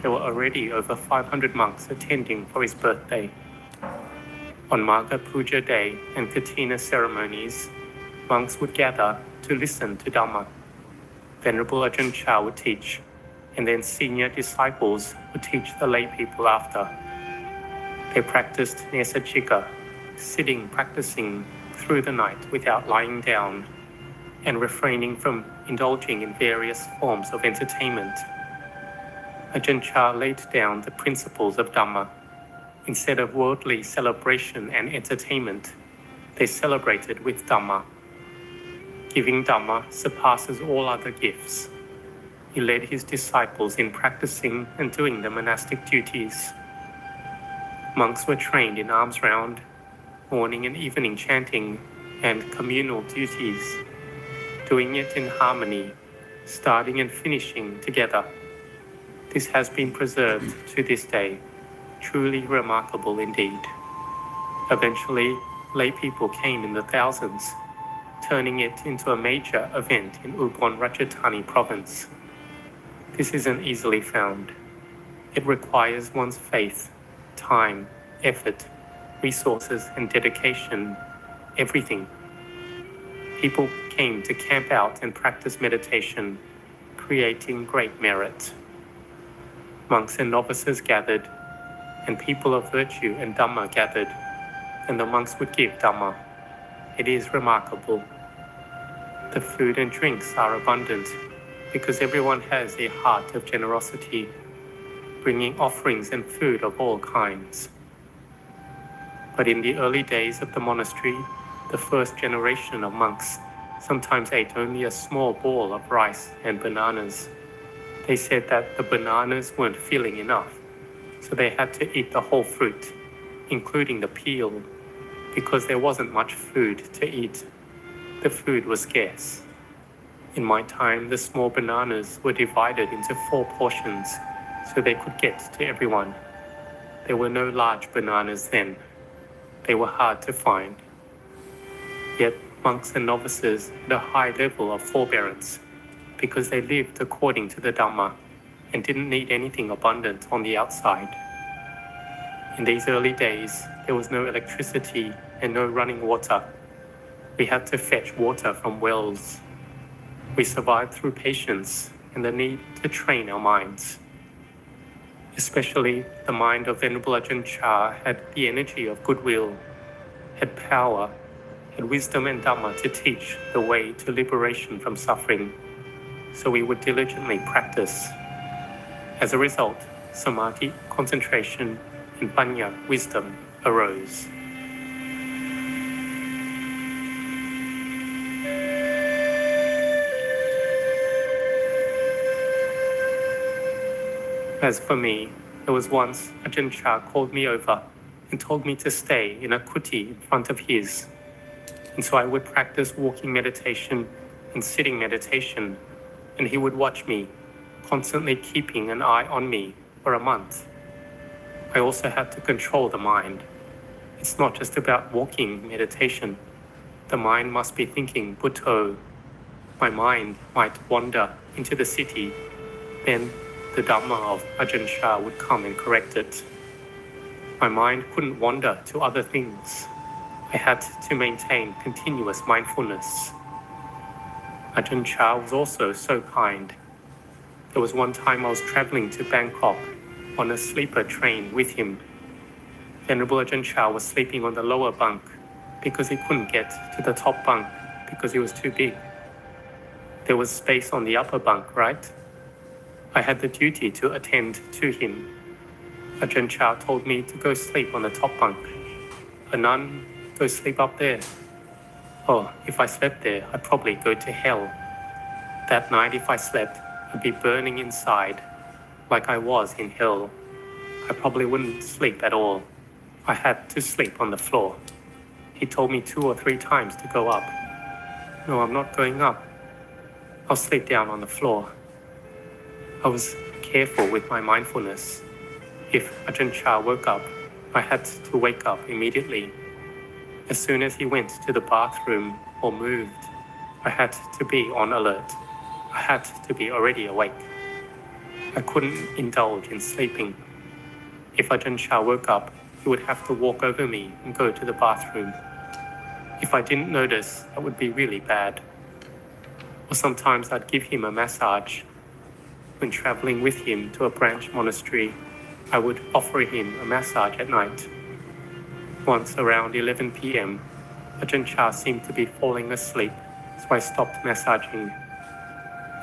there were already over 500 monks attending for his birthday. On Magha Puja Day and Katina ceremonies, monks would gather to listen to Dhamma. Venerable Ajahn Chah would teach, and then senior disciples would teach the lay people after. They practiced Nesachika, sitting practicing through the night without lying down, and refraining from indulging in various forms of entertainment. Ajahn Chah laid down the principles of Dhamma. Instead of worldly celebration and entertainment, they celebrated with Dhamma. Giving Dhamma surpasses all other gifts. He led his disciples in practicing and doing the monastic duties. Monks were trained in alms round, morning and evening chanting, and communal duties, doing it in harmony, starting and finishing together. This has been preserved to this day, truly remarkable indeed. Eventually, lay people came in the thousands, turning it into a major event in Ubon Ratchathani province. This isn't easily found. It requires one's faith, time, effort, resources and dedication, everything. People came to camp out and practice meditation, creating great merit. Monks and novices gathered, and people of virtue and Dhamma gathered, and the monks would give Dhamma. It is remarkable. The food and drinks are abundant because everyone has a heart of generosity, bringing offerings and food of all kinds. But in the early days of the monastery, the first generation of monks sometimes ate only a small ball of rice and bananas. They said that the bananas weren't filling enough, so they had to eat the whole fruit, including the peel, because there wasn't much food to eat. The food was scarce. In my time, the small bananas were divided into 4 portions so they could get to everyone. There were no large bananas then. They were hard to find. Yet monks and novices had a high level of forbearance because they lived according to the Dhamma and didn't need anything abundant on the outside. In these early days, there was no electricity and no running water. We had to fetch water from wells. We survived through patience and the need to train our minds. Especially the mind of Venerable Ajahn Chah had the energy of goodwill, had power, had wisdom and Dhamma to teach the way to liberation from suffering, so we would diligently practice. As a result, samadhi, concentration, and panya, wisdom, arose. As for me, there was once Ajahn Chah called me over and told me to stay in a kuti in front of his. And so I would practice walking meditation and sitting meditation, and he would watch me, constantly keeping an eye on me for a month. I also had to control the mind. It's not just about walking meditation. The mind must be thinking Buddho. My mind might wander into the city, then the Dhamma of Ajahn Chah would come and correct it. My mind couldn't wander to other things. I had to maintain continuous mindfulness. Ajahn Chah was also so kind. There was one time I was traveling to Bangkok on a sleeper train with him. Venerable Ajahn Chah was sleeping on the lower bunk because he couldn't get to the top bunk because it was too big. There was space on the upper bunk, right? I had the duty to attend to him. Ajahn Chah told me to go sleep on the top bunk. Anand, go sleep up there. Oh, if I slept there, I'd probably go to hell. That night, if I slept, I'd be burning inside, like I was in hell. I probably wouldn't sleep at all. I had to sleep on the floor. He told me 2 or 3 times to go up. No, I'm not going up. I'll sleep down on the floor. I was careful with my mindfulness. If Ajahn Chah woke up, I had to wake up immediately. As soon as he went to the bathroom or moved, I had to be on alert. I had to be already awake. I couldn't indulge in sleeping. If Ajahn Chah woke up, he would have to walk over me and go to the bathroom. If I didn't notice, that would be really bad. Or sometimes I'd give him a massage. When traveling with him to a branch monastery, I would offer him a massage at night. Once around 11 p.m., Ajahn Chah seemed to be falling asleep, so I stopped massaging.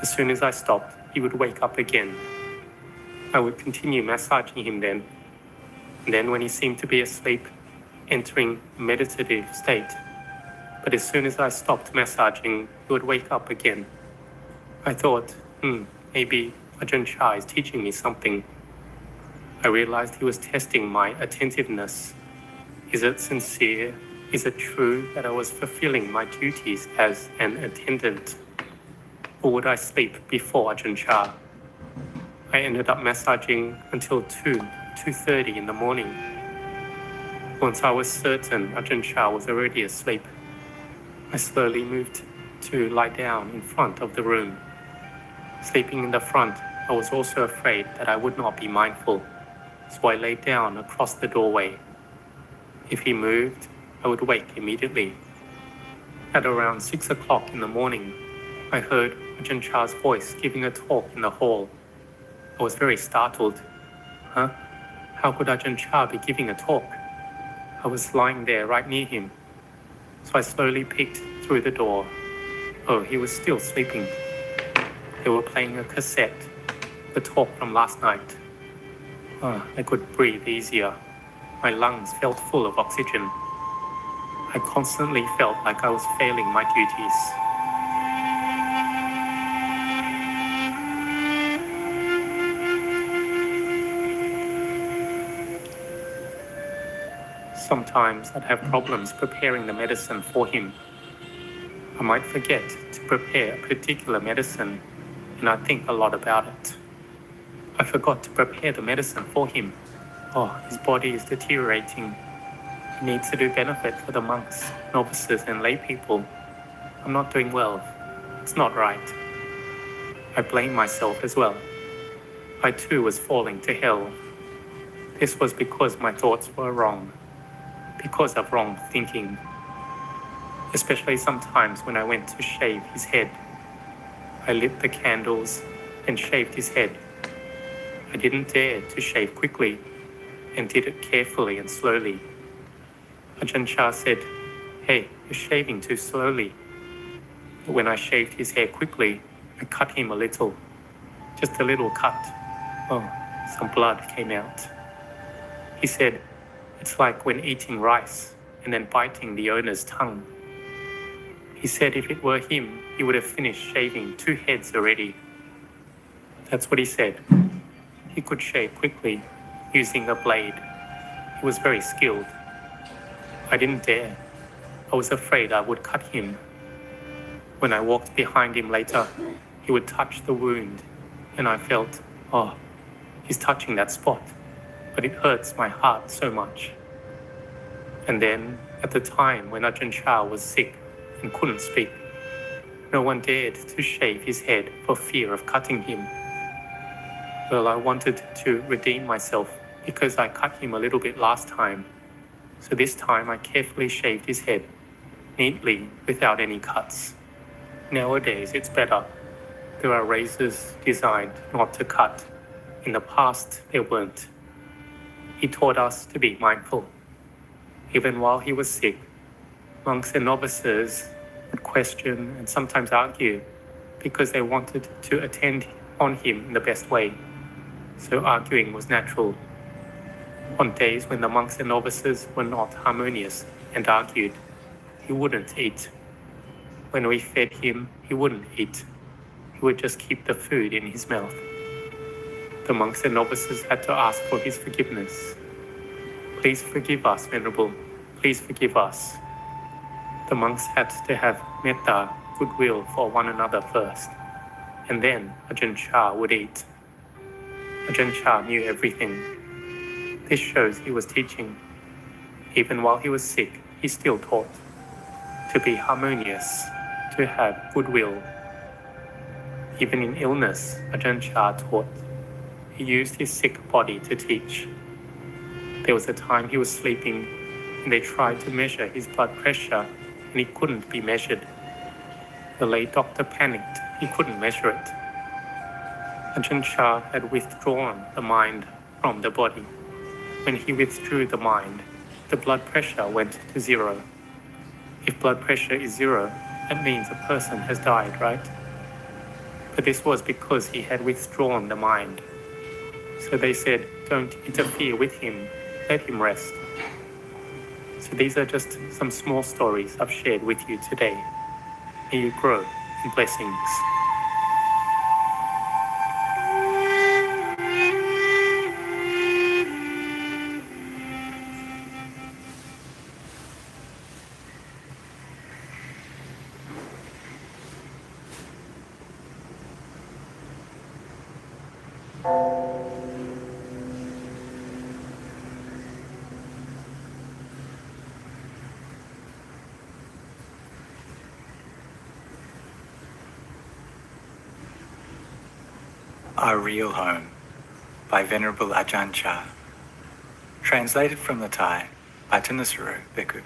As soon as I stopped, he would wake up again. I would continue massaging him then. And then when he seemed to be asleep, entering a meditative state. But as soon as I stopped massaging, he would wake up again. I thought, maybe Ajahn Chah is teaching me something. I realized he was testing my attentiveness. Is it sincere? Is it true that I was fulfilling my duties as an attendant? Or would I sleep before Ajahn Chah? I ended up massaging until 2:30 in the morning. Once I was certain Ajahn Chah was already asleep, I slowly moved to lie down in front of the room. Sleeping in the front, I was also afraid that I would not be mindful, so I lay down across the doorway. If he moved, I would wake immediately. At around 6 o'clock in the morning, I heard Ajahn Chah's voice giving a talk in the hall. I was very startled. How could Ajahn Chah be giving a talk? I was lying there right near him. So I slowly peeked through the door. Oh, he was still sleeping. They were playing a cassette, the talk from last night. I could breathe easier. My lungs felt full of oxygen. I constantly felt like I was failing my duties. Sometimes I'd have problems preparing the medicine for him. I might forget to prepare a particular medicine, and I'd think a lot about it. I forgot to prepare the medicine for him. His body is deteriorating. He needs to do benefit for the monks, novices, and lay people. I'm not doing well. It's not right. I blame myself as well. I too was falling to hell. This was because my thoughts were wrong. Because of wrong thinking. Especially sometimes when I went to shave his head. I lit the candles and shaved his head. I didn't dare to shave quickly and did it carefully and slowly. Ajahn Chah said, "Hey, you're shaving too slowly." But when I shaved his hair quickly, I cut him a little. Just a little cut. Some blood came out. He said, "It's like when eating rice and then biting the owner's tongue." He said if it were him, he would have finished shaving 2 heads already. That's what he said. He could shave quickly using a blade. He was very skilled. I didn't dare. I was afraid I would cut him. When I walked behind him later, he would touch the wound, and I felt, he's touching that spot, but it hurts my heart so much. And then, at the time when Ajahn Chah was sick and couldn't speak, no one dared to shave his head for fear of cutting him. Well, I wanted to redeem myself because I cut him a little bit last time. So this time I carefully shaved his head, neatly, without any cuts. Nowadays it's better. There are razors designed not to cut. In the past, there weren't. He taught us to be mindful. Even while he was sick, monks and novices would question and sometimes argue because they wanted to attend on him in the best way. So arguing was natural. On days when the monks and novices were not harmonious and argued, he wouldn't eat. When we fed him, he wouldn't eat. He would just keep the food in his mouth. The monks and novices had to ask for his forgiveness. "Please forgive us, Venerable. Please forgive us." The monks had to have metta, goodwill for one another first, and then Ajahn Chah would eat. Ajahn Chah knew everything. This shows he was teaching. Even while he was sick, he still taught. To be harmonious, to have goodwill. Even in illness, Ajahn Chah taught. He used his sick body to teach. There was a time he was sleeping and they tried to measure his blood pressure and he couldn't be measured. The lay doctor panicked. He couldn't measure it. Ajahn Chah had withdrawn the mind from the body. When he withdrew the mind, the blood pressure went to 0. If blood pressure is 0, that means a person has died, right? But this was because he had withdrawn the mind. So they said, don't interfere with him, let him rest. So these are just some small stories I've shared with you today. May you grow in blessings. Our Real Home by Venerable Ajahn Chah. Translated from the Thai by Thanissaro Bhikkhu.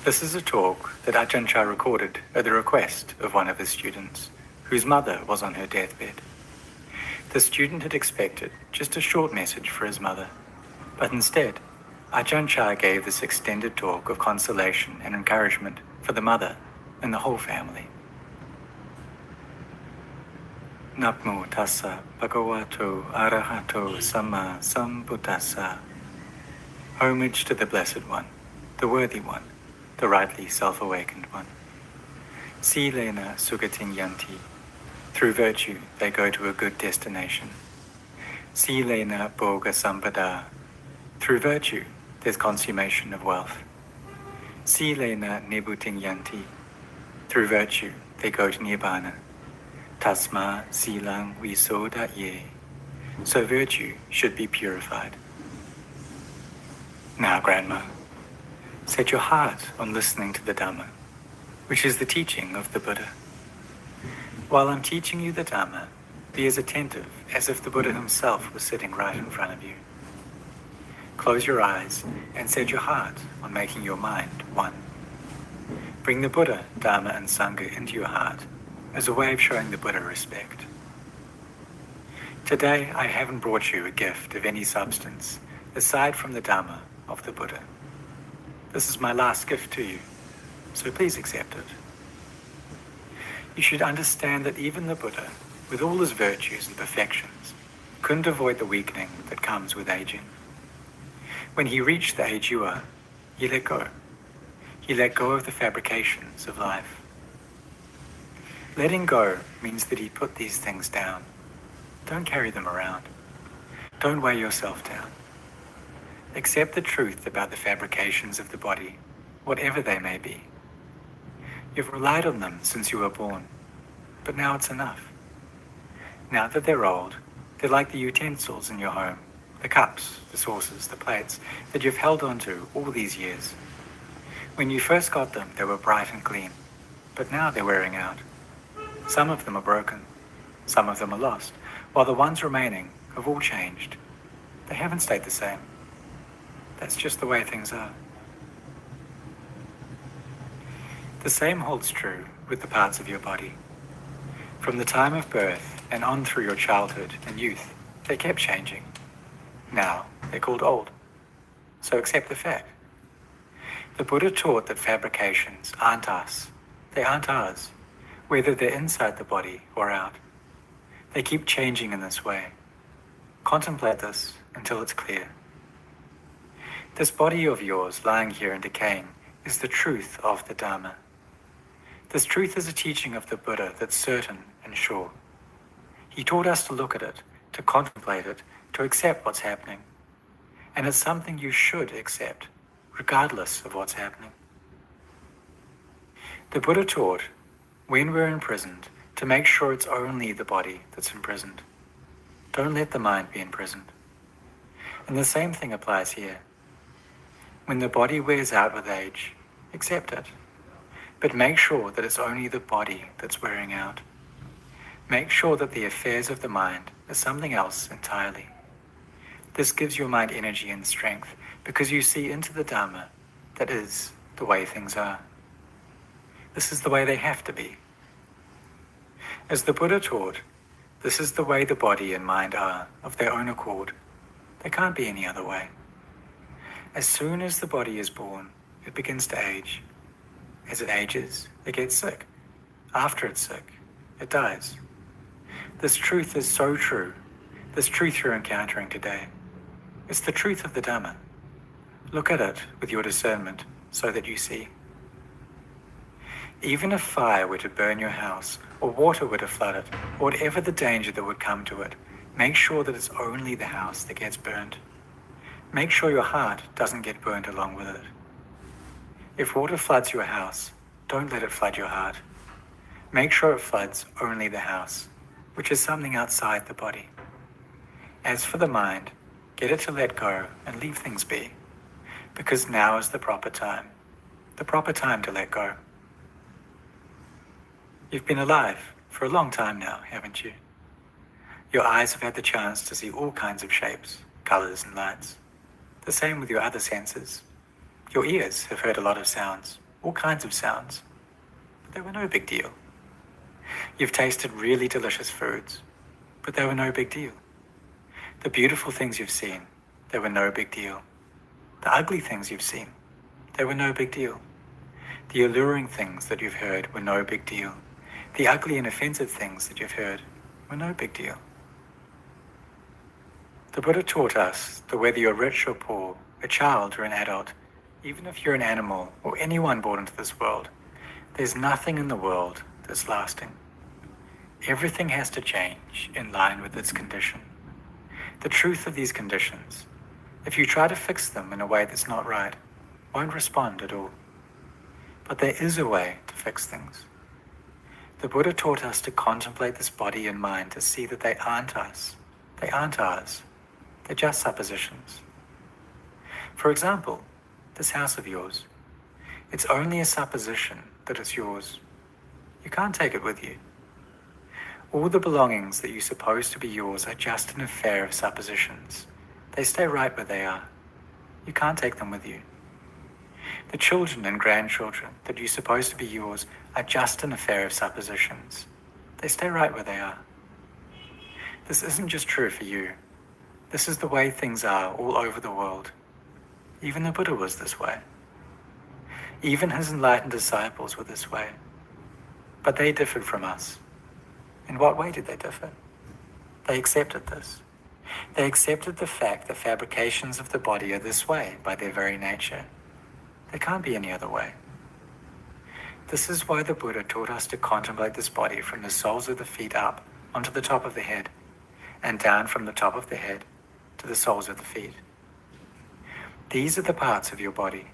This is a talk that Ajahn Chah recorded at the request of one of his students, whose mother was on her deathbed. The student had expected just a short message for his mother, but instead, Ajahn Chah gave this extended talk of consolation and encouragement for the mother and the whole family. Namo tassa bhagavato arahato samma sambuddhassa. Homage to the Blessed One, the Worthy One, the rightly self-awakened One. Silena sugatin yanti. Through virtue, they go to a good destination. Silena bhoga sampada. Through virtue, there's consummation of wealth. Silena nibbutting yanti. Through virtue, they go to Nibbana. Tasma silang visoda ye. So virtue should be purified. Now, Grandma, set your heart on listening to the Dhamma, which is the teaching of the Buddha. While I'm teaching you the Dhamma, be as attentive as if the Buddha himself was sitting right in front of you. Close your eyes and set your heart on making your mind one. Bring the Buddha, Dhamma, and Sangha into your heart as a way of showing the Buddha respect. Today, I haven't brought you a gift of any substance aside from the Dhamma of the Buddha. This is my last gift to you, so please accept it. You should understand that even the Buddha, with all his virtues and perfections, couldn't avoid the weakening that comes with aging. When he reached the age you are, he let go. He let go of the fabrications of life. Letting go means that he put these things down. Don't carry them around. Don't weigh yourself down. Accept the truth about the fabrications of the body, whatever they may be. You've relied on them since you were born, but now it's enough. Now that they're old, they're like the utensils in your home, the cups, the saucers, the plates that you've held onto all these years. When you first got them, they were bright and clean, but now they're wearing out. Some of them are broken, some of them are lost, while the ones remaining have all changed. They haven't stayed the same. That's just the way things are. The same holds true with the parts of your body. From the time of birth and on through your childhood and youth, they kept changing. Now they're called old. So accept the fact. The Buddha taught that fabrications aren't us. They aren't ours, whether they're inside the body or out. They keep changing in this way. Contemplate this until it's clear. This body of yours lying here and decaying is the truth of the Dhamma. This truth is a teaching of the Buddha that's certain and sure. He taught us to look at it, to contemplate it, to accept what's happening. And it's something you should accept, regardless of what's happening. The Buddha taught, when we're imprisoned, to make sure it's only the body that's imprisoned. Don't let the mind be imprisoned. And the same thing applies here. When the body wears out with age, accept it. But make sure that it's only the body that's wearing out. Make sure that the affairs of the mind as something else entirely. This gives your mind energy and strength because you see into the Dharma that is the way things are. This is the way they have to be. As the Buddha taught, this is the way the body and mind are of their own accord. There can't be any other way. As soon as the body is born, it begins to age. As it ages, it gets sick. After it's sick, it dies. This truth is so true, this truth you're encountering today. It's the truth of the Dhamma. Look at it with your discernment so that you see. Even if fire were to burn your house, or water were to flood it, or whatever the danger that would come to it, make sure that it's only the house that gets burned. Make sure your heart doesn't get burned along with it. If water floods your house, don't let it flood your heart. Make sure it floods only the house, which is something outside the body. As for the mind, get it to let go and leave things be, because now is the proper time to let go. You've been alive for a long time now, haven't you? Your eyes have had the chance to see all kinds of shapes, colors, and lights. The same with your other senses. Your ears have heard a lot of sounds, all kinds of sounds, but they were no big deal. You've tasted really delicious foods, but they were no big deal. The beautiful things you've seen, they were no big deal. The ugly things you've seen, they were no big deal. The alluring things that you've heard were no big deal. The ugly and offensive things that you've heard were no big deal. The Buddha taught us that whether you're rich or poor, a child or an adult, even if you're an animal or anyone born into this world, there's nothing in the world that's lasting. Everything has to change in line with its condition. The truth of these conditions, if you try to fix them in a way that's not right, won't respond at all. But there is a way to fix things. The Buddha taught us to contemplate this body and mind to see that they aren't us. They aren't ours. They're just suppositions. For example, this house of yours. It's only a supposition that it's yours. You can't take it with you. All the belongings that you suppose to be yours are just an affair of suppositions. They stay right where they are. You can't take them with you. The children and grandchildren that you suppose to be yours are just an affair of suppositions. They stay right where they are. This isn't just true for you. This is the way things are all over the world. Even the Buddha was this way. Even his enlightened disciples were this way. But they differed from us. In what way did they differ? They accepted this. They accepted the fact that fabrications of the body are this way by their very nature. There can't be any other way. This is why the Buddha taught us to contemplate this body from the soles of the feet up onto the top of the head, and down from the top of the head to the soles of the feet. These are the parts of your body.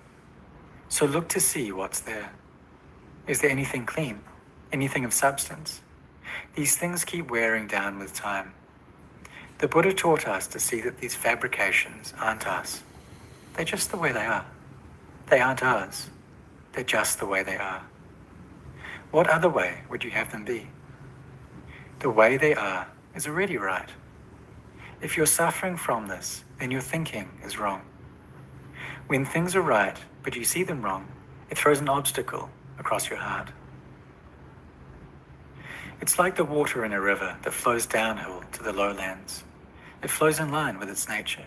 So look to see what's there. Is there anything clean? Anything of substance? These things keep wearing down with time. The Buddha taught us to see that these fabrications aren't us. They're just the way they are. They aren't ours. They're just the way they are. What other way would you have them be? The way they are is already right. If you're suffering from this, then your thinking is wrong. When things are right, but you see them wrong, it throws an obstacle across your heart. It's like the water in a river that flows downhill to the lowlands. It flows in line with its nature.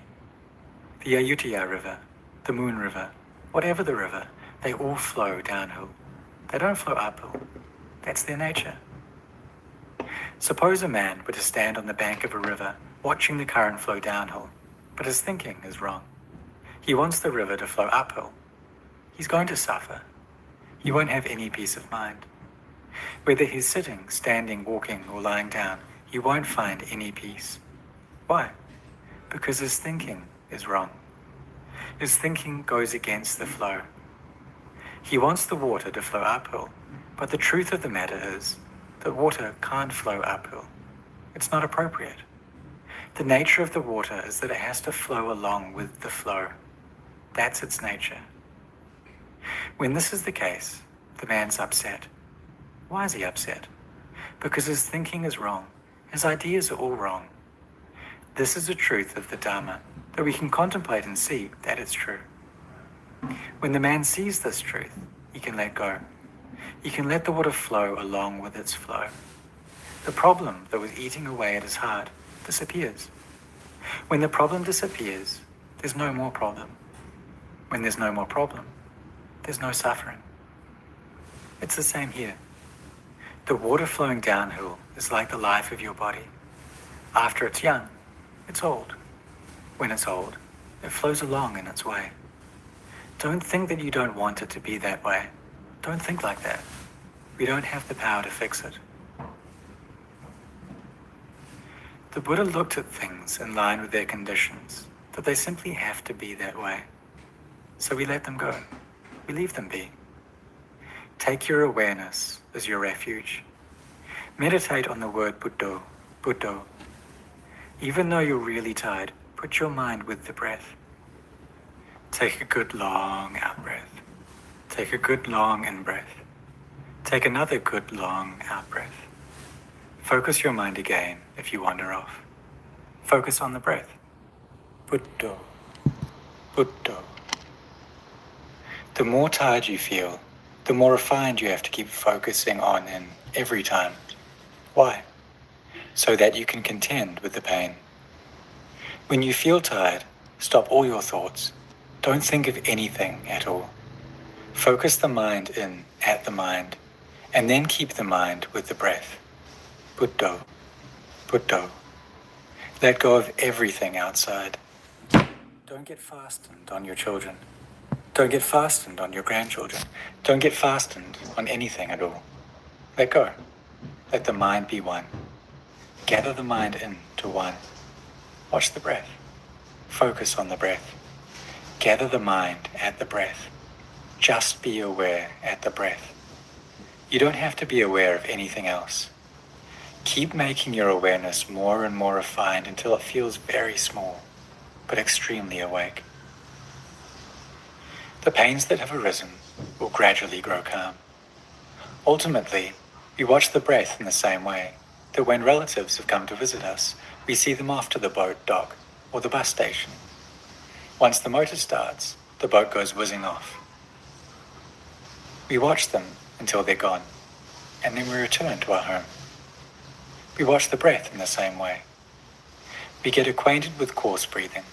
The Ayutthaya River, the Moon River, whatever the river, they all flow downhill. They don't flow uphill. That's their nature. Suppose a man were to stand on the bank of a river, watching the current flow downhill, but his thinking is wrong. He wants the river to flow uphill. He's going to suffer. He won't have any peace of mind. Whether he's sitting, standing, walking, or lying down, he won't find any peace. Why? Because his thinking is wrong. His thinking goes against the flow. He wants the water to flow uphill, but the truth of the matter is that water can't flow uphill. It's not appropriate. The nature of the water is that it has to flow along with the flow. That's its nature. When this is the case, the man's upset. Why is he upset? Because his thinking is wrong. His ideas are all wrong. This is a truth of the Dharma that we can contemplate and see that it's true. When the man sees this truth, he can let go. He can let the water flow along with its flow. The problem that was eating away at his heart disappears. When the problem disappears, there's no more problem. When there's no more problem, there's no suffering. It's the same here. The water flowing downhill is like the life of your body. After it's young, it's old. When it's old, it flows along in its way. Don't think that you don't want it to be that way. Don't think like that. We don't have the power to fix it. The Buddha looked at things in line with their conditions, that they simply have to be that way. So we let them go. We leave them be. Take your awareness as your refuge. Meditate on the word Buddho, Buddho. Even though you're really tired, put your mind with the breath. Take a good long out breath. Take a good long in breath. Take another good long out breath. Focus your mind again if you wander off. Focus on the breath. Buddho, Buddho. The more tired you feel, the more refined you have to keep focusing on in every time. Why? So that you can contend with the pain. When you feel tired, stop all your thoughts. Don't think of anything at all. Focus the mind in at the mind, and then keep the mind with the breath. Buddho, Buddho. Let go of everything outside. Don't get fastened on your children. Don't get fastened on your grandchildren. Don't get fastened on anything at all. Let go. Let the mind be one. Gather the mind into one. Watch the breath. Focus on the breath. Gather the mind at the breath. Just be aware at the breath. You don't have to be aware of anything else. Keep making your awareness more and more refined until it feels very small, but extremely awake. The pains that have arisen will gradually grow calm. Ultimately, we watch the breath in the same way that when relatives have come to visit us, we see them off to the boat dock or the bus station. Once the motor starts, the boat goes whizzing off. We watch them until they're gone, and then we return to our home. We watch the breath in the same way. We get acquainted with coarse breathing.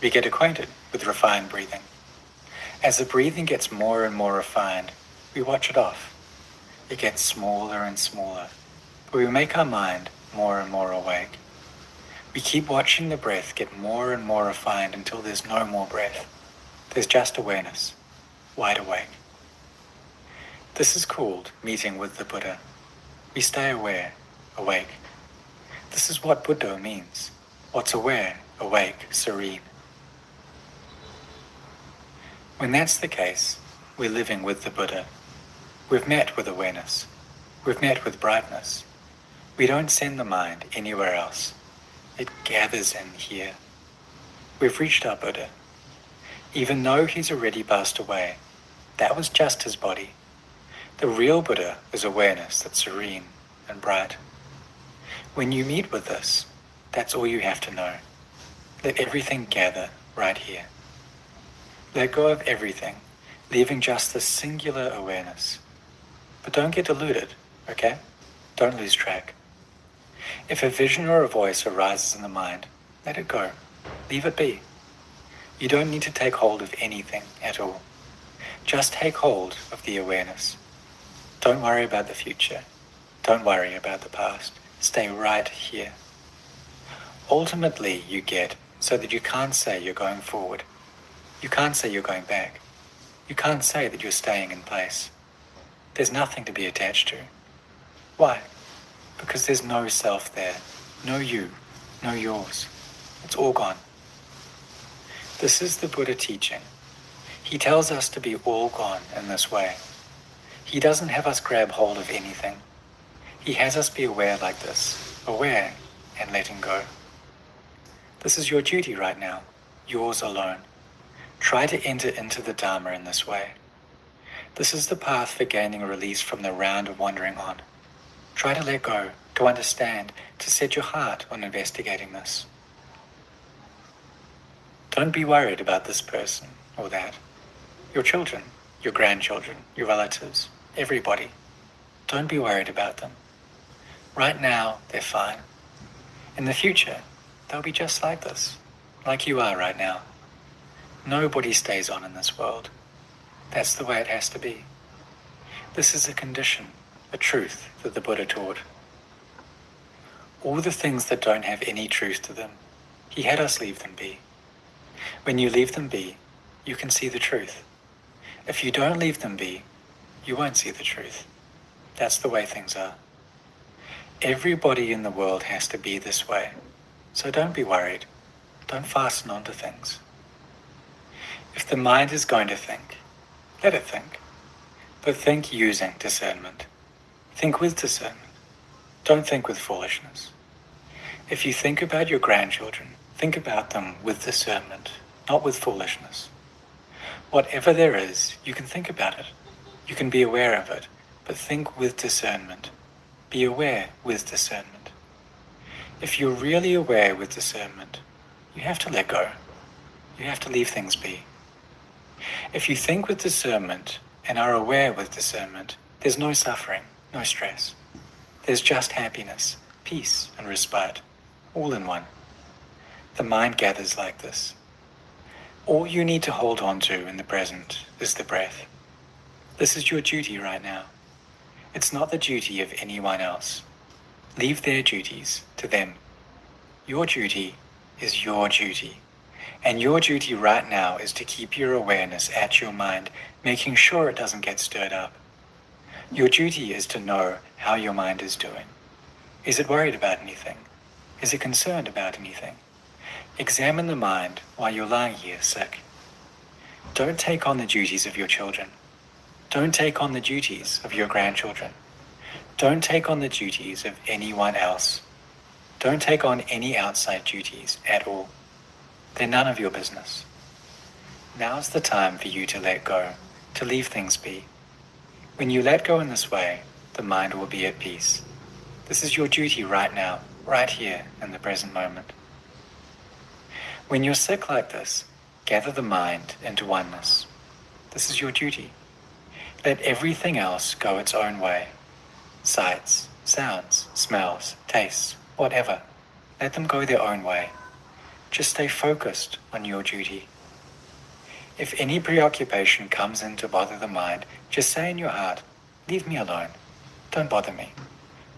We get acquainted with refined breathing. As the breathing gets more and more refined, we watch it off. It gets smaller and smaller, but we make our mind more and more awake. We keep watching the breath get more and more refined until there's no more breath. There's just awareness, wide awake. This is called meeting with the Buddha. We stay aware, awake. This is what Buddha means. What's aware, awake, serene. When that's the case, we're living with the Buddha. We've met with awareness. We've met with brightness. We don't send the mind anywhere else. It gathers in here. We've reached our Buddha. Even though he's already passed away, that was just his body. The real Buddha is awareness that's serene and bright. When you meet with this, that's all you have to know. Let everything gather right here. Let go of everything, leaving just this singular awareness. But don't get deluded, okay? Don't lose track. If a vision or a voice arises in the mind, let it go. Leave it be. You don't need to take hold of anything at all. Just take hold of the awareness. Don't worry about the future. Don't worry about the past. Stay right here. Ultimately, you get so that you can't say you're going forward. You can't say you're going back. You can't say that you're staying in place. There's nothing to be attached to. Why? Because there's no self there. No you. No yours. It's all gone. This is the Buddha teaching. He tells us to be all gone in this way. He doesn't have us grab hold of anything. He has us be aware like this, aware and letting go. This is your duty right now, yours alone. Try to enter into the Dharma in this way. This is the path for gaining a release from the round of wandering on. Try to let go, to understand, to set your heart on investigating this. Don't be worried about this person or that. Your children, your grandchildren, your relatives, everybody. Don't be worried about them. Right now, they're fine. In the future, they'll be just like this, like you are right now. Nobody stays on in this world. That's the way it has to be. This is a condition, a truth that the Buddha taught. All the things that don't have any truth to them, he had us leave them be. When you leave them be, you can see the truth. If you don't leave them be, you won't see the truth. That's the way things are. Everybody in the world has to be this way, so don't be worried. Don't fasten onto things. If the mind is going to think, let it think. But think using discernment. Think with discernment. Don't think with foolishness. If you think about your grandchildren, think about them with discernment, not with foolishness. Whatever there is, you can think about it. You can be aware of it, but think with discernment. Be aware with discernment. If you're really aware with discernment, you have to let go. You have to leave things be. If you think with discernment and are aware with discernment, there's no suffering, no stress. There's just happiness, peace, and respite, all in one. The mind gathers like this. All you need to hold on to in the present is the breath. This is your duty right now. It's not the duty of anyone else. Leave their duties to them. Your duty is your duty. And your duty right now is to keep your awareness at your mind, making sure it doesn't get stirred up. Your duty is to know how your mind is doing. Is it worried about anything? Is it concerned about anything? Examine the mind while you're lying here sick. Don't take on the duties of your children. Don't take on the duties of your grandchildren. Don't take on the duties of anyone else. Don't take on any outside duties at all. They're none of your business. Now's the time for you to let go, to leave things be. When you let go in this way, the mind will be at peace. This is your duty right now, right here in the present moment. When you're sick like this, gather the mind into oneness. This is your duty. Let everything else go its own way. Sights, sounds, smells, tastes, whatever. Let them go their own way. Just stay focused on your duty. If any preoccupation comes in to bother the mind, just say in your heart, leave me alone. Don't bother me.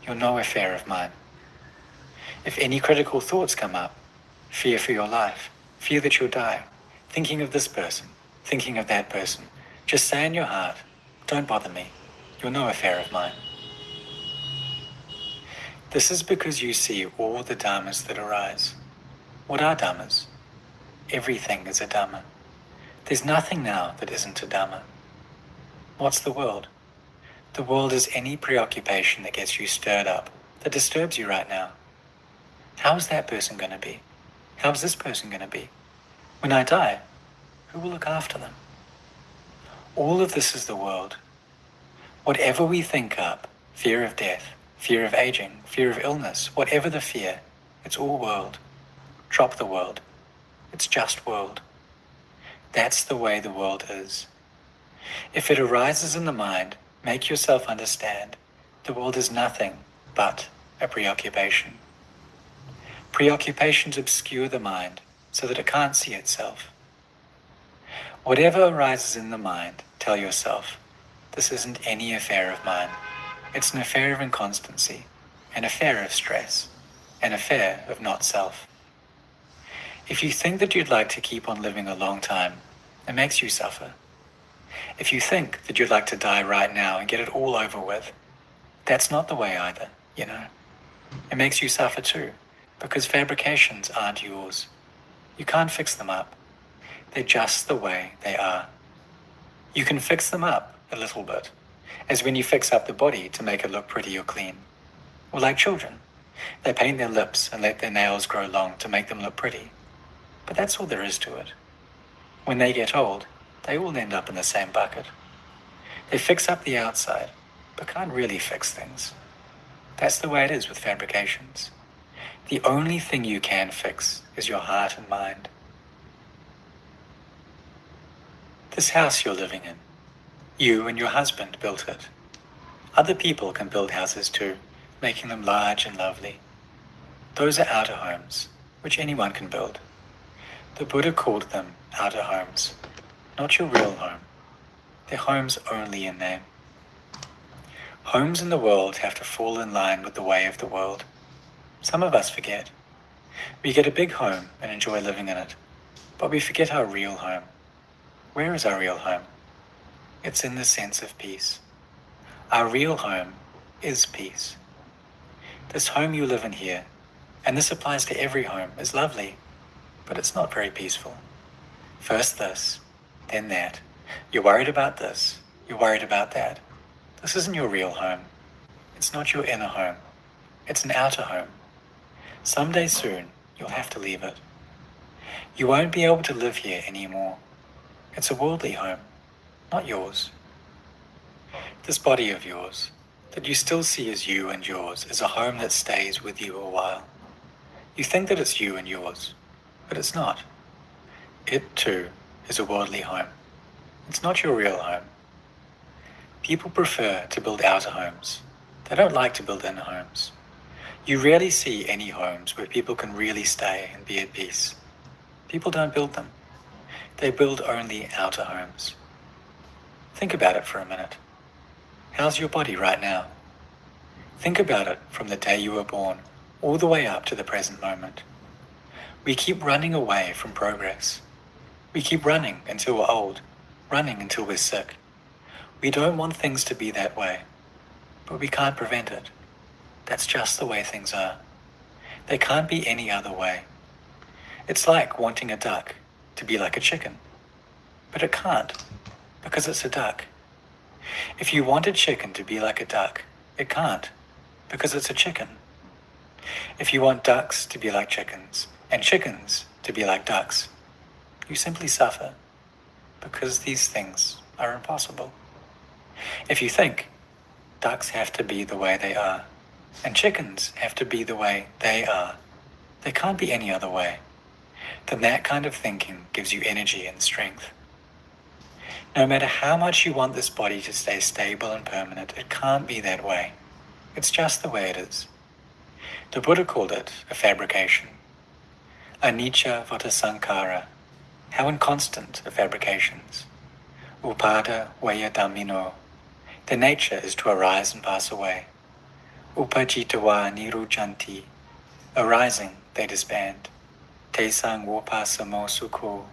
You're no affair of mine. If any critical thoughts come up, fear for your life, fear that you'll die, thinking of this person, thinking of that person, just say in your heart, don't bother me. You're no affair of mine. This is because you see all the dhammas that arise. What are dhammas? Everything is a dhamma. There's nothing now that isn't a dhamma. What's the world? The world is any preoccupation that gets you stirred up, that disturbs you right now. How's that person going to be? How's this person going to be? When I die, who will look after them? All of this is the world. Whatever we think up, fear of death, fear of aging, fear of illness, whatever the fear, it's all world. Drop the world. It's just world. That's the way the world is. If it arises in the mind, make yourself understand the world is nothing but a preoccupation. Preoccupations obscure the mind so that it can't see itself. Whatever arises in the mind, tell yourself, this isn't any affair of mine. It's an affair of inconstancy, an affair of stress, an affair of not self. If you think that you'd like to keep on living a long time, it makes you suffer. If you think that you'd like to die right now and get it all over with, that's not the way either, you know. It makes you suffer too, because fabrications aren't yours. You can't fix them up. They're just the way they are. You can fix them up a little bit, as when you fix up the body to make it look pretty or clean. Or like children, they paint their lips and let their nails grow long to make them look pretty. But that's all there is to it. When they get old, they all end up in the same bucket. They fix up the outside, but can't really fix things. That's the way it is with fabrications. The only thing you can fix is your heart and mind. This house you're living in, you and your husband built it. Other people can build houses too, making them large and lovely. Those are outer homes, which anyone can build. The Buddha called them outer homes, not your real home. They're homes only in name. Homes in the world have to fall in line with the way of the world. Some of us forget. We get a big home and enjoy living in it, but we forget our real home. Where is our real home? It's in the sense of peace. Our real home is peace. This home you live in here, and this applies to every home, is lovely, but it's not very peaceful. First this, then that. You're worried about this, you're worried about that. This isn't your real home. It's not your inner home. It's an outer home. Someday soon, you'll have to leave it. You won't be able to live here anymore. It's a worldly home, not yours. This body of yours, that you still see as you and yours, is a home that stays with you a while. You think that it's you and yours, but it's not. It, too, is a worldly home. It's not your real home. People prefer to build outer homes. They don't like to build inner homes. You rarely see any homes where people can really stay and be at peace. People don't build them. They build only outer homes. Think about it for a minute. How's your body right now? Think about it from the day you were born all the way up to the present moment. We keep running away from progress. We keep running until we're old, running until we're sick. We don't want things to be that way, but we can't prevent it. That's just the way things are. They can't be any other way. It's like wanting a duck to be like a chicken, but it can't, because it's a duck. If you want a chicken to be like a duck, it can't, because it's a chicken. If you want ducks to be like chickens, and chickens to be like ducks, you simply suffer, because these things are impossible. If you think ducks have to be the way they are, and chickens have to be the way they are, they can't be any other way, then that kind of thinking gives you energy and strength. No matter how much you want this body to stay stable and permanent, it can't be that way. It's just the way it is. The Buddha called it a fabrication. Anicca vata sankhara. How inconstant are fabrications. Upada vaya dhammino. Their nature is to arise and pass away. Upajitawa nirujanti. Arising, they disband. Tesang vopasamo sukho.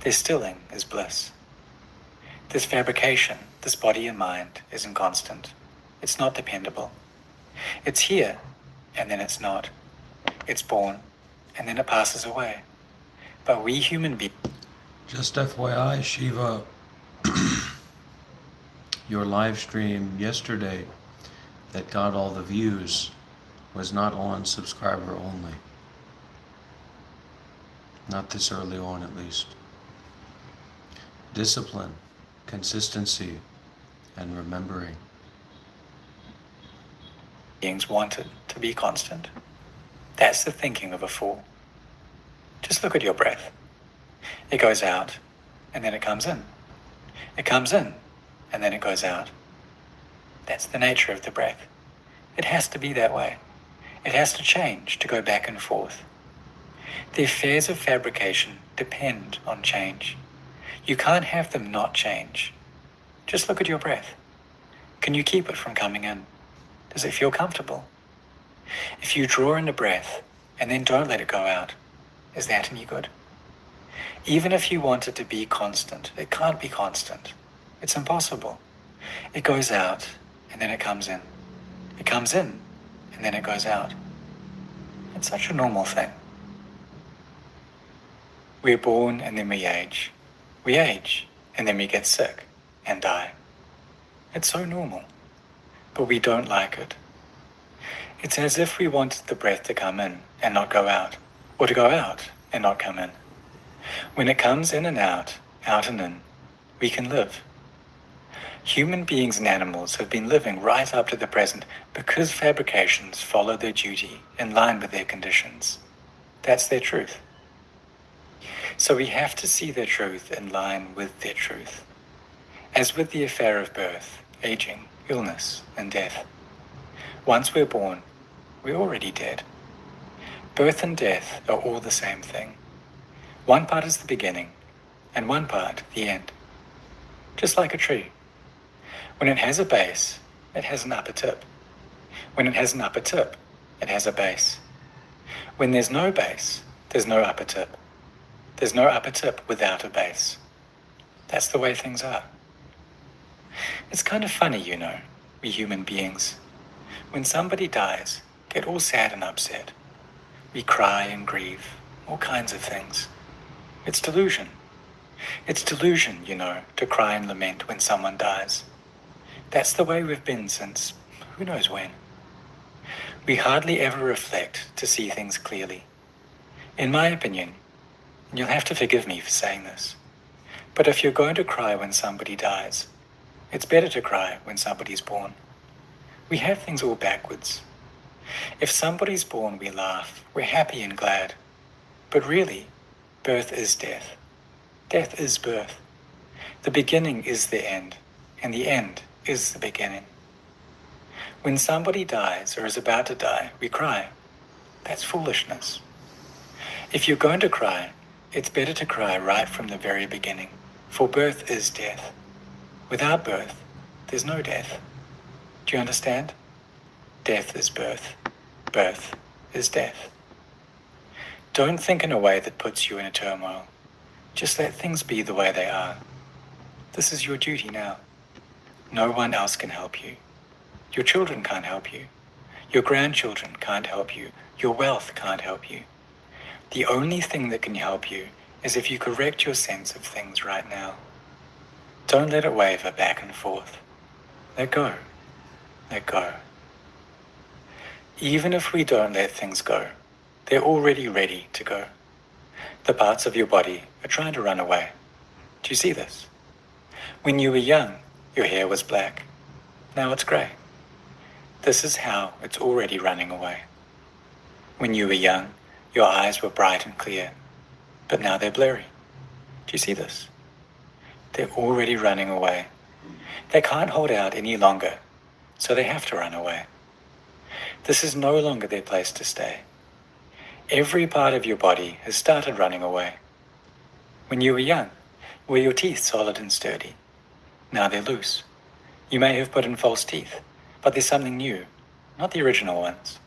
Their stilling is bliss. This fabrication, this body and mind, is inconstant. It's not dependable. It's here, and then it's not. It's born, and then it passes away. But we human beings... Just FYI, Shiva, your live stream yesterday that got all the views was not on subscriber only. Not this early on, at least. Discipline, consistency, and remembering. Beings wanted to be constant. That's the thinking of a fool. Just look at your breath. It goes out, and then it comes in. It comes in, and then it goes out. That's the nature of the breath. It has to be that way. It has to change to go back and forth. The affairs of fabrication depend on change. You can't have them not change. Just look at your breath. Can you keep it from coming in? Does it feel comfortable? If you draw in a breath and then don't let it go out, is that any good? Even if you want it to be constant, it can't be constant. It's impossible. It goes out and then it comes in. It comes in and then it goes out. It's such a normal thing. We're born and then we age. We age and then we get sick and die. It's so normal, but we don't like it. It's as if we wanted the breath to come in and not go out, or to go out and not come in. When it comes in and out and in, we can live. Human beings and animals have been living right up to the present because fabrications follow their duty in line with their conditions. That's their truth. So we have to see their truth in line with their truth. As with the affair of birth, aging, illness, and death. Once we're born, we're already dead. Birth and death are all the same thing. One part is the beginning, and one part the end. Just like a tree. When it has a base, it has an upper tip. When it has an upper tip, it has a base. When there's no base, there's no upper tip. There's no upper tip without a base. That's the way things are. It's kind of funny, you know, we human beings. When somebody dies, get all sad and upset. We cry and grieve, all kinds of things. It's delusion. It's delusion, you know, to cry and lament when someone dies. That's the way we've been since who knows when. We hardly ever reflect to see things clearly. In my opinion, and you'll have to forgive me for saying this, but if you're going to cry when somebody dies, it's better to cry when somebody's born. We have things all backwards. If somebody's born, we laugh, we're happy and glad. But really, birth is death. Death is birth. The beginning is the end, and the end is the beginning. When somebody dies or is about to die, we cry. That's foolishness. If you're going to cry, it's better to cry right from the very beginning, for birth is death. Without birth, there's no death. Do you understand? Death is birth. Birth is death. Don't think in a way that puts you in a turmoil. Just let things be the way they are. This is your duty now. No one else can help you. Your children can't help you. Your grandchildren can't help you. Your wealth can't help you. The only thing that can help you is if you correct your sense of things right now. Don't let it waver back and forth. Let go. Let go. Even if we don't let things go, they're already ready to go. The parts of your body are trying to run away. Do you see this? When you were young, your hair was black. Now it's grey. This is how it's already running away. When you were young, your eyes were bright and clear, but now they're blurry. Do you see this? They're already running away. They can't hold out any longer, so they have to run away. This is no longer their place to stay. Every part of your body has started running away. When you were young, were your teeth solid and sturdy? Now they're loose. You may have put in false teeth, but there's something new, not the original ones.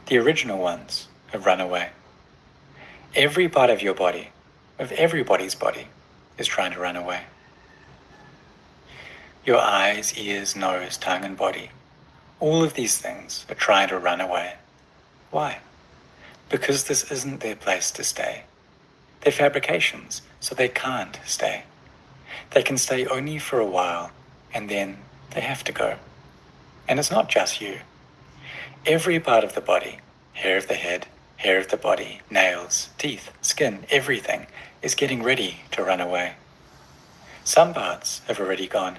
The original ones have run away. Every part of your body, of everybody's body, is trying to run away. Your eyes, ears, nose, tongue, and body, all of these things are trying to run away. Why? Because this isn't their place to stay. They're fabrications, so they can't stay. They can stay only for a while, and then they have to go. And it's not just you. Every part of the body, hair of the head, hair of the body, nails, teeth, skin, everything is getting ready to run away. Some parts have already gone,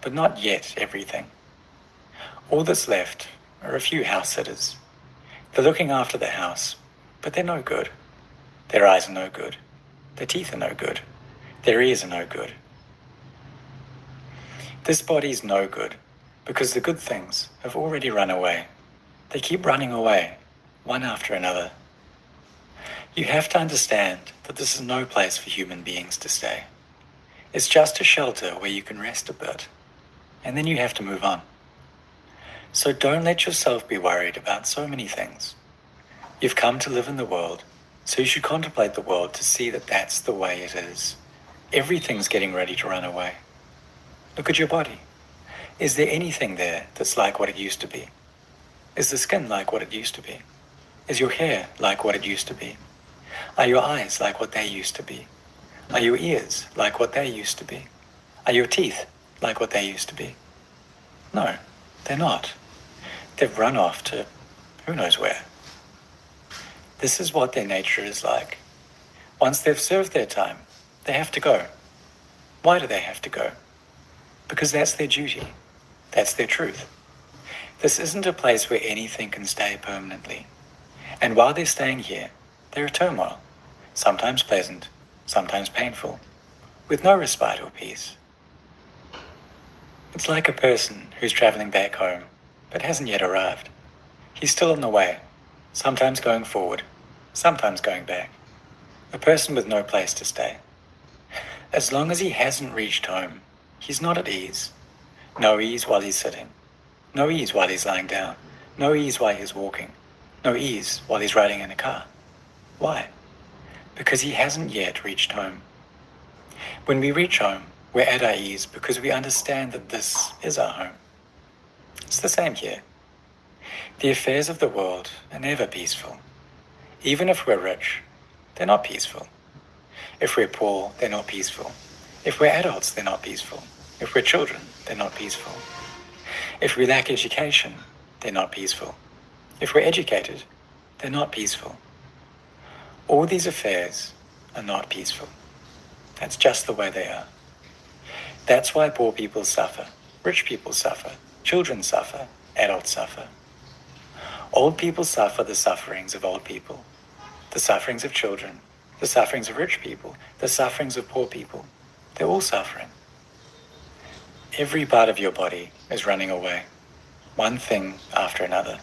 but not yet everything. All that's left are a few house sitters. They're looking after the house, but they're no good. Their eyes are no good. Their teeth are no good. Their ears are no good. This body's no good because the good things have already run away. They keep running away, one after another. You have to understand that this is no place for human beings to stay. It's just a shelter where you can rest a bit, and then you have to move on. So don't let yourself be worried about so many things. You've come to live in the world, so you should contemplate the world to see that that's the way it is. Everything's getting ready to run away. Look at your body. Is there anything there that's like what it used to be? Is the skin like what it used to be? Is your hair like what it used to be? Are your eyes like what they used to be? Are your ears like what they used to be? Are your teeth like what they used to be? No, they're not. They've run off to who knows where. This is what their nature is like. Once they've served their time, they have to go. Why do they have to go? Because that's their duty. That's their truth. This isn't a place where anything can stay permanently. And while they're staying here, they're a turmoil, sometimes pleasant, sometimes painful, with no respite or peace. It's like a person who's traveling back home, but hasn't yet arrived. He's still on the way, sometimes going forward, sometimes going back. A person with no place to stay. As long as he hasn't reached home, he's not at ease. No ease while he's sitting. No ease while he's lying down. No ease while he's walking. No ease while he's riding in a car. Why? Because he hasn't yet reached home. When we reach home, we're at our ease because we understand that this is our home. It's the same here. The affairs of the world are never peaceful. Even if we're rich, they're not peaceful. If we're poor, they're not peaceful. If we're adults, they're not peaceful. If we're children, they're not peaceful. If we lack education, they're not peaceful. If we're educated, they're not peaceful. All these affairs are not peaceful. That's just the way they are. That's why poor people suffer, rich people suffer, children suffer, adults suffer. Old people suffer the sufferings of old people, the sufferings of children, the sufferings of rich people, the sufferings of poor people. They're all suffering. Every part of your body is running away, one thing after another.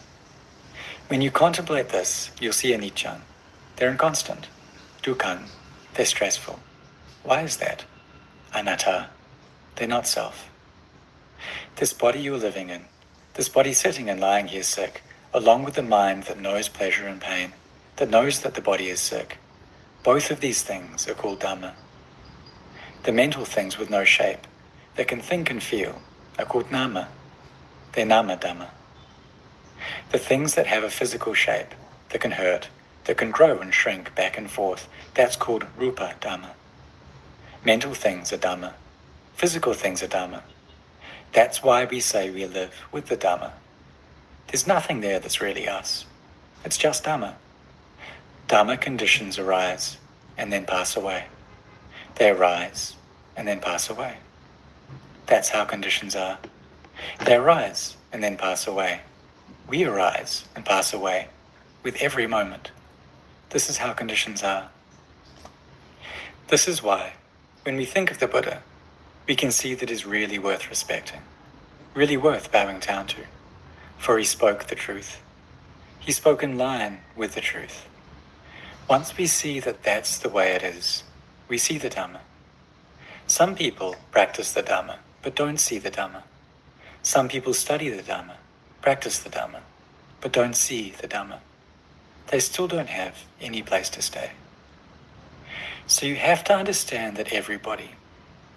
When you contemplate this, you'll see anicca. They're inconstant. Dukkha. They're stressful. Why is that? Anatta. They're not self. This body you're living in, this body sitting and lying here sick, along with the mind that knows pleasure and pain, that knows that the body is sick, both of these things are called Dhamma. The mental things with no shape, that can think and feel, are called Nama. They're Nama Dhamma. The things that have a physical shape, that can hurt, that can grow and shrink back and forth, that's called Rupa Dhamma. Mental things are Dhamma. Physical things are Dhamma. That's why we say we live with the Dhamma. There's nothing there that's really us. It's just Dhamma. Dhamma conditions arise and then pass away. They arise and then pass away. That's how conditions are. They arise and then pass away. We arise and pass away with every moment. This is how conditions are. This is why, when we think of the Buddha, we can see that he's really worth respecting, really worth bowing down to, for he spoke the truth. He spoke in line with the truth. Once we see that that's the way it is, we see the Dhamma. Some people practice the Dhamma, but don't see the Dhamma. Some people study the Dhamma, practice the Dhamma, but don't see the Dhamma. They still don't have any place to stay. So you have to understand that everybody,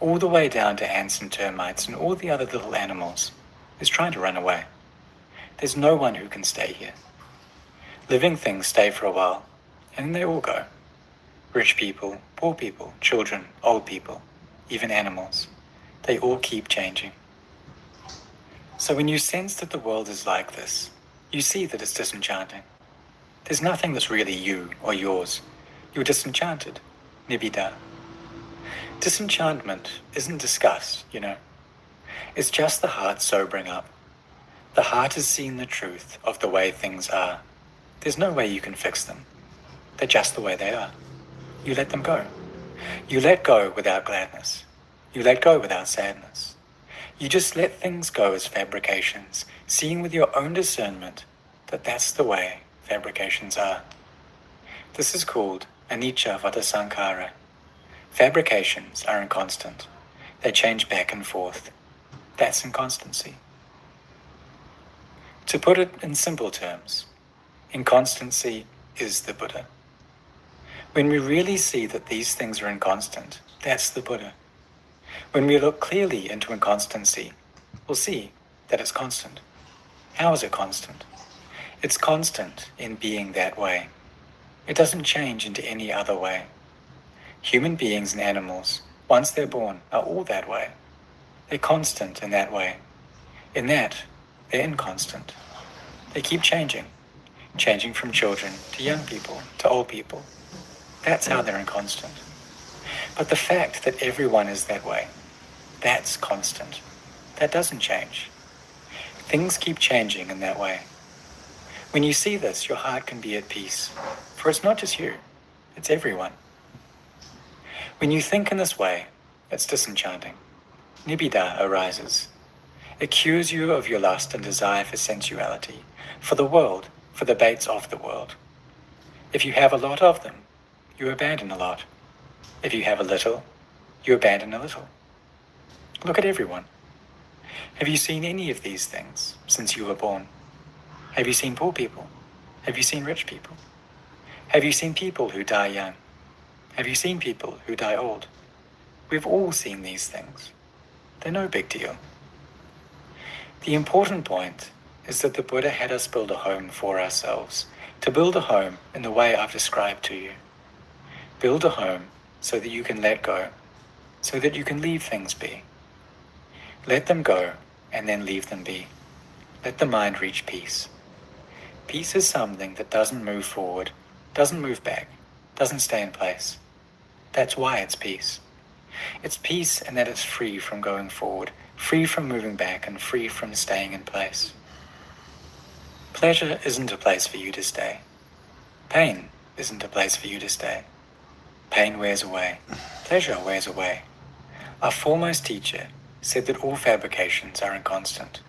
all the way down to ants and termites and all the other little animals, is trying to run away. There's no one who can stay here. Living things stay for a while, and then they all go. Rich people, poor people, children, old people, even animals. They all keep changing. So when you sense that the world is like this, you see that it's disenchanting. There's nothing that's really you or yours. You're disenchanted. Nibbida. Disenchantment isn't disgust, you know. It's just the heart sobering up. The heart has seen the truth of the way things are. There's no way you can fix them. They're just the way they are. You let them go. You let go without gladness. You let go without sadness. You just let things go as fabrications, seeing with your own discernment that that's the way fabrications are. This is called anicca vata sankhara. Fabrications are inconstant. They change back and forth. That's inconstancy. To put it in simple terms, inconstancy is the Buddha. When we really see that these things are inconstant, that's the Buddha. When we look clearly into inconstancy, we'll see that it's constant. How is it constant? It's constant in being that way. It doesn't change into any other way. Human beings and animals, once they're born, are all that way. They're constant in that way. In that, they're inconstant. They keep changing from children to young people to old people. That's how they're inconstant. But the fact that everyone is that way, that's constant. That doesn't change. Things keep changing in that way. When you see this, your heart can be at peace, for it's not just you, it's everyone. When you think in this way, it's disenchanting. Nibbida arises. It cures you of your lust and desire for sensuality, for the world, for the baits of the world. If you have a lot of them, you abandon a lot. If you have a little, you abandon a little. Look at everyone. Have you seen any of these things since you were born? Have you seen poor people? Have you seen rich people? Have you seen people who die young? Have you seen people who die old? We've all seen these things. They're no big deal. The important point is that the Buddha had us build a home for ourselves, to build a home in the way I've described to you. Build a home so that you can let go, so that you can leave things be. Let them go and then leave them be. Let the mind reach peace. Peace is something that doesn't move forward, doesn't move back, doesn't stay in place. That's why it's peace. It's peace in that it's free from going forward, free from moving back, and free from staying in place. Pleasure isn't a place for you to stay. Pain isn't a place for you to stay. Pain wears away. Pleasure wears away. Our foremost teacher said that all fabrications are inconstant.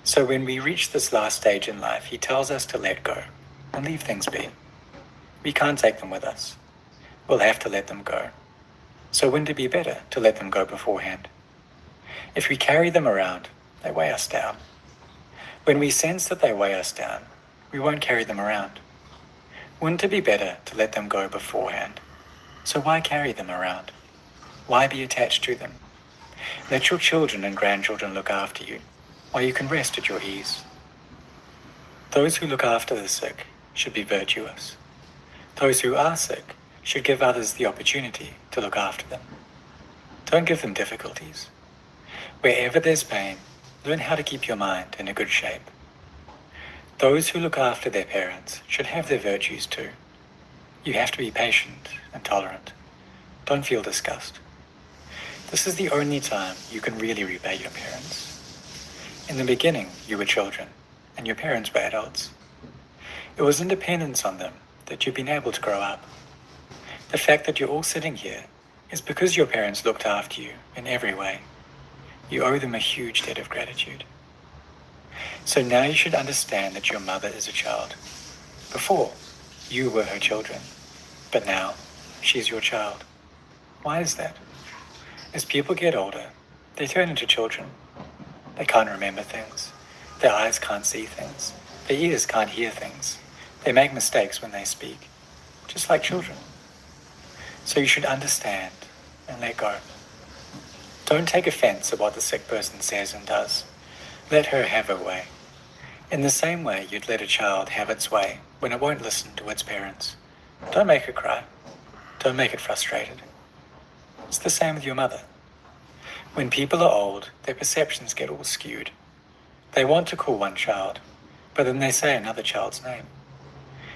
So when we reach this last stage in life, he tells us to let go and leave things be. We can't take them with us. We'll have to let them go. So wouldn't it be better to let them go beforehand? If we carry them around, they weigh us down. When we sense that they weigh us down, we won't carry them around. Wouldn't it be better to let them go beforehand? So why carry them around? Why be attached to them? Let your children and grandchildren look after you, while you can rest at your ease. Those who look after the sick should be virtuous. Those who are sick should give others the opportunity to look after them. Don't give them difficulties. Wherever there's pain, learn how to keep your mind in a good shape. Those who look after their parents should have their virtues too. You have to be patient and tolerant. Don't feel disgust. This is the only time you can really repay your parents. In the beginning, you were children, and your parents were adults. It was in dependence on them that you've been able to grow up. The fact that you're all sitting here is because your parents looked after you in every way. You owe them a huge debt of gratitude. So now you should understand that your mother is a child. Before, you were her children, but now she's your child. Why is that? As people get older, they turn into children. They can't remember things. Their eyes can't see things. Their ears can't hear things. They make mistakes when they speak, just like children. So you should understand and let go. Don't take offense at what the sick person says and does. Let her have her way. In the same way you'd let a child have its way when it won't listen to its parents. Don't make it cry. Don't make it frustrated. It's the same with your mother. When people are old, their perceptions get all skewed. They want to call one child, but then they say another child's name.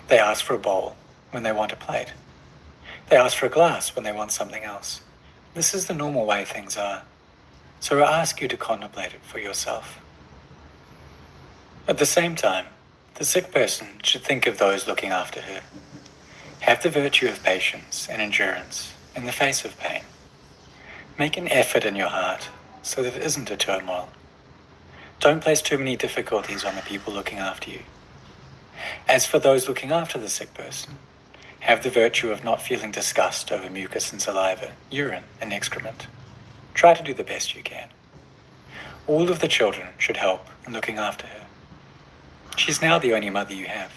They ask for a bowl when they want a plate. They ask for a glass when they want something else. This is the normal way things are. So I ask you to contemplate it for yourself. At the same time, the sick person should think of those looking after her. Have the virtue of patience and endurance in the face of pain. Make an effort in your heart so that it isn't a turmoil. Don't place too many difficulties on the people looking after you. As for those looking after the sick person, have the virtue of not feeling disgust over mucus and saliva, urine and excrement. Try to do the best you can. All of the children should help in looking after her. She's now the only mother you have.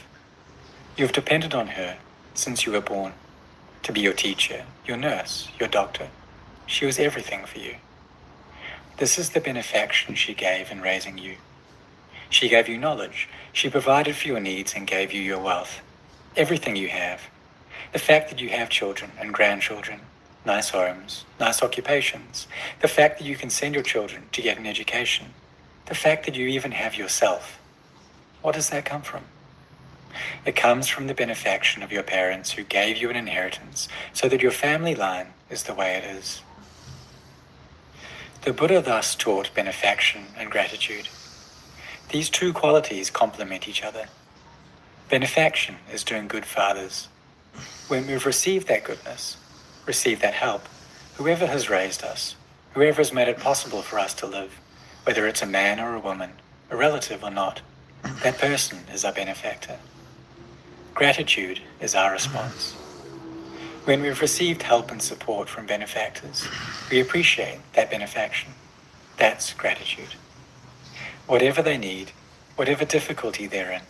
You've depended on her since you were born, to be your teacher, your nurse, your doctor. She was everything for you. This is the benefaction she gave in raising you. She gave you knowledge. She provided for your needs and gave you your wealth. Everything you have. The fact that you have children and grandchildren, nice homes, nice occupations, the fact that you can send your children to get an education, the fact that you even have yourself. What does that come from? It comes from the benefaction of your parents who gave you an inheritance so that your family line is the way it is. The Buddha thus taught benefaction and gratitude. These two qualities complement each other. Benefaction is doing good for others. When we've received that goodness, received that help, Whoever has raised us, whoever has made it possible for us to live, whether it's a man or a woman, a relative or not, that person is our benefactor. Gratitude is our response. When we've received help and support from benefactors, we appreciate that benefaction. That's gratitude. Whatever they need, whatever difficulty they're in,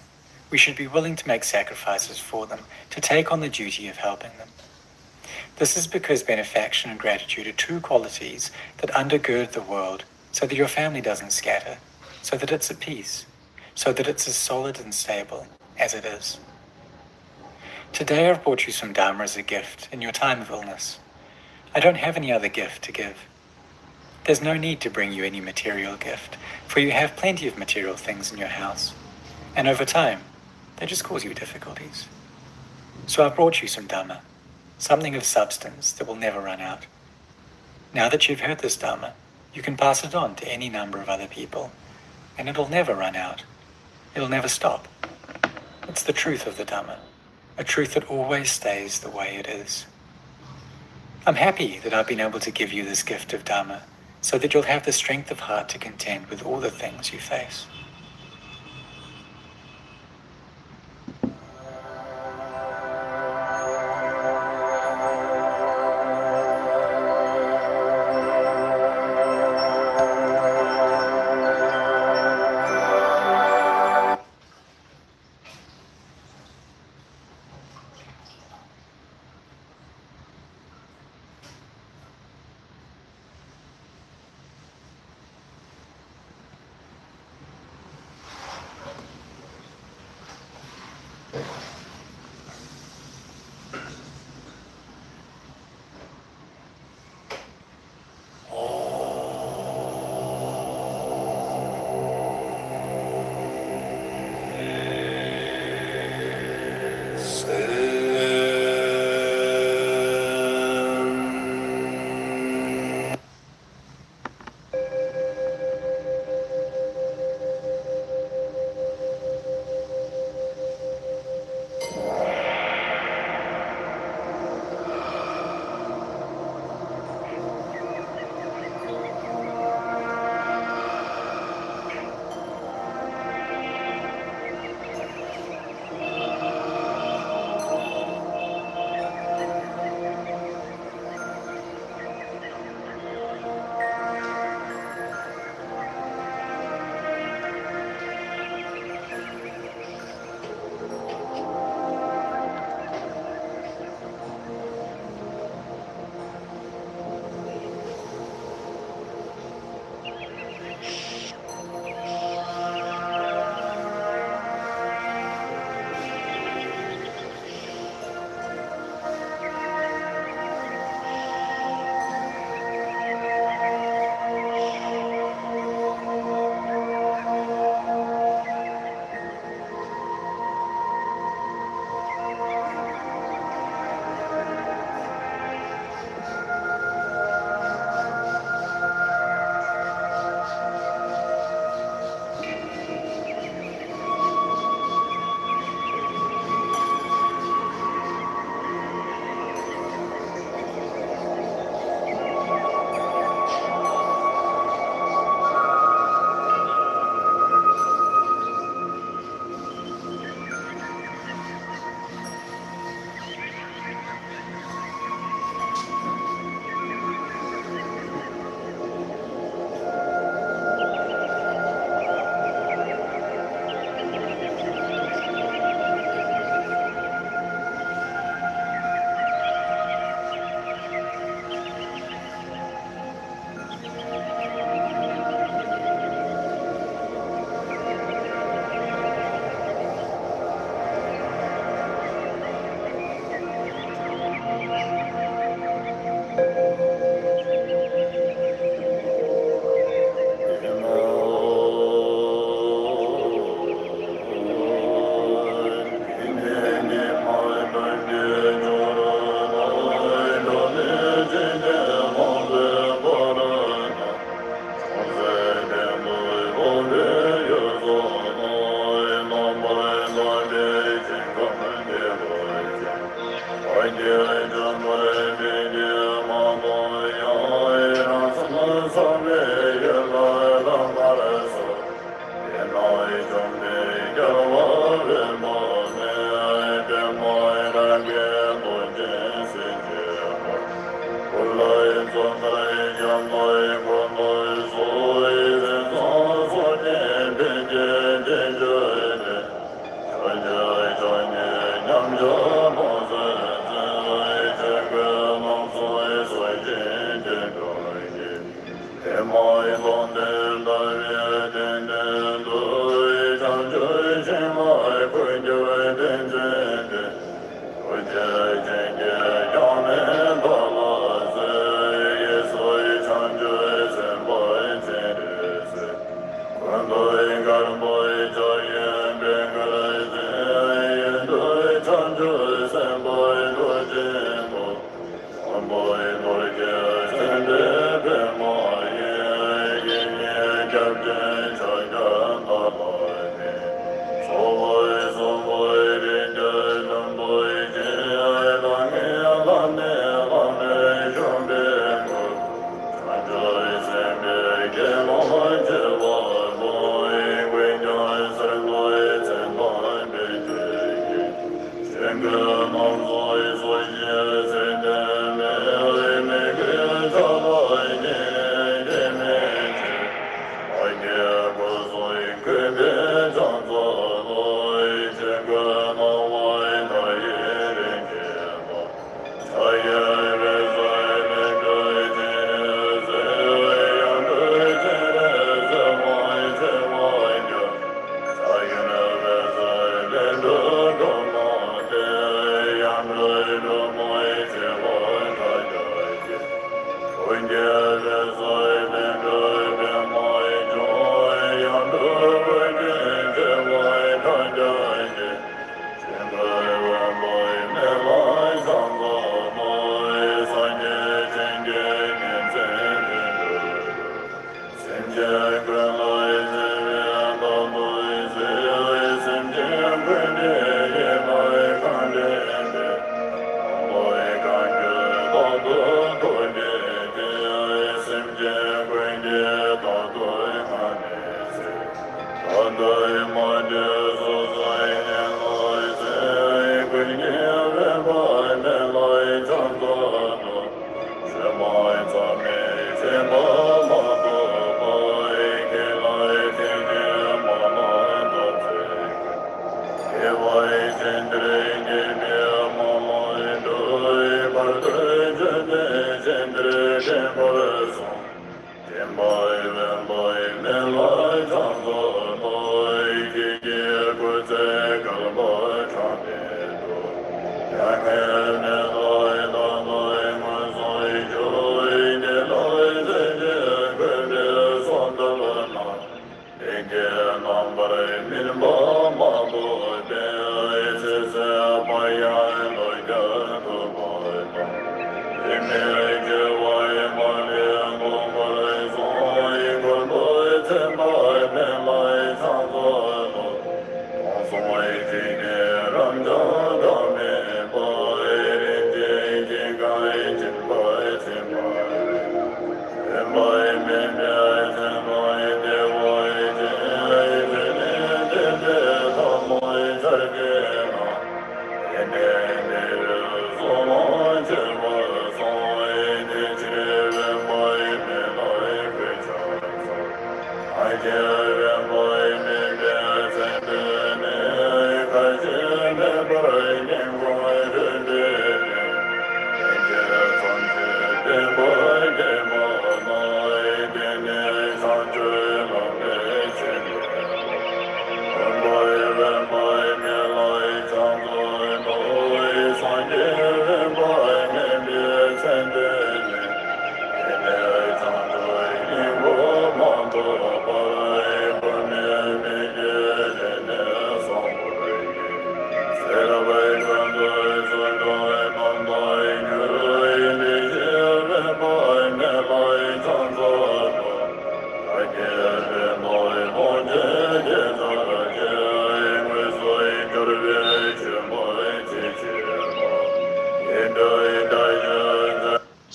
we should be willing to make sacrifices for them, to take on the duty of helping them. This is because benefaction and gratitude are two qualities that undergird the world so that your family doesn't scatter, so that it's at peace, so that it's as solid and stable as it is. Today I've brought you some Dharma as a gift in your time of illness. I don't have any other gift to give. There's no need to bring you any material gift, for you have plenty of material things in your house, and over time, they just cause you difficulties. So I've brought you some Dhamma, something of substance that will never run out. Now that you've heard this Dhamma, you can pass it on to any number of other people, and it'll never run out. It'll never stop. It's the truth of the Dhamma, a truth that always stays the way it is. I'm happy that I've been able to give you this gift of Dhamma, so that you'll have the strength of heart to contend with all the things you face.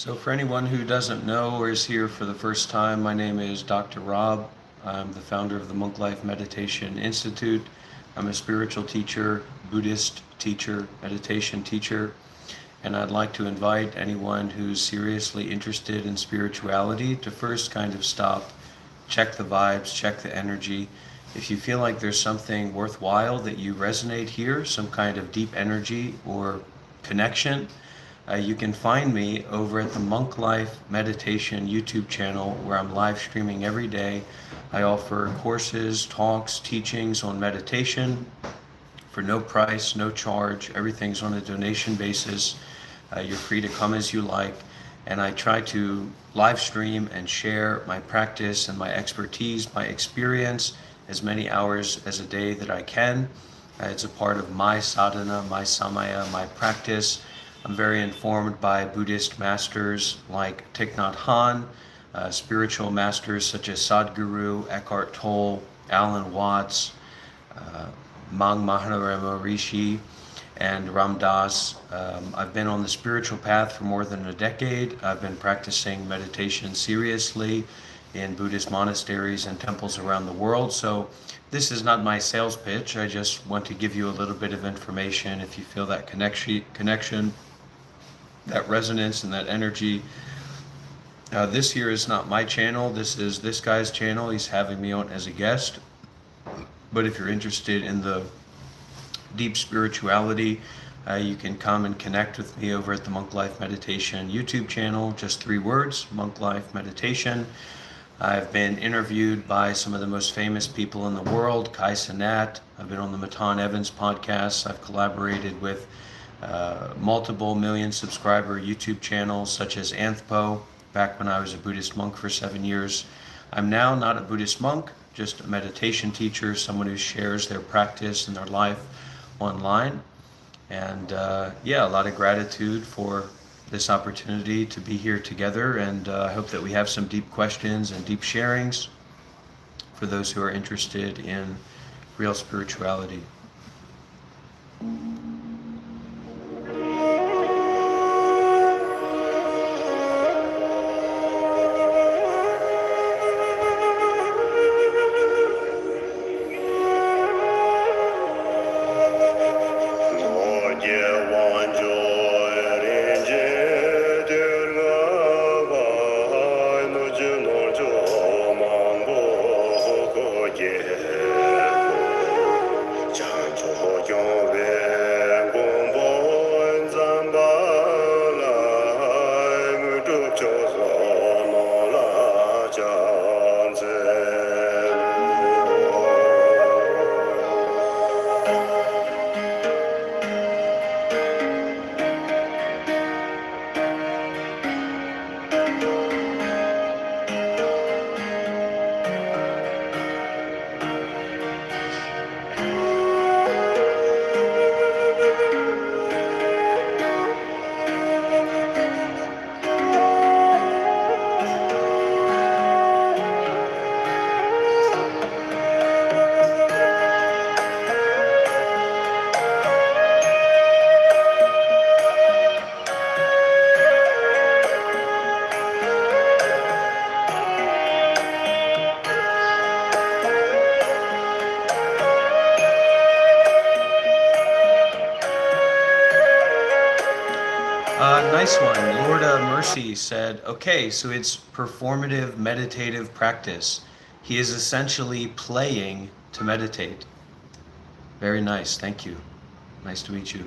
So for anyone who doesn't know or is here for the first time, my name is Dr. Rob. I'm the founder of the Monk Life Meditation Institute. I'm a spiritual teacher, Buddhist teacher, meditation teacher, and I'd like to invite anyone who's seriously interested in spirituality to first kind of stop, check the vibes, check the energy. If you feel like there's something worthwhile that you resonate here, some kind of deep energy or connection, You can find me over at the Monk Life Meditation YouTube channel, where I'm live streaming every day. I offer courses, talks, teachings on meditation for no price, no charge. Everything's on a donation basis. You're free to come as you like. And I try to live stream and share my practice and my expertise, my experience, as many hours as a day that I can. It's a part of my sadhana, my samaya, my practice. I'm very informed by Buddhist masters like Thich Nhat Hanh, spiritual masters such as Sadhguru, Eckhart Tolle, Alan Watts, Mang Mahanarama Rishi, and Ram Dass. I've been on the spiritual path for more than a decade. I've been practicing meditation seriously in Buddhist monasteries and temples around the world. So this is not my sales pitch. I just want to give you a little bit of information. If you feel that connection, that resonance and that energy. This here is not my channel. This is this guy's channel. He's having me on as a guest. But if you're interested in the deep spirituality, you can come and connect with me over at the Monk Life Meditation YouTube channel. Just 3 words, Monk Life Meditation. I've been interviewed by some of the most famous people in the world, Kai Cenat. I've been on the Matan Evans podcast. I've collaborated with multiple million subscriber YouTube channels such as Anthpo, back when I was a Buddhist monk for 7 years. I'm now not a Buddhist monk, just a meditation teacher, someone who shares their practice and their life online. And yeah, a lot of gratitude for this opportunity to be here together, and I hope that we have some deep questions and deep sharings for those who are interested in real spirituality. Nice one. Lord Mercy said, okay, so it's performative meditative practice. He is essentially playing to meditate. Very nice. Thank you. Nice to meet you.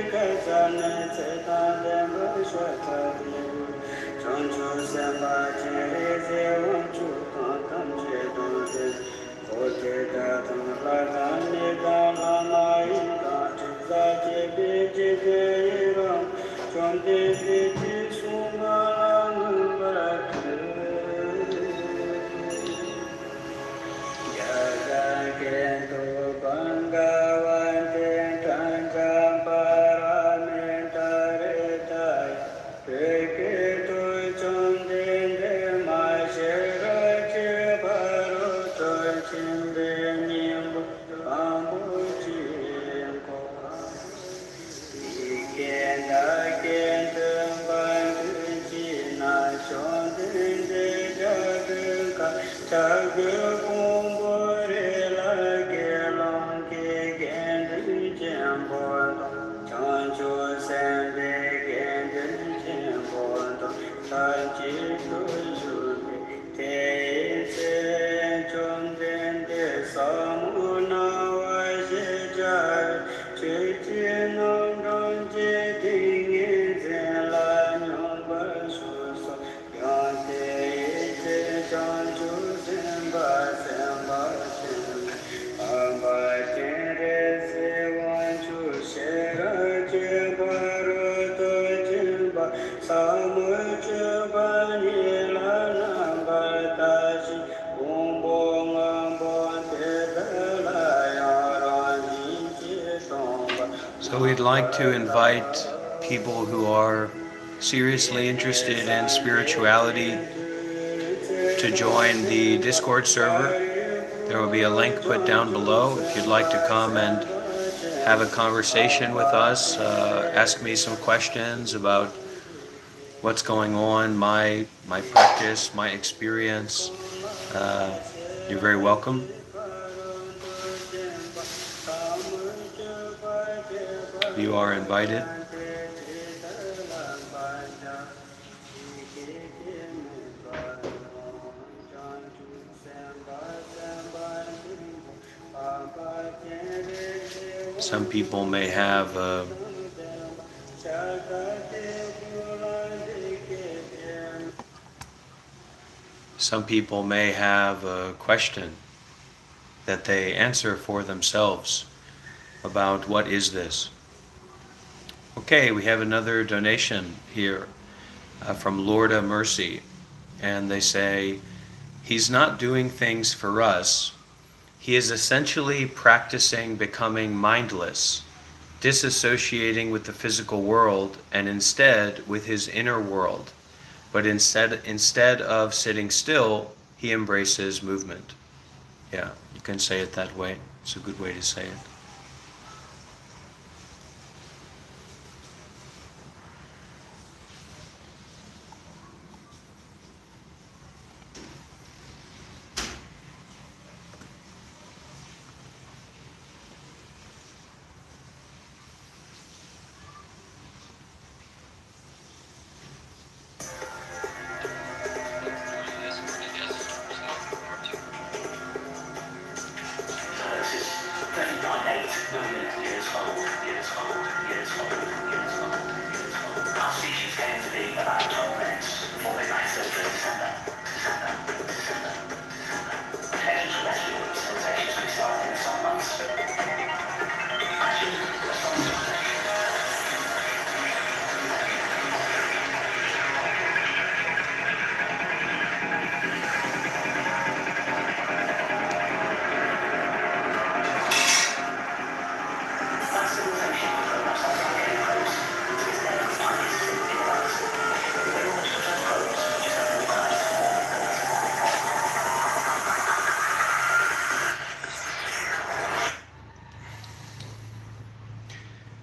Because So we'd like to invite people who are seriously interested in spirituality to join the Discord server. There will be a link put down below if you'd like to come and have a conversation with us, ask me some questions about what's going on, my practice, my experience. You're very welcome. You are invited. Some people may have a question that they answer for themselves about what is this. Okay, we have another donation here from Lorda Mercy, and they say, he's not doing things for us. He is essentially practicing becoming mindless, disassociating with the physical world and instead with his inner world. But instead of sitting still, he embraces movement. Yeah, you can say it that way. It's a good way to say it.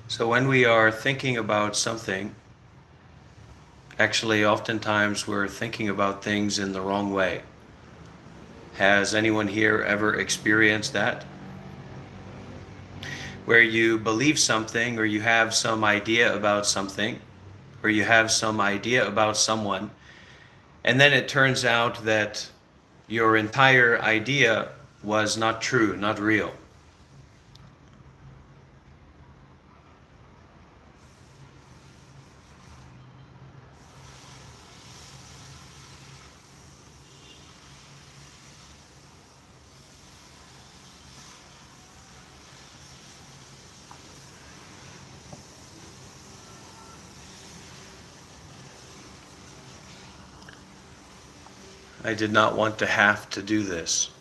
So when we are thinking about something, actually oftentimes we're thinking about things in the wrong way. Has anyone here ever experienced that? Where you believe something, or you have some idea about something, or you have some idea about someone, and then it turns out that your entire idea was not true, not real. I did not want to have to do this.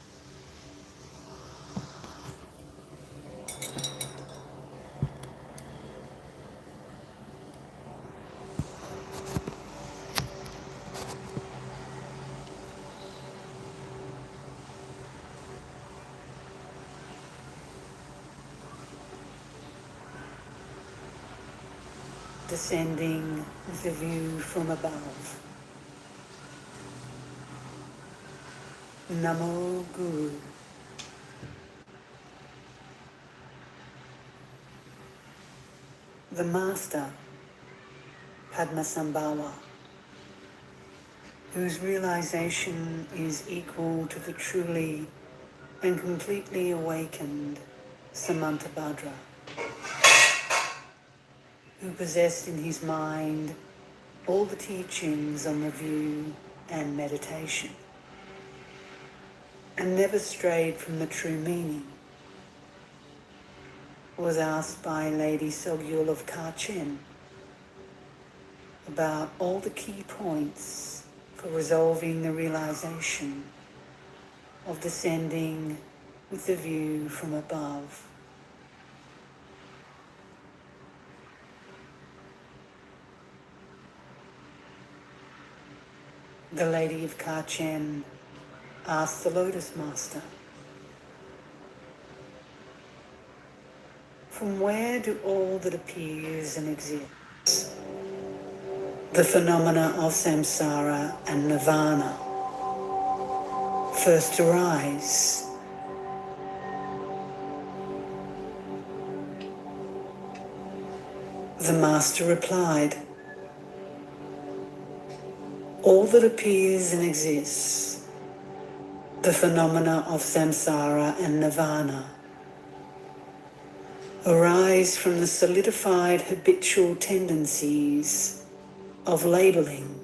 Descending with a view from above. Namo Guru. The Master, Padmasambhava, whose realization is equal to the truly and completely awakened Samantabhadra, who possessed in his mind all the teachings on review and meditation, and never strayed from the true meaning, was asked by Lady Sogyal of Kachin about all the key points for resolving the realization of descending with the view from above. The Lady of Kachin asked the Lotus Master, from where do all that appears and exists, the phenomena of samsara and nirvana, first arise? The Master replied, all that appears and exists, the phenomena of samsara and nirvana, arise from the solidified habitual tendencies of labeling.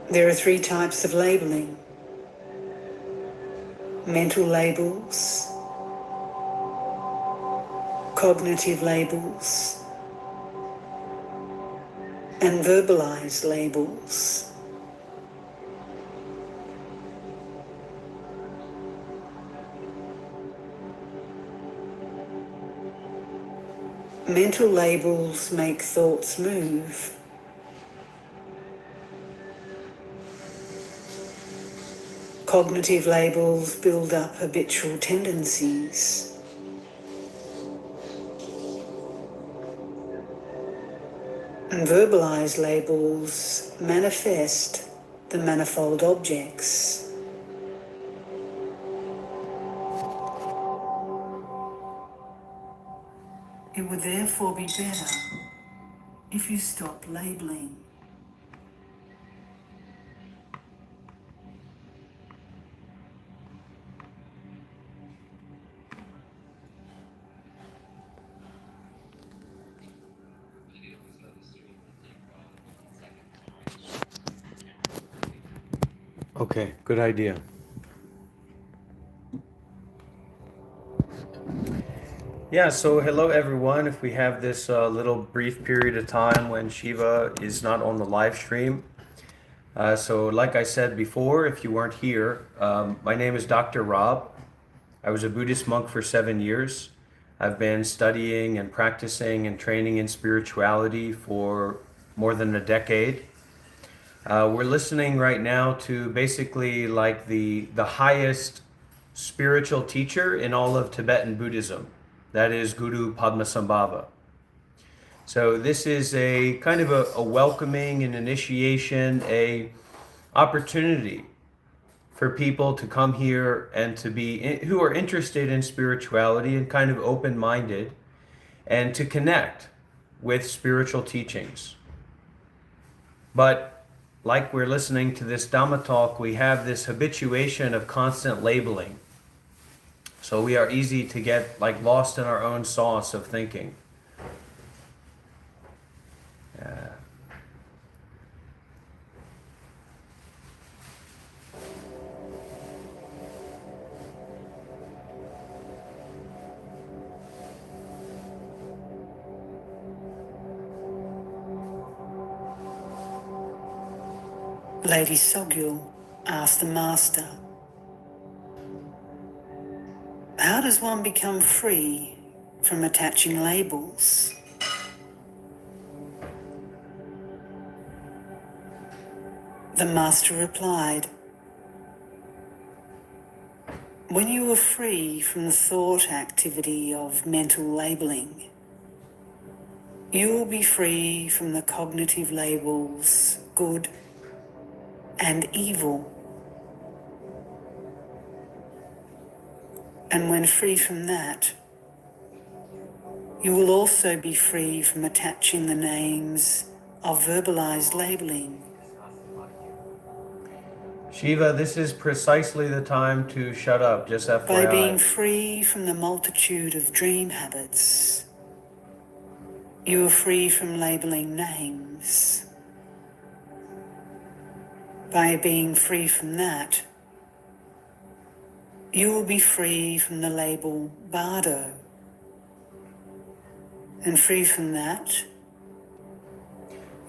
There are three types of labeling: mental labels, cognitive labels, and verbalized labels. Mental labels make thoughts move. Cognitive labels build up habitual tendencies. And verbalized labels manifest the manifold objects. It would therefore be better if you stop labeling. Okay, good idea. Yeah, so hello everyone. If we have this little brief period of time when Shiva is not on the live stream. So like I said before, if you weren't here, my name is Dr. Rob. I was a Buddhist monk for 7 years. I've been studying and practicing and training in spirituality for more than a decade. We're listening right now to basically like the highest spiritual teacher in all of Tibetan Buddhism. That is Guru Padmasambhava. So this is a kind of a welcoming, an initiation, a opportunity for people to come here and to be, who are interested in spirituality and kind of open-minded, and to connect with spiritual teachings. But like we're listening to this Dhamma talk, we have this habituation of constant labeling. So we are easy to get like lost in our own sauce of thinking. Lady Sogyal asked the Master, "How does one become free from attaching labels?" The Master replied, "When you are free from the thought activity of mental labeling, you will be free from the cognitive labels good and evil. And when free from that, you will also be free from attaching the names of verbalized labeling." Shiva, this is precisely the time to shut up, just By being FYI. free from the multitude of dream habits, you are free from labeling names. By being free from that, you will be free from the label Bardo. And free from that,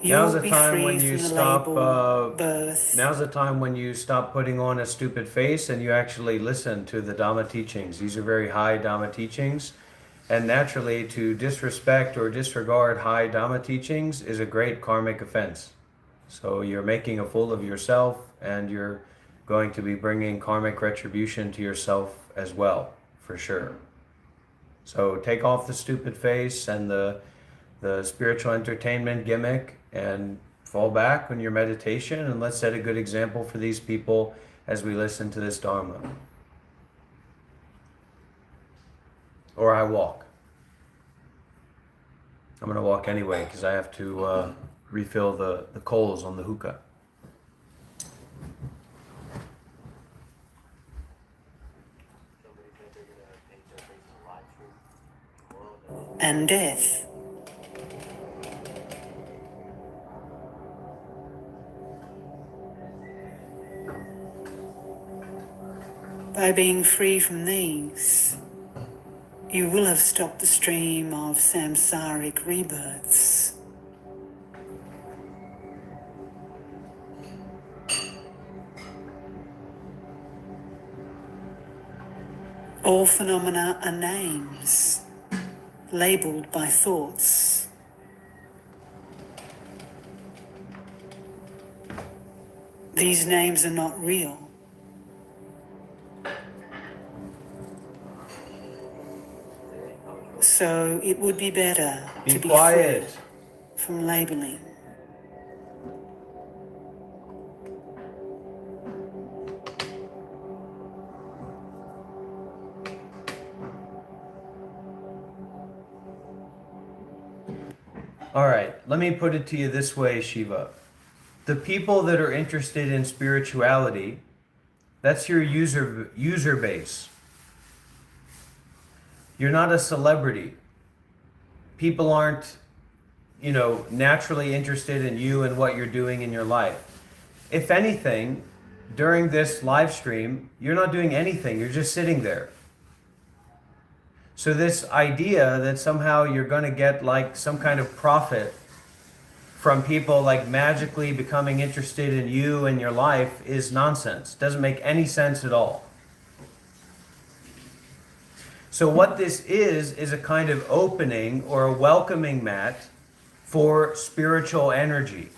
you Now's will the be time free when from you the stop. label birth. Now's the time when you stop putting on a stupid face and you actually listen to the Dhamma teachings. These are very high Dhamma teachings, and naturally, to disrespect or disregard high Dhamma teachings is a great karmic offense. So you're making a fool of yourself, and you're going to be bringing karmic retribution to yourself as well, for sure. So take off the stupid face and the spiritual entertainment gimmick and fall back on your meditation, and let's set a good example for these people as we listen to this Dharma. Or I walk. I'm going to walk anyway because I have to refill the coals on the hookah. And death. By being free from these, you will have stopped the stream of samsaric rebirths. All phenomena are names, labelled by thoughts. These names are not real. So it would be better to be quiet. free from labelling. All right, let me put it to you this way, Shiva. The people that are interested in spirituality, that's your user base. You're not a celebrity. People aren't, naturally interested in you and what you're doing in your life. If anything, during this live stream, you're not doing anything. You're just sitting there. So this idea that somehow you're going to get like some kind of profit from people like magically becoming interested in you and your life is nonsense. Doesn't make any sense at all. So what this is a kind of opening or a welcoming mat for spiritual energy,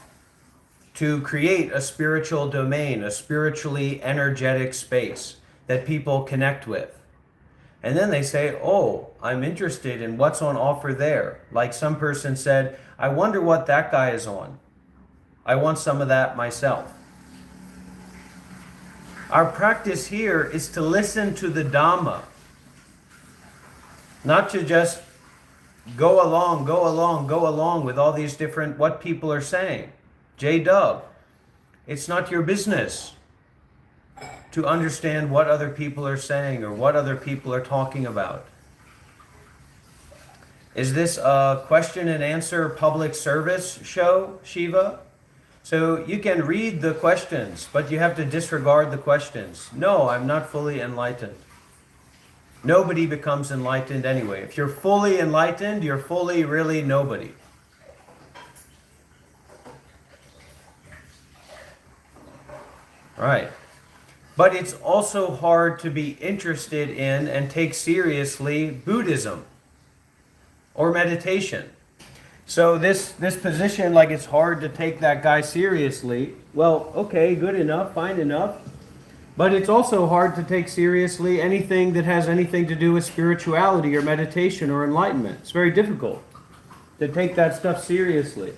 to create a spiritual domain, a spiritually energetic space that people connect with. And then they say, oh, I'm interested in what's on offer there. Like some person said, I wonder what that guy is on. I want some of that myself. Our practice here is to listen to the Dhamma. Not to just go along with all these different what people are saying. J-Dub, it's not your business to understand what other people are saying or what other people are talking about. Is this a question and answer public service show, Shiva? So you can read the questions, but you have to disregard the questions. No, I'm not fully enlightened. Nobody becomes enlightened anyway. If you're fully enlightened, you're fully really nobody. Right. But it's also hard to be interested in and take seriously Buddhism or meditation. So this position, like it's hard to take that guy seriously. Well, okay, good enough, fine enough. But it's also hard to take seriously anything that has anything to do with spirituality or meditation or enlightenment. It's very difficult to take that stuff seriously.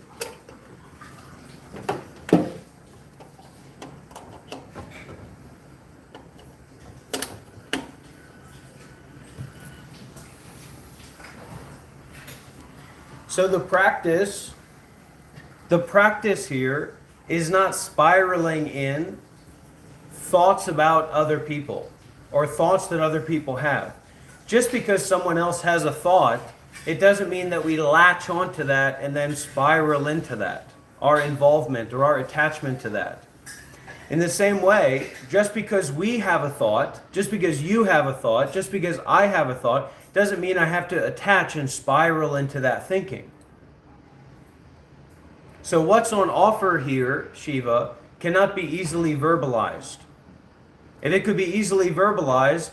So the practice here is not spiraling in thoughts about other people or thoughts that other people have. Just because someone else has a thought, it doesn't mean that we latch onto that and then spiral into that, our involvement or our attachment to that. In the same way, just because we have a thought, just because you have a thought, just because I have a thought, doesn't mean I have to attach and spiral into that thinking. So what's on offer here, Shiva, cannot be easily verbalized. If it could be easily verbalized,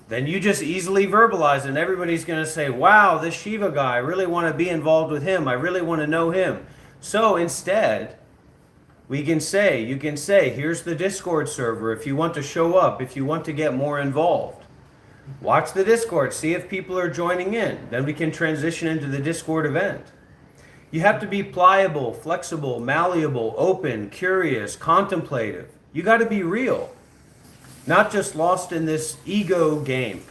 then you just easily verbalize it and everybody's going to say, wow, this Shiva guy, I really want to be involved with him. I really want to know him. So instead, you can say, here's the Discord server if you want to show up, if you want to get more involved. Watch the Discord, see if people are joining in. Then we can transition into the Discord event. You have to be pliable, flexible, malleable, open, curious, contemplative. You got to be real, not just lost in this ego game.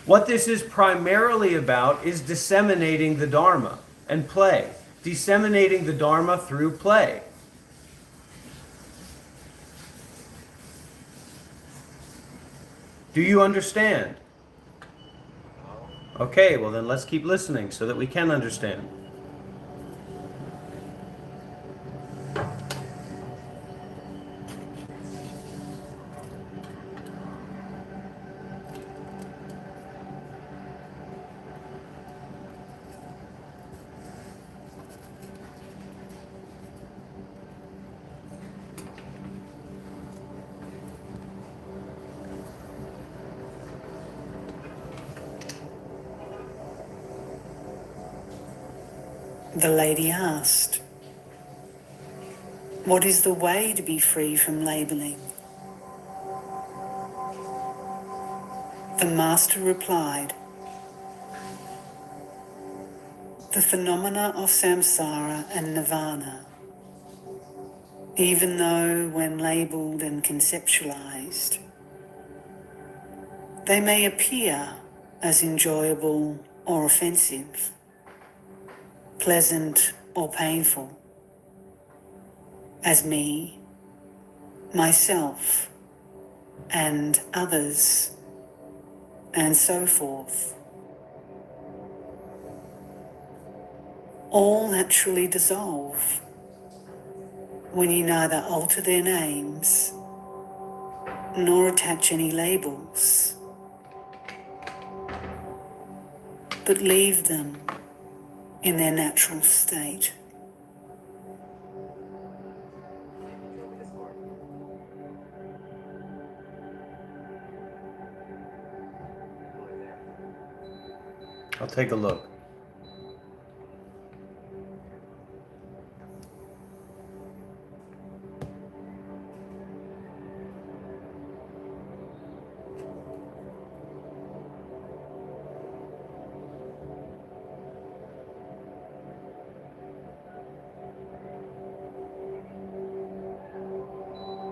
What this is primarily about is disseminating the Dharma and play. Disseminating the Dharma through play. Do you understand? Okay, well then let's keep listening so that we can understand. The lady asked, "What is the way to be free from labeling?" The master replied, "The phenomena of samsara and nirvana, even though when labelled and conceptualized, they may appear as enjoyable or offensive, pleasant or painful, as me, myself, and others, and so forth. All naturally dissolve when you neither alter their names nor attach any labels, but leave them in their natural state." I'll take a look.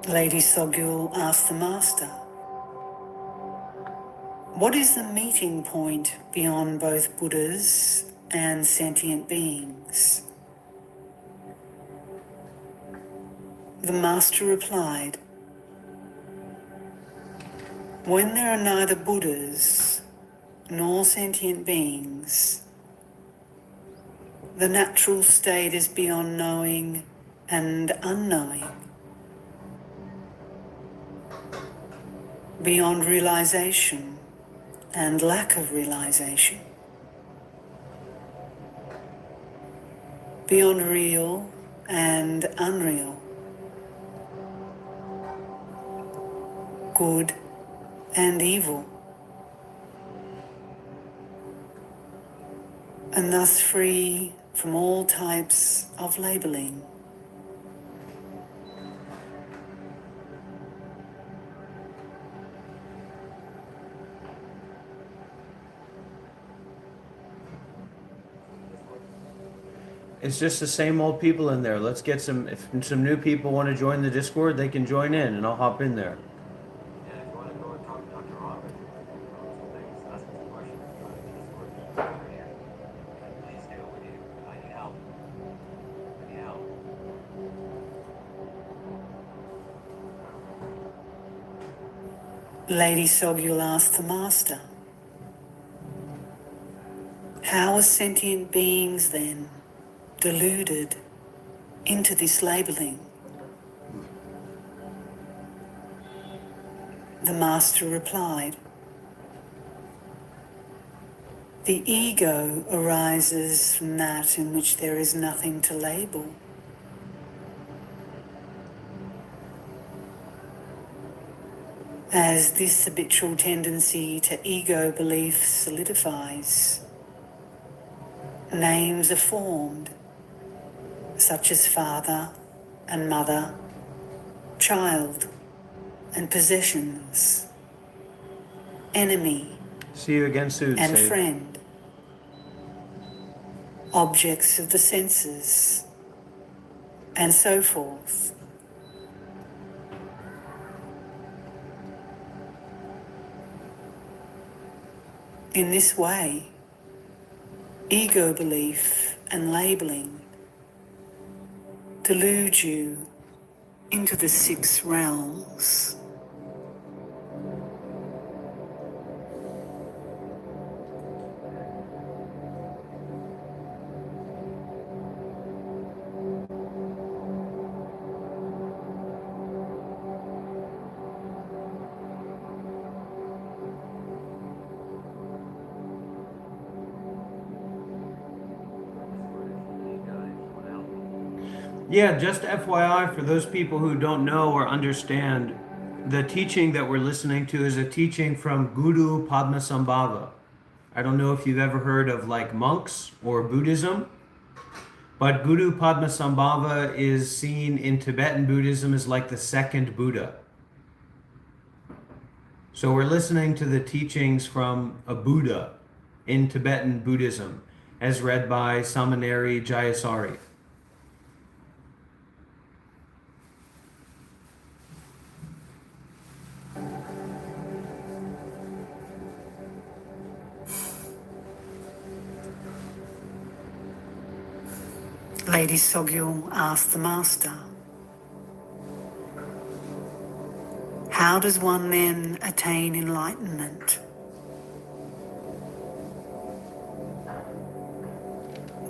Lady Sogyal asked the master, "What is the meeting point beyond both Buddhas and sentient beings?" The master replied, "When there are neither Buddhas nor sentient beings, the natural state is beyond knowing and unknowing, beyond realization and lack of realization, beyond real and unreal, good and evil, and thus free from all types of labelling. It's just the same old people in there. Let's get some, if some new people want to join the Discord, they can join in and I'll hop in there. Yeah, if you want to go and talk to Dr. Robert, ask him some questions, go to the Discord, over here. Please do. I need help. I need help. Lady Sogul asked the Master, how are sentient beings then deluded into this labelling? The Master replied, the ego arises from that in which there is nothing to label. As this habitual tendency to ego belief solidifies, names are formed, such as father and mother, child and possessions, enemy See you again soon, and Save. friend, objects of the senses, and so forth. In this way, ego belief and labelling delude you into the 6 realms. Yeah, just FYI for those people who don't know or understand, the teaching that we're listening to is a teaching from Guru Padmasambhava. I don't know if you've ever heard of like monks or Buddhism, but Guru Padmasambhava is seen in Tibetan Buddhism as like the second Buddha. So we're listening to the teachings from a Buddha in Tibetan Buddhism, as read by Samaneri Jayasari. Lady Sogul asked the Master, how does one then attain enlightenment?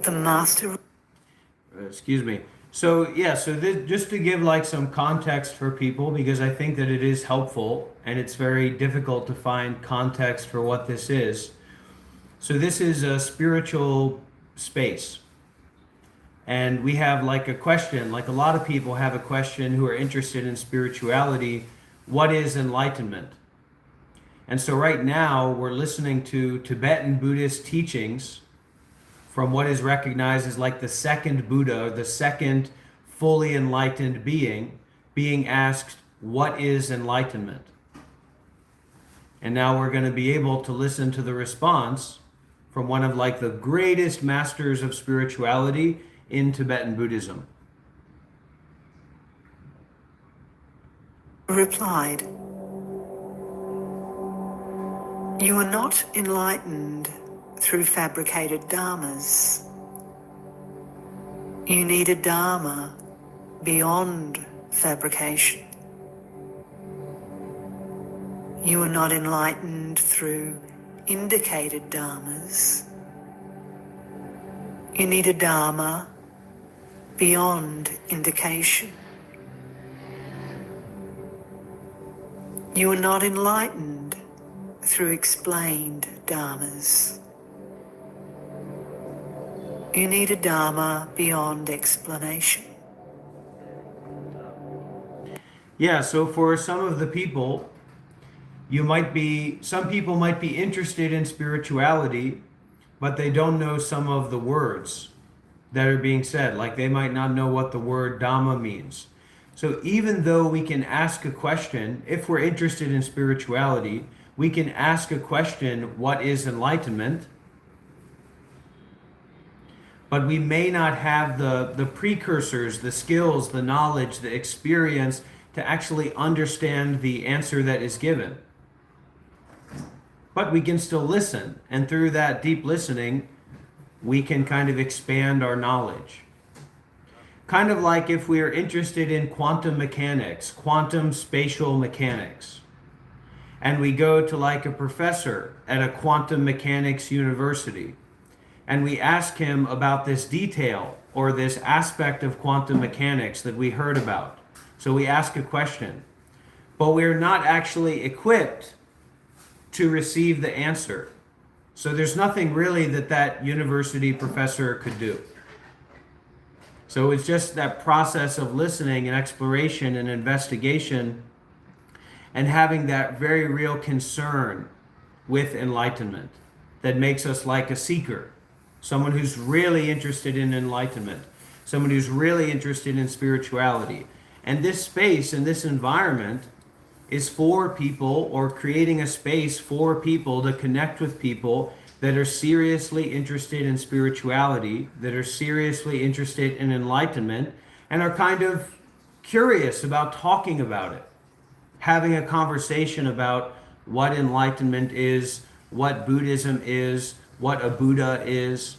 The Master... Excuse me. So yeah, so this, just to give like some context for people, because I think that it is helpful and it's very difficult to find context for what this is. So this is a spiritual space. And we have like a question, like a lot of people have a question who are interested in spirituality. What is enlightenment? And so right now we're listening to Tibetan Buddhist teachings from what is recognized as like the second Buddha, the second fully enlightened being asked, what is enlightenment? And now we're going to be able to listen to the response from one of like the greatest masters of spirituality in Tibetan Buddhism. replied, you are not enlightened through fabricated dharmas. You need a dharma beyond fabrication. You are not enlightened through indicated dharmas. You need a dharma beyond indication. You are not enlightened through explained dharmas. You need a dharma beyond explanation. Yeah, so for some of the people Some people might be interested in spirituality, but they don't know some of the words that are being said. Like they might not know what the word Dhamma means. So even though we can ask a question, if we're interested in spirituality, we can ask a question, what is enlightenment? But we may not have the precursors, the skills, the knowledge, the experience to actually understand the answer that is given. But we can still listen, and through that deep listening, we can kind of expand our knowledge. Kind of like if we are interested in quantum mechanics, quantum spatial mechanics, and we go to like a professor at a quantum mechanics university, and we ask him about this detail or this aspect of quantum mechanics that we heard about. So we ask a question, but we're not actually equipped to receive the answer. So there's nothing really that university professor could do. So it's just that process of listening and exploration and investigation and having that very real concern with enlightenment that makes us like a seeker, someone who's really interested in enlightenment, someone who's really interested in spirituality. And this space and this environment is for people, or creating a space for people to connect with people that are seriously interested in spirituality, that are seriously interested in enlightenment, and are kind of curious about talking about it, having a conversation about what enlightenment is, what Buddhism is, what a Buddha is,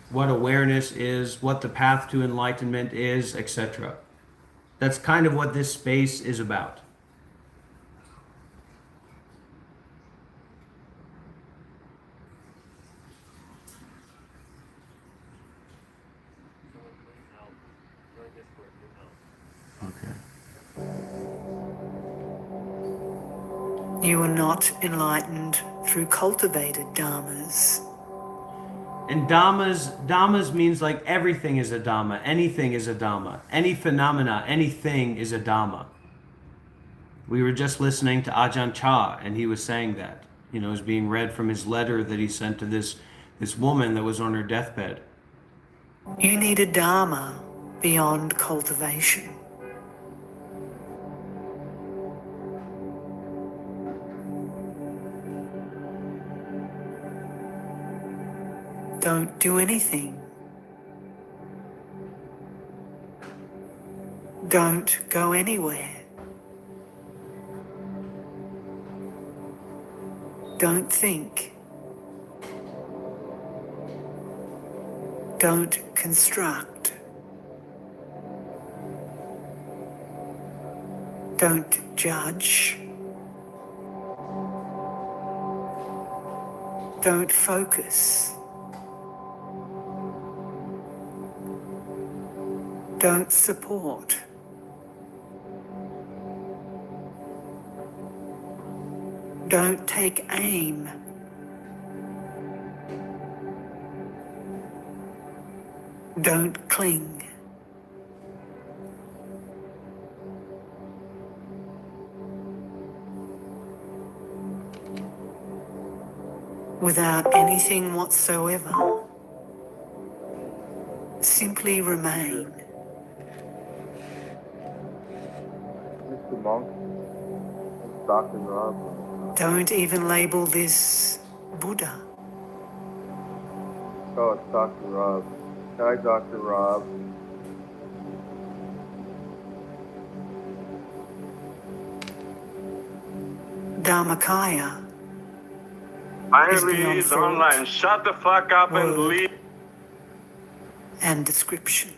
what awareness is, what the path to enlightenment is, etc. That's kind of what this space is about. Someone please help. Join Discord to help. Okay. You are not enlightened through cultivated dharmas. And dhammas means like everything is a dhamma, anything is a dhamma, any phenomena, anything is a dhamma. We were just listening to Ajahn Chah, and he was saying that, it was being read from his letter that he sent to this woman that was on her deathbed. You need a dharma beyond cultivation. Don't do anything. Don't go anywhere. Don't think. Don't construct. Don't judge. Don't focus. Don't support. Don't take aim. Don't cling. Without anything whatsoever, simply remain. Mr. Monk, it's Dr. Rob. Don't even label this Buddha. Oh, it's Dr. Rob. Hi, Dr. Rob. Dharmakaya Finally, he's online. Shut the fuck up and word, leave. and description.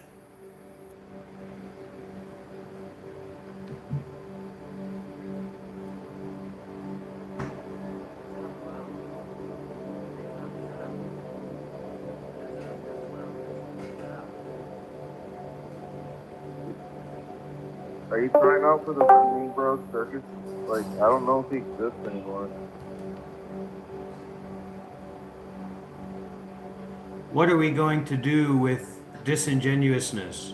Are you trying out for the Greenboro Circus? Like, I don't know if he exists anymore. What are we going to do with disingenuousness?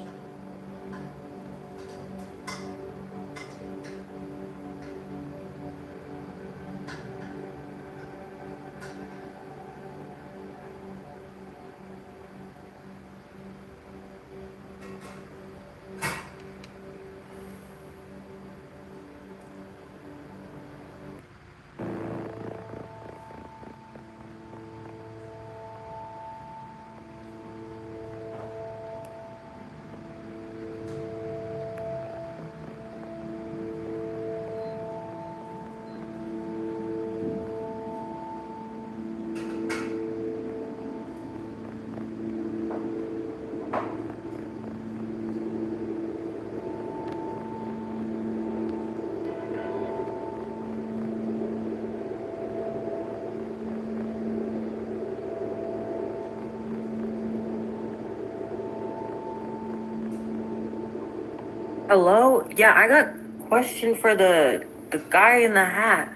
Hello? Yeah, I got question for the guy in the hat.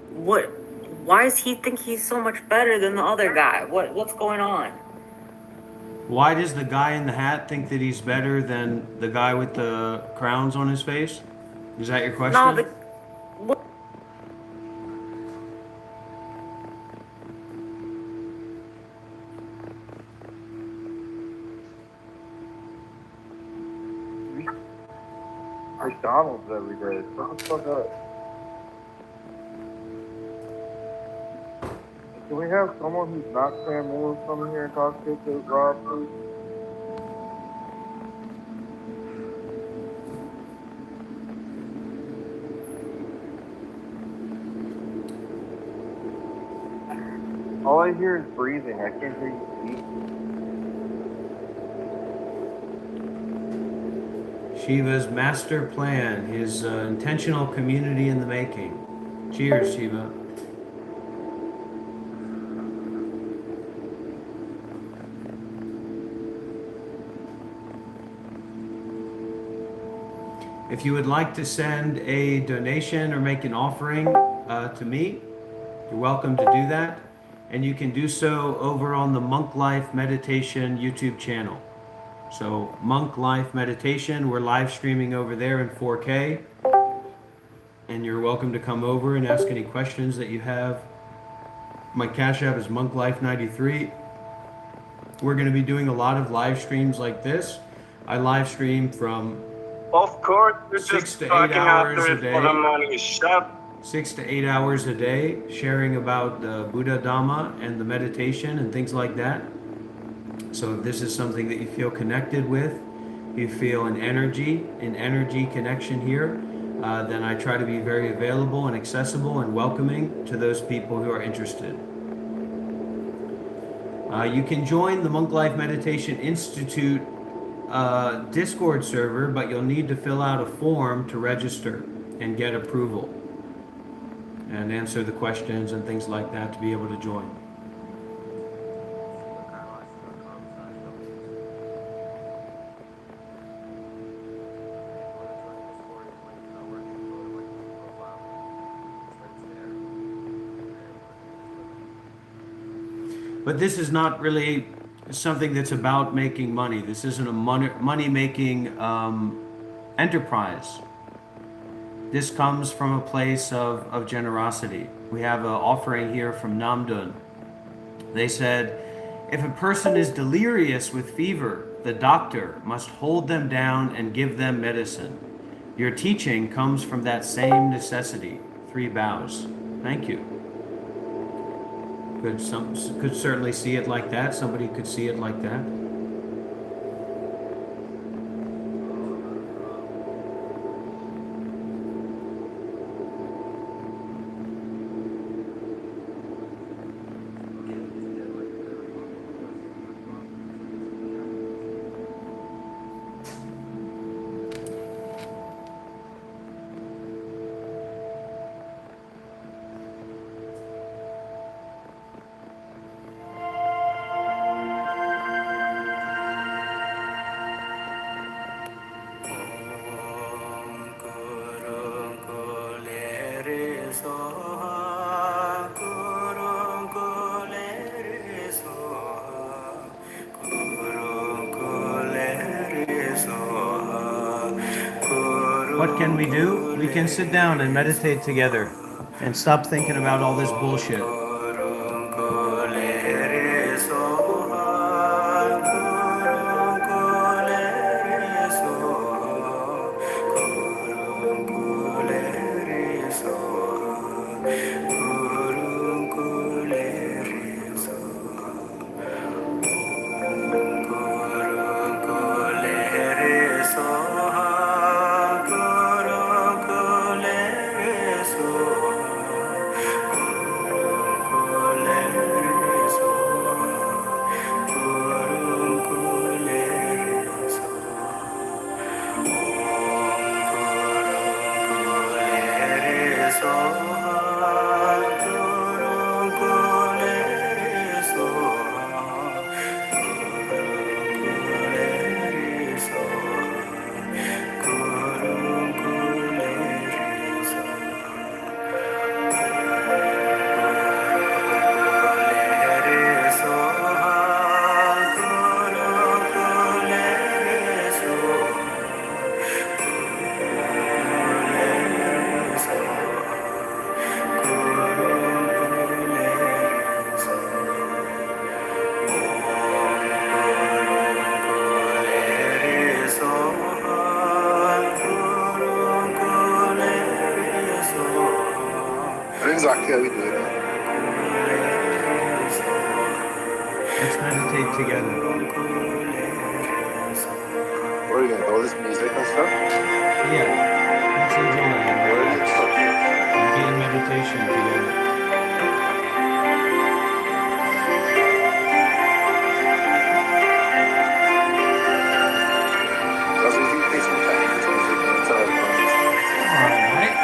What? Why does he think he's so much better than the other guy? What's going on? Why does the guy in the hat think that he's better than the guy with the crowns on his face? Is that your question? No, the McDonald's every day. Shut the fuck up. Can we have someone who's not Sam Moore come in here and talk shit to Rob, please? All I hear is breathing. I can't hear you speak. Shiva's master plan, his intentional community in the making. Cheers, Shiva. If you would like to send a donation or make an offering to me, you're welcome to do that. And you can do so over on the Monk Life Meditation YouTube channel. So Monk Life Meditation, we're live streaming over there in 4K. And you're welcome to come over and ask any questions that you have. My Cash App is MonkLife93. We're going to be doing a lot of live streams like this. I live stream from Of course, you're 6 just to 8 fucking hours after a it day. for the money. Shut 6 to 8 hours a day, sharing about the Buddha Dhamma and the meditation and things like that. So if this is something that you feel connected with, you feel an energy connection here, then I try to be very available and accessible and welcoming to those people who are interested. You can join the Monk Life Meditation Institute Discord server, but you'll need to fill out a form to register and get approval and answer the questions and things like that to be able to join. But this is not really something that's about making money. This isn't a money-making enterprise. This comes from a place of generosity. We have an offering here from Namdun. They said, if a person is delirious with fever, the doctor must hold them down and give them medicine. Your teaching comes from that same necessity. 3 bows. Thank you. Could certainly see it like that. Somebody could see it like that. What can we do? We can sit down and meditate together and stop thinking about all this bullshit. exactly how we do it. Let's meditate together. What are you gonna do? All this music and stuff? Yeah. Let's enjoy and What is relax. it? And be in meditation together. That's what you take some time to music and tell everyone. Alright.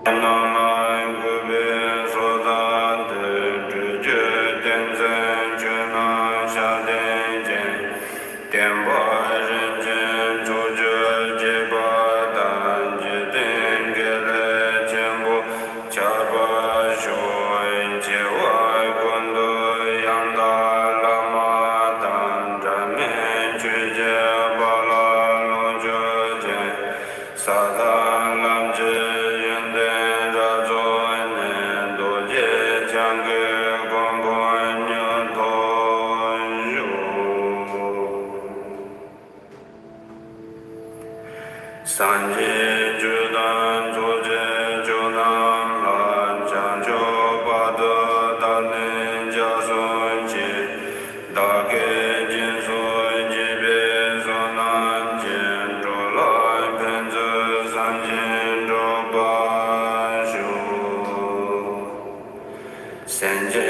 Thank you.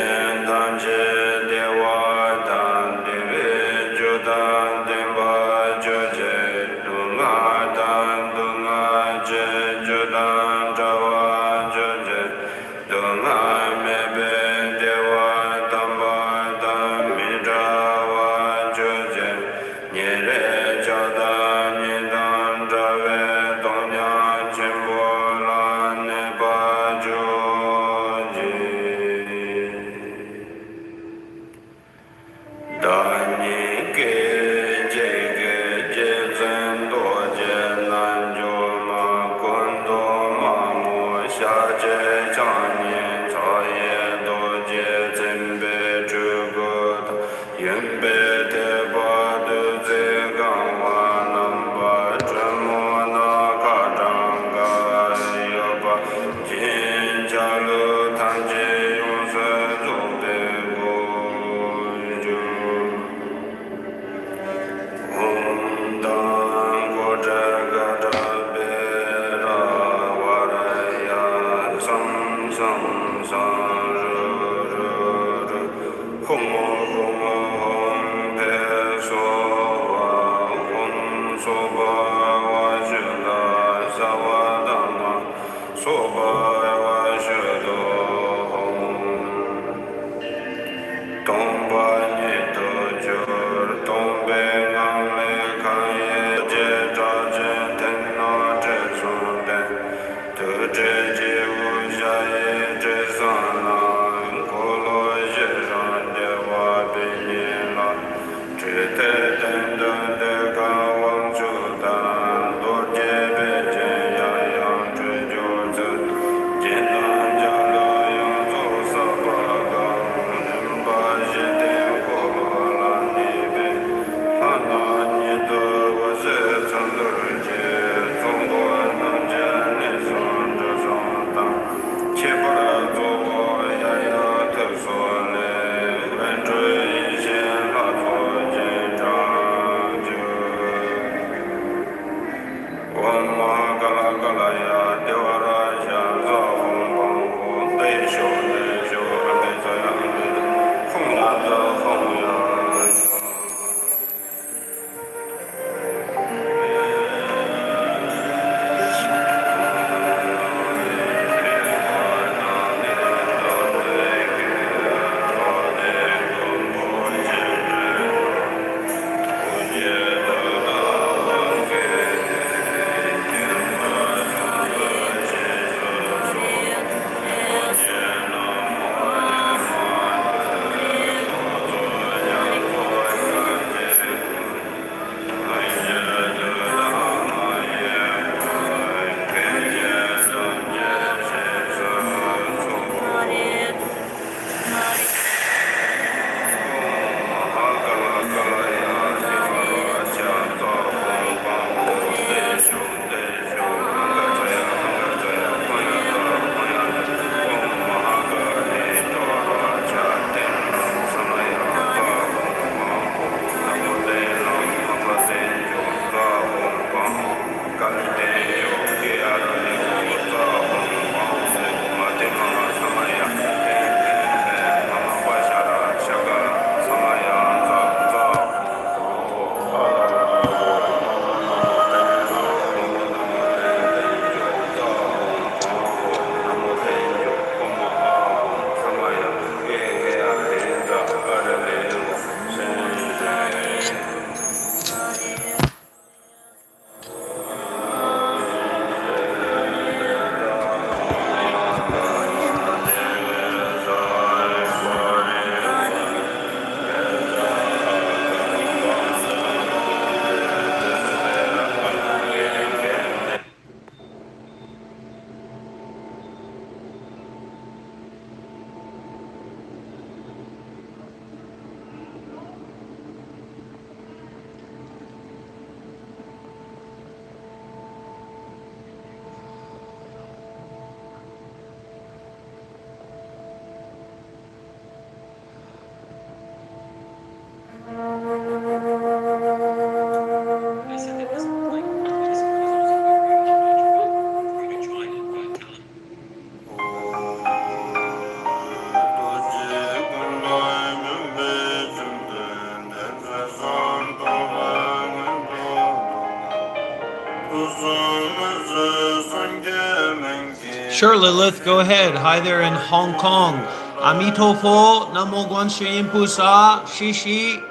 Sure, Lilith, go ahead. Hi there in Hong Kong. Amitofo, Namo Guanxin Pusa, Shishi.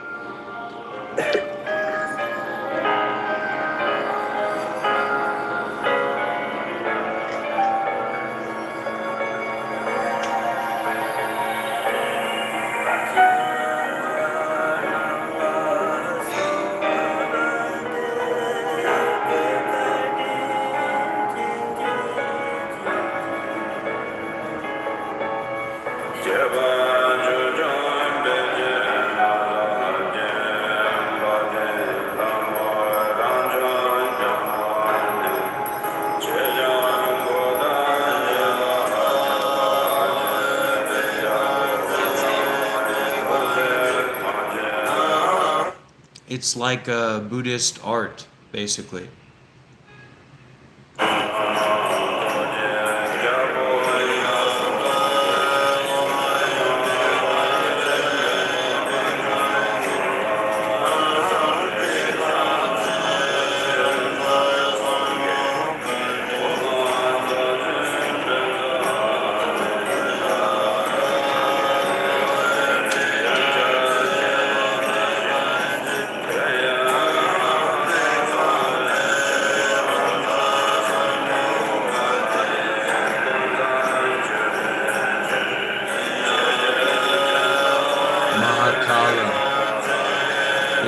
It's like a Buddhist art, basically.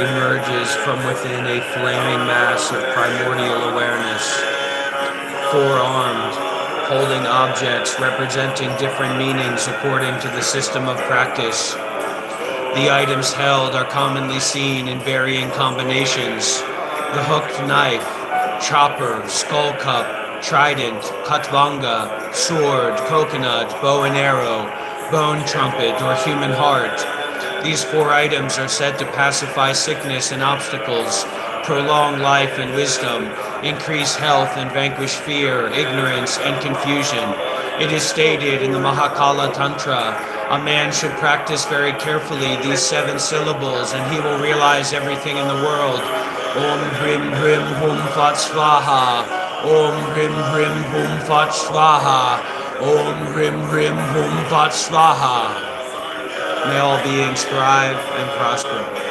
Emerges from within a flaming mass of primordial awareness, four-armed, holding objects representing different meanings according to the system of practice. The items held are commonly seen in varying combinations: the hooked knife, chopper, skull cup, trident, katvanga, sword, coconut, bow and arrow, bone trumpet, or human heart. These four items are said to pacify sickness and obstacles, prolong life and wisdom, increase health and vanquish fear, ignorance, and confusion. It is stated in the Mahakala Tantra, a man should practice very carefully these 7 syllables and he will realize everything in the world. Om Hrim Hrim Hum Fat Svaha. Om Hrim Hrim Hum Fat Svaha. Om Hrim Hrim Hum Fat Svaha. May all beings thrive and prosper.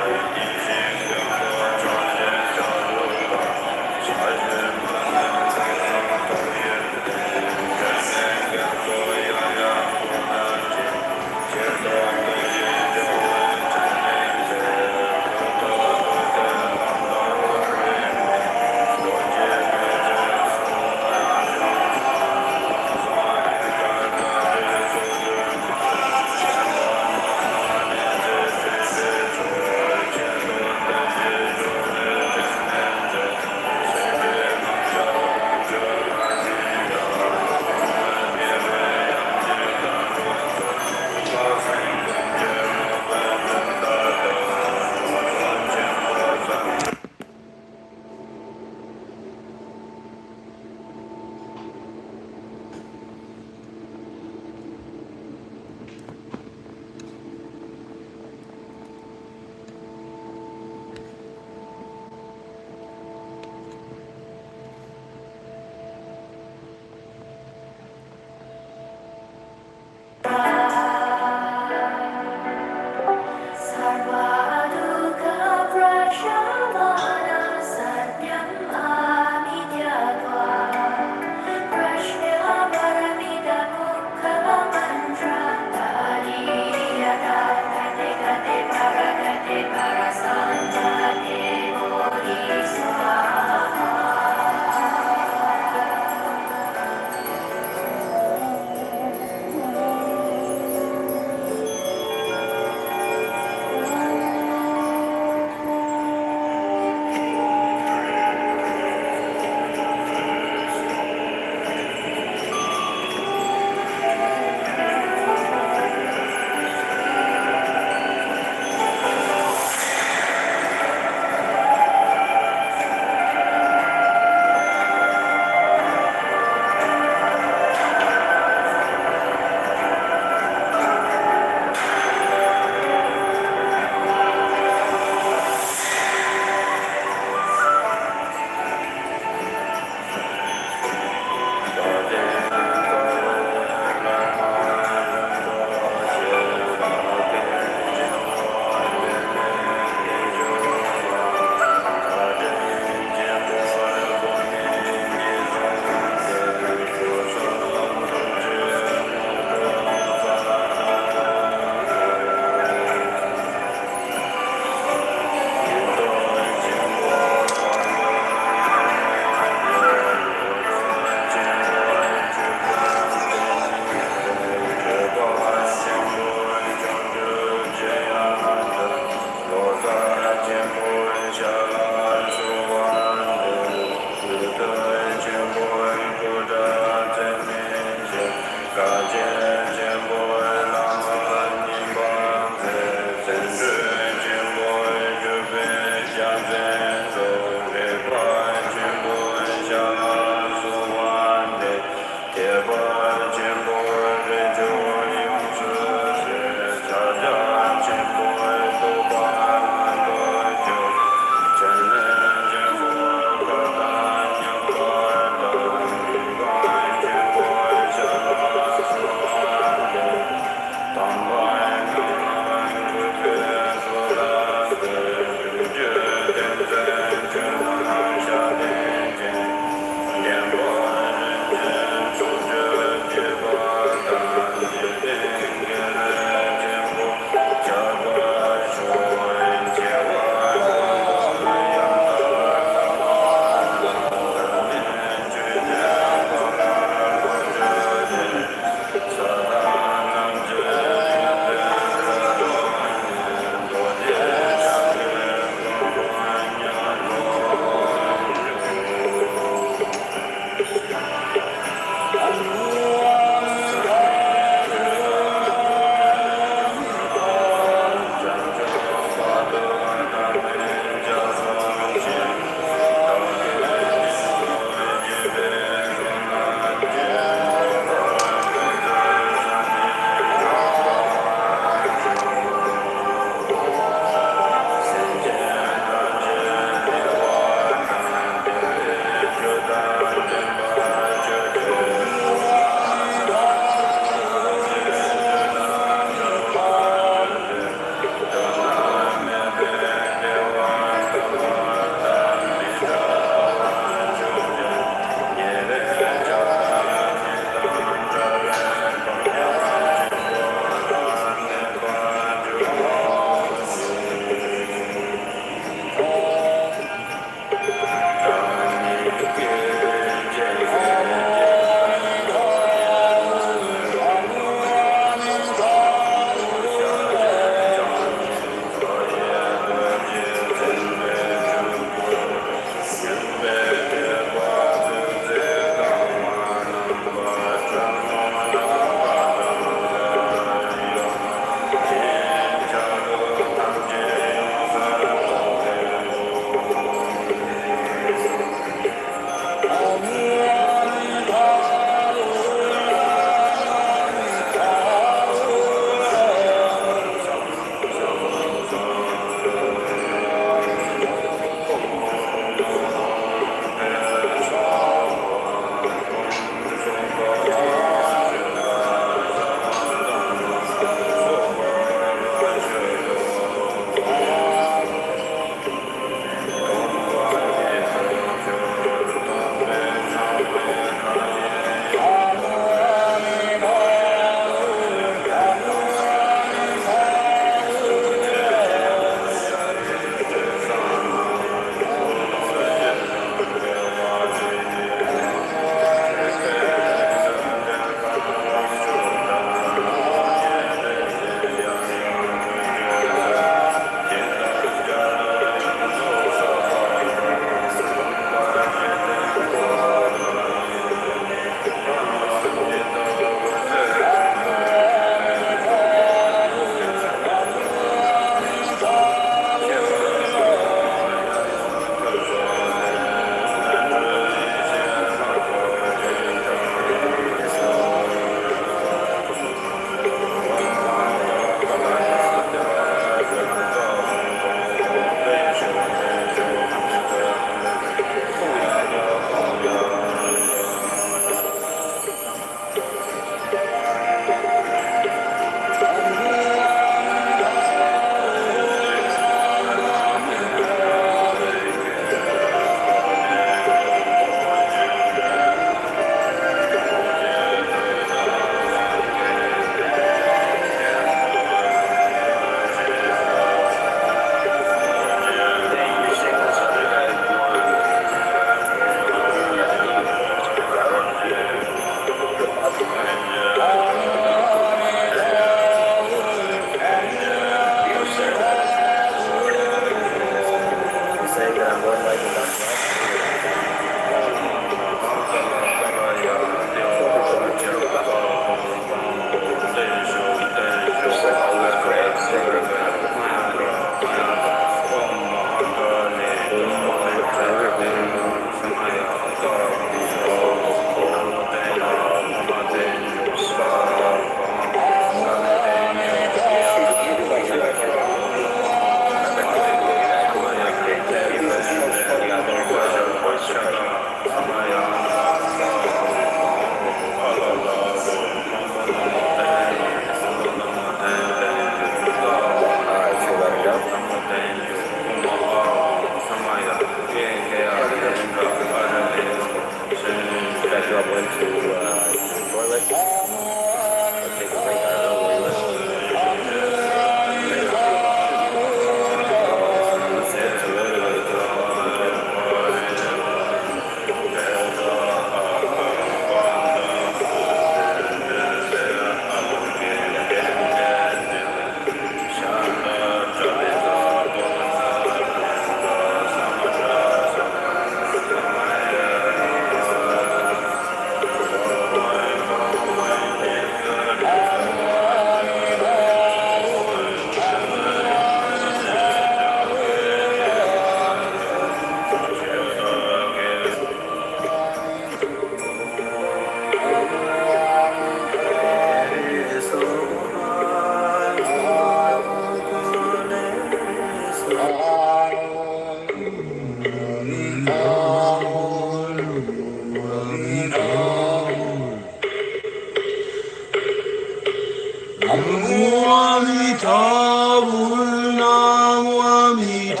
아미타불 나무 아미타불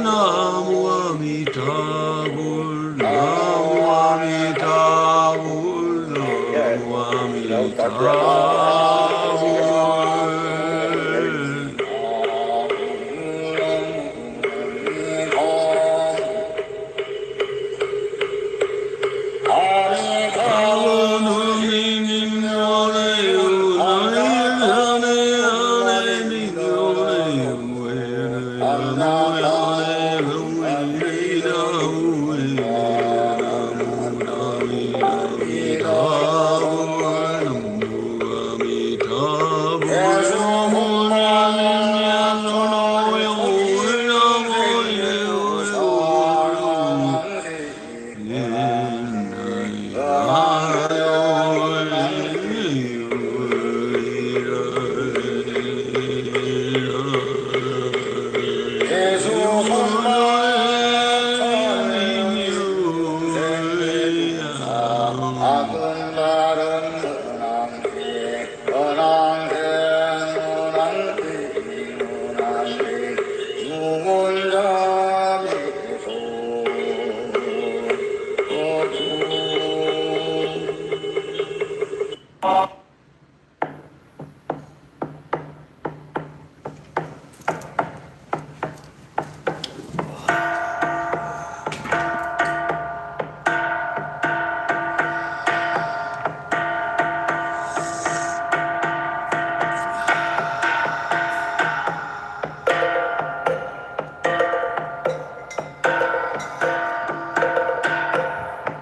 나무 아미타불 나무 아미타불 나무 아미타불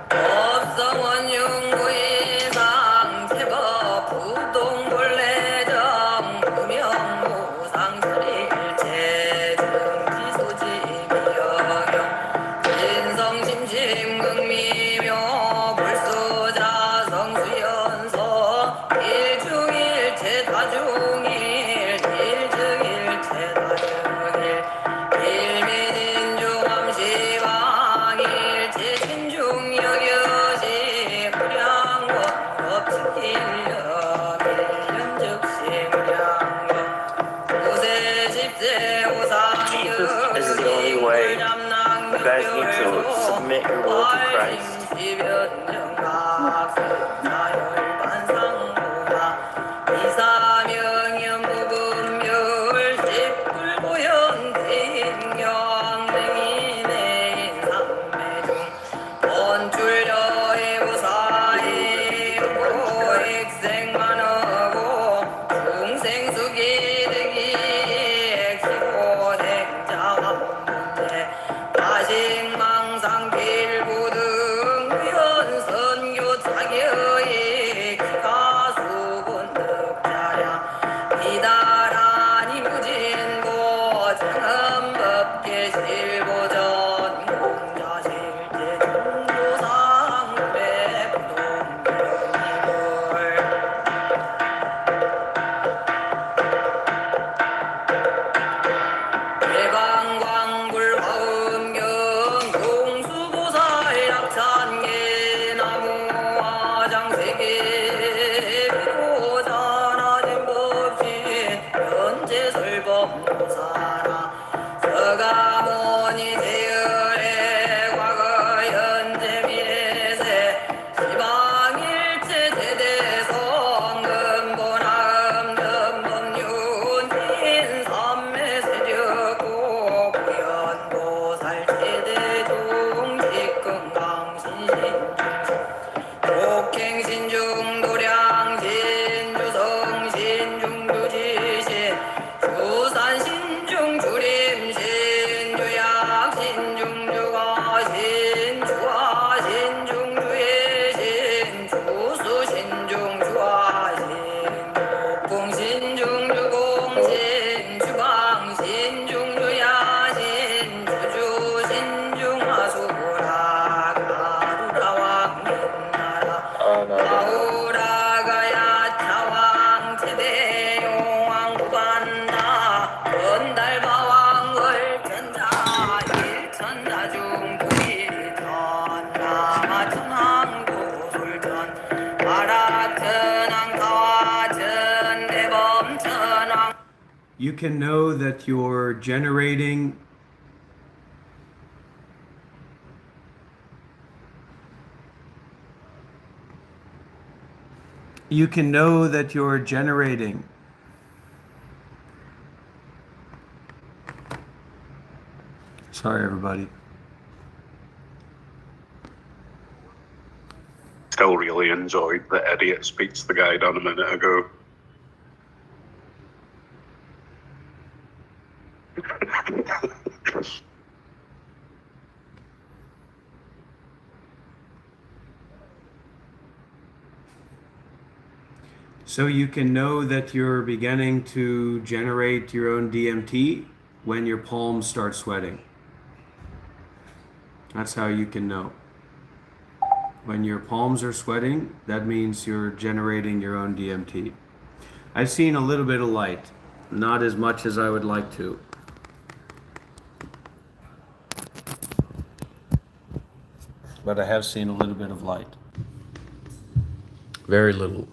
법성원 윤구이상 태거 부동벌레정 무명무상설일체 증지소지미여경 인성심심극미묘 불수자성수연소 일중일체 다중일 일증일체 다중일 일민인중함시방일체 신중여겨시 무량원 법칙일력 일념즉시 무량원 우세십세 Jesus is the only way. You guys need to submit your will to Christ. 다식망상 필부등 위헌선교 자격의 기가수분 득자량 You can know that you're generating Sorry, everybody. Still really enjoyed the idiot speech the guy done a minute ago. So you can know that you're beginning to generate your own DMT when your palms start sweating. That's how you can know. When your palms are sweating, that means you're generating your own DMT. I've seen a little bit of light, not as much as I would like to. But I have seen a little bit of light. Very little.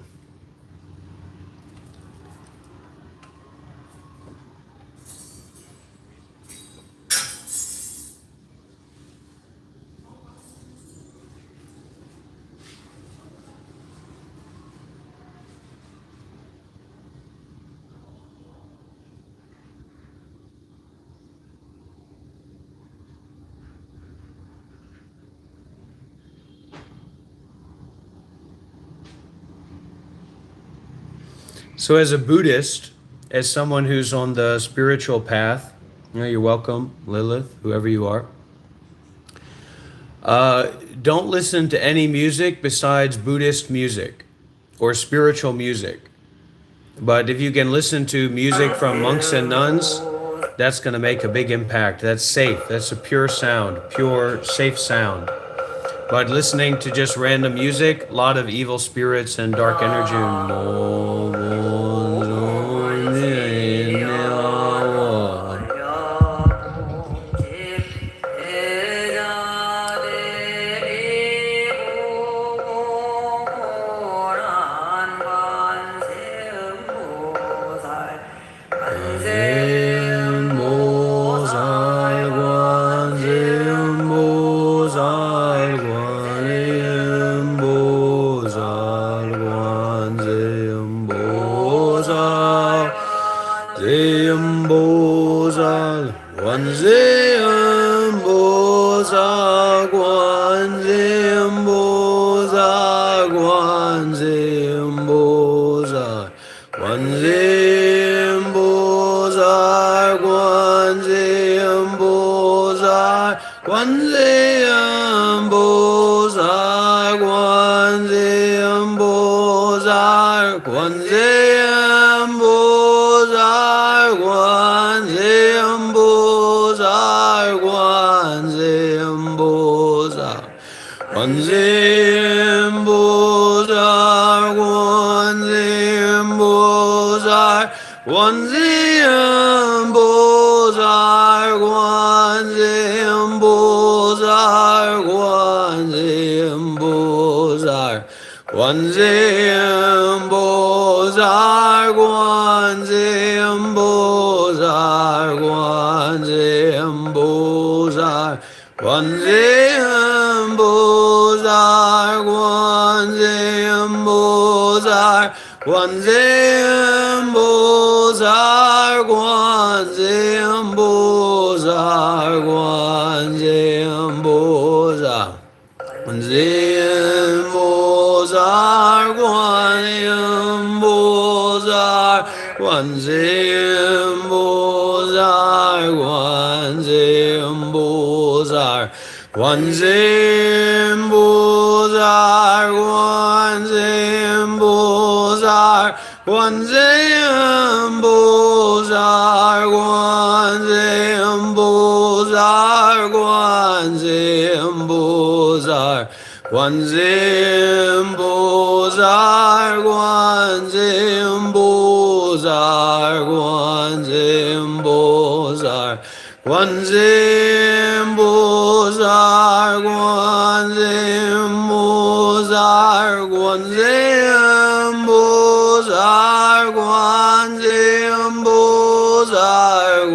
So as a Buddhist, as someone who's on the spiritual path, you're welcome, Lilith, whoever you are. Don't listen to any music besides Buddhist music or spiritual music. But if you can listen to music from monks and nuns, that's going to make a big impact. That's safe. That's a pure sound, pure, safe sound. But listening to just random music, a lot of evil spirits and dark energy.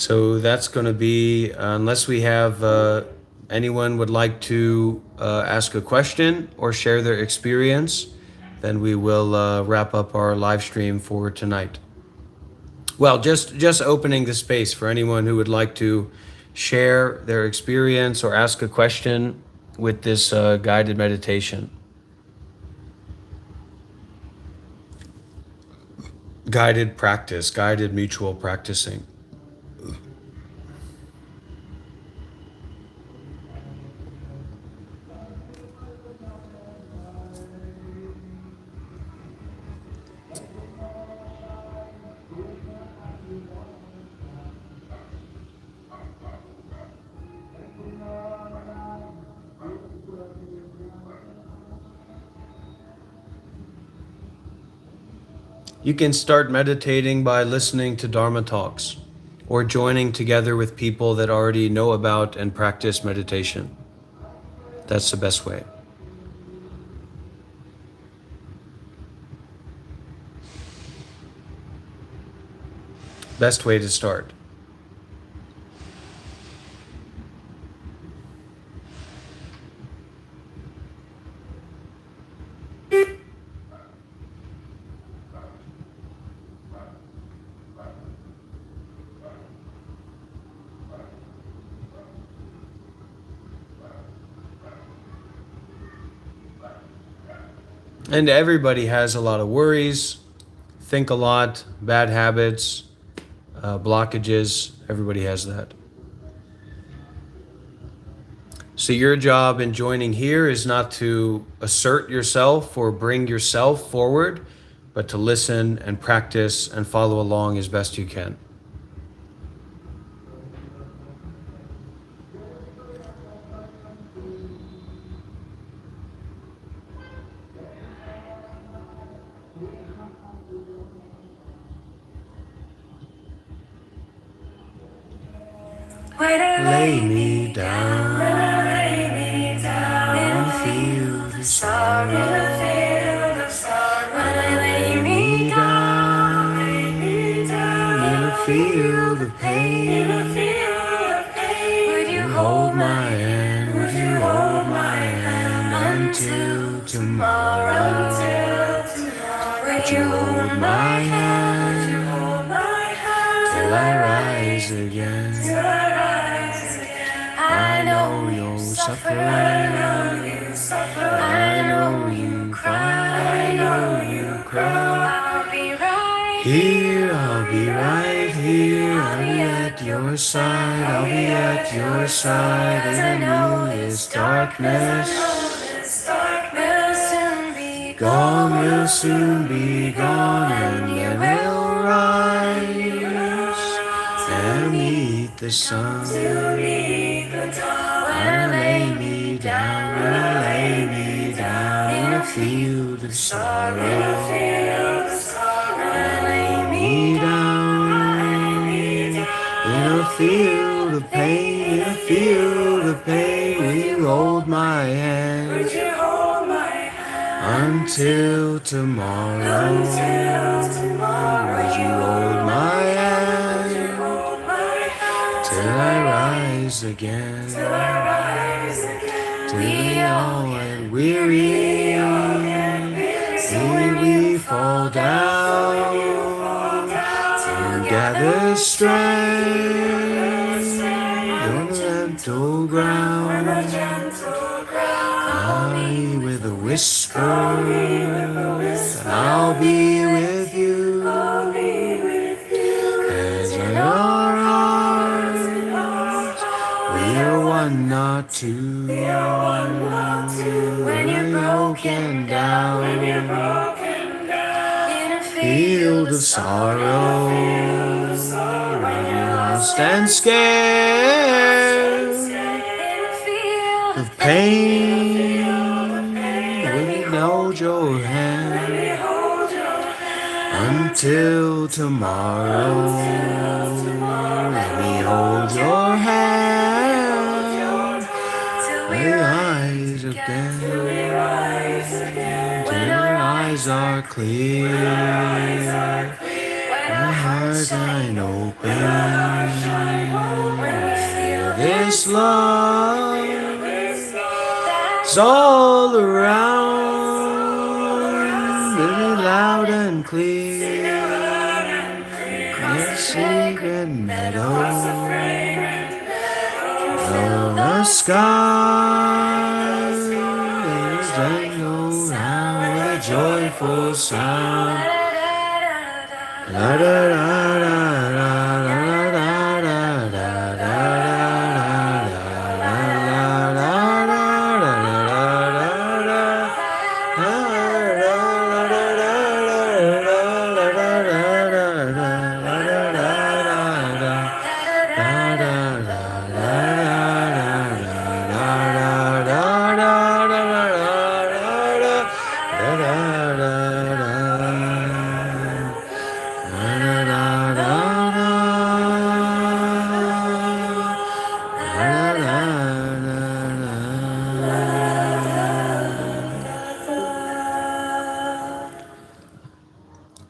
So that's going to be, unless we have anyone would like to ask a question or share their experience, then we will wrap up our live stream for tonight. Well, just opening the space for anyone who would like to share their experience or ask a question with this guided meditation. Guided practice, guided mutual practicing. You can start meditating by listening to Dharma talks or joining together with people that already know about and practice meditation. That's the best way. Best way to start. And everybody has a lot of worries, think a lot, bad habits, blockages. Everybody has that. So your job in joining here is not to assert yourself or bring yourself forward, but to listen and practice and follow along as best you can. Lay me down and feel the sorrow. When I lay me down and feel the pain. Would you hold my hand? Would you hold my hand until tomorrow? Would you hold my hand till I rise again? I know you'll suffer, I know you cry, I'll be right here, I'll be right here, I'll be at your side, I'll be at your side, as I know this darkness gone, will soon be gone, and you will rise and meet the sun. When I lay me down, when I lay me down in a field of sorrow. When I lay me down in a field of pain, in a field of pain, will you hold my hand until tomorrow? Would you hold my hand till I rise again? Till we all get weary, till we fall down, to gather strength on the gentle ground. Call me with a whisper, and I'll be with you, as in your arms we are one, not two. When you're broken down in a field of sorrow, when you're lost and scared of pain, when you hold your hand until tomorrow. Let me hold your hand till we rise again, till our eyes are clear. When heart shine open. This love is all around, really loud and clear. This secret meadow of the sky is jangled out with a joyful sound. La da da da da da da da da da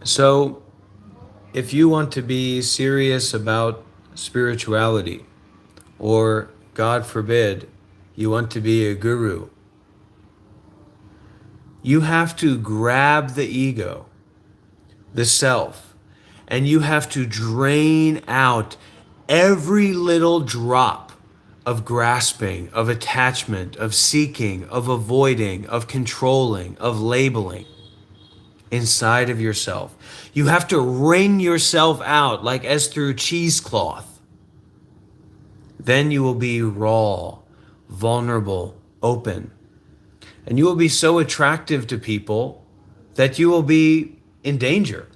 So, if you want to be serious about spirituality, or God forbid, you want to be a guru, you have to grab the ego, the self, and you have to drain out every little drop of grasping, of attachment, of seeking, of avoiding, of controlling, of labeling inside of yourself. You have to wring yourself out like as through cheesecloth. Then you will be raw, vulnerable, open. And you will be so attractive to people that you will be in danger.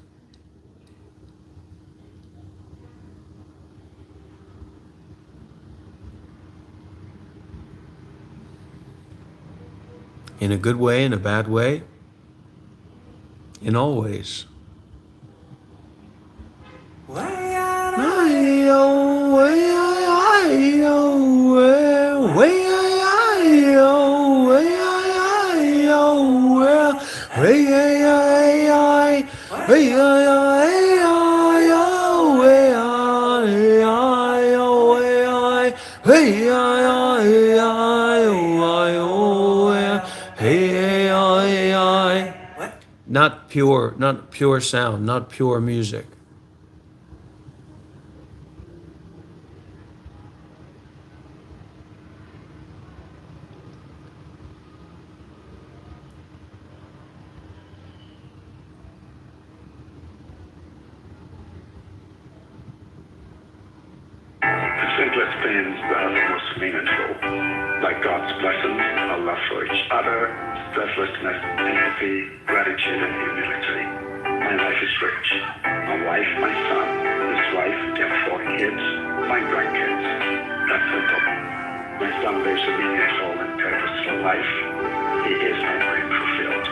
In a good way, in a bad way, in all ways. Not pure sound, not pure music. The simplest things are the most meaningful, like God's blessings, a love for each other, selflessness, empathy, gratitude, and humility. My life is rich. My wife, my son, his wife, their 4 kids, my grandkids. That's simple. My son lives a meaningful and purposeful life. He is my dream fulfilled.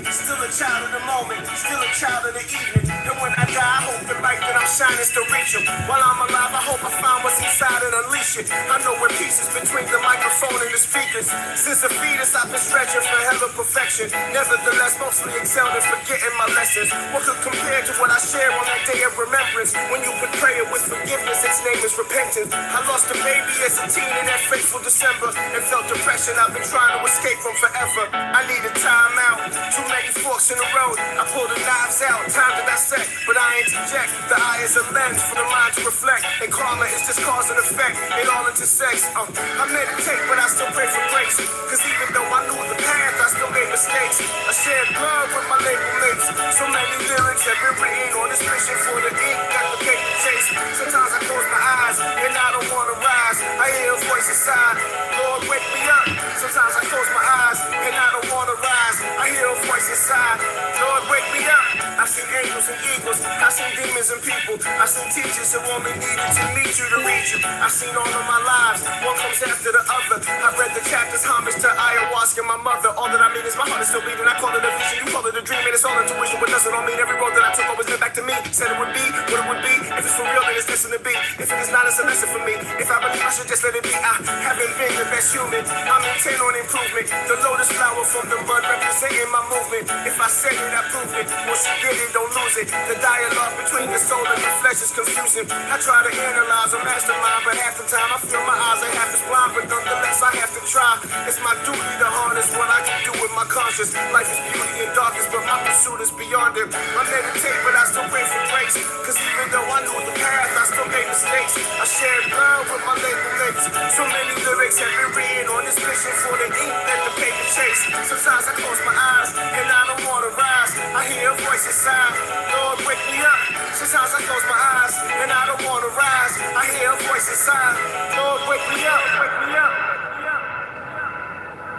Still a child of the moment, still a child of the evening. And when I die, I hope the light that I'm shining is to reach him. While I'm alive, I hope I find what's inside and unleash it. I know where pieces between the microphone and the speakers. Since a fetus, I've been stretching for hell of perfection. Nevertheless, mostly excelled in forgetting my lessons. What could compare to what I shared on that day of remembrance? When you could pray it with forgiveness, its name is repentance. I lost a baby as a teen in that fateful December and felt depression I've been trying to escape from forever. I needed time out, too many forks in the road. I pulled the knives out, time to dissect, but I interject. The eye is a lens for the mind to reflect, and karma is just cause and effect. It all intersects. I meditate, but I still pray for grace. Cause even though I knew the path, I still made mistakes. I shared blood with my label mates. So many lyrics have been written on this mission for the ink, got the paper chase. Sometimes I close my eyes and I don't wanna rise. I hear a voice inside, Lord, wake me up. Sometimes I close my eyes and I don't wanna rise. I hear a voice inside, Lord, wake me up. I've seen angels and eagles, I've seen demons and people. I've seen teachers who only needed to meet you to read you. I've seen all of my lives, one comes after the other. I've read the chapters, homage to ayahuasca, my mother. All that I mean is my heart is still beating. I call it a vision, you call it a dream, and it's all intuition. But doesn't all mean every road that I took always led back to me. Said it would be what it would be. If it's for real, then it's this lesson to be. If it is not, it's a lesson for me. If I believe, I should just let it be. I haven't been the best human. I'm intent on improvement. The lotus flower from the mud representing my movement. If I said it, I proved it. Once you get it, don't lose it. The dialogue between the soul and the flesh is confusing. I try to analyze a mastermind, but half the time I feel my eyes are half as blind. But nonetheless, I have to try. It's my duty to harness what I can do with my conscience. Life is beauty and darkness, but my pursuit is beyond it. I meditate, but I still pray for grace. Cause even though I knew the path, I still made mistakes. I shared blood with my label mates. So many lyrics have been written on this mission for the ink that the paper chase. Sometimes I close my eyes and I don't wanna rise. I hear a voice inside, Lord, wake me up. Sometimes I close my eyes and I don't wanna rise. I hear a voice inside, Lord, wake me up, wake me up.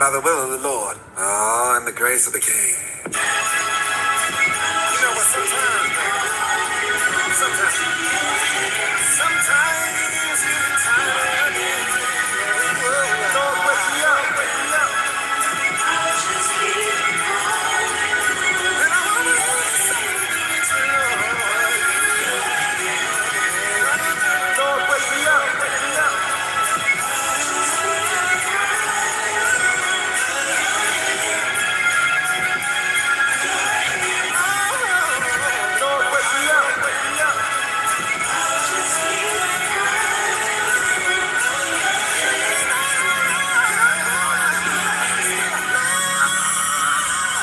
By the will of the Lord, and the grace of the King. You know what, sometimes you're tired. Lord, wake me up, wake me up. And I wanna Lord, wake me up, wake me up. Lord, wake me up, wake me up.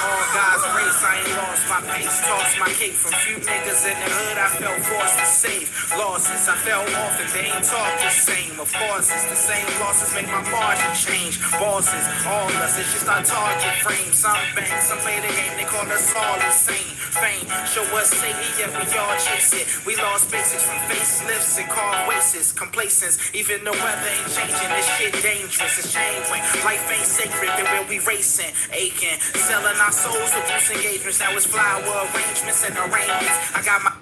All God's grace, I ain't lost my pace. Tossed my cape from few niggas in the hood. I felt forced to save losses. I fell off and they ain't talk the same. Of course, it's the same losses make my margin change. Bosses, all us, it's just our target frame. Some bang, some play the game, they call us all insane. Fame, show us Satan, yet we all chase it. We lost basics from facelifts and car wastes. Complacence, even the weather ain't changing. This shit dangerous, it's chain when life ain't sacred, then we'll be racing, aching, selling our souls for boost engagements. Now it's flower arrangements and arrangements. I got my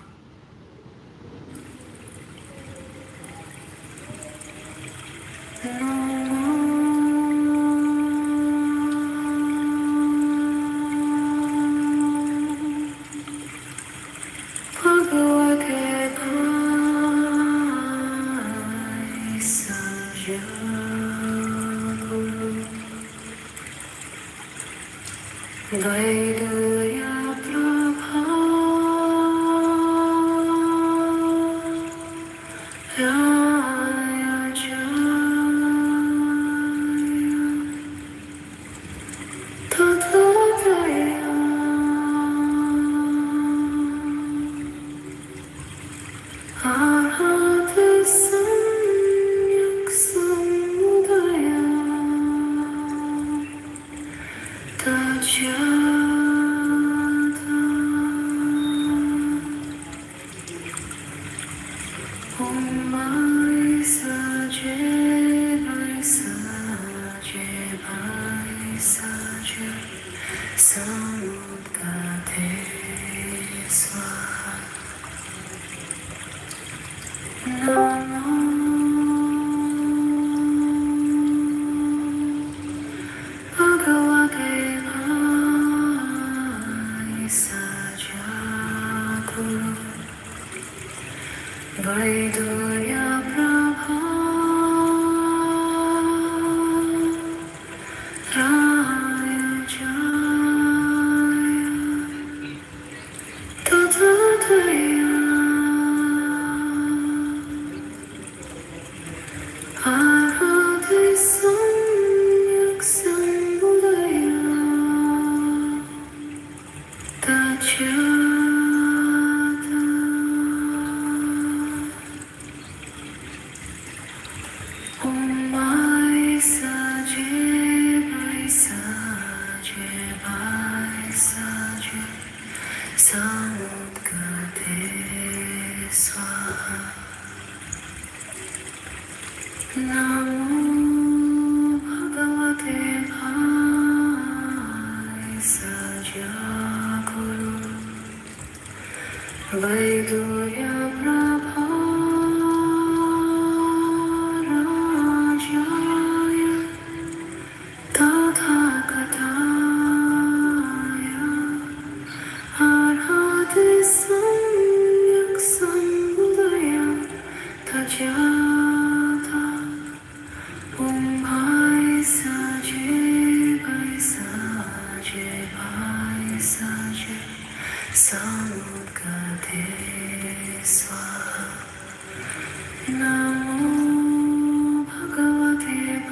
Namo Bhagavate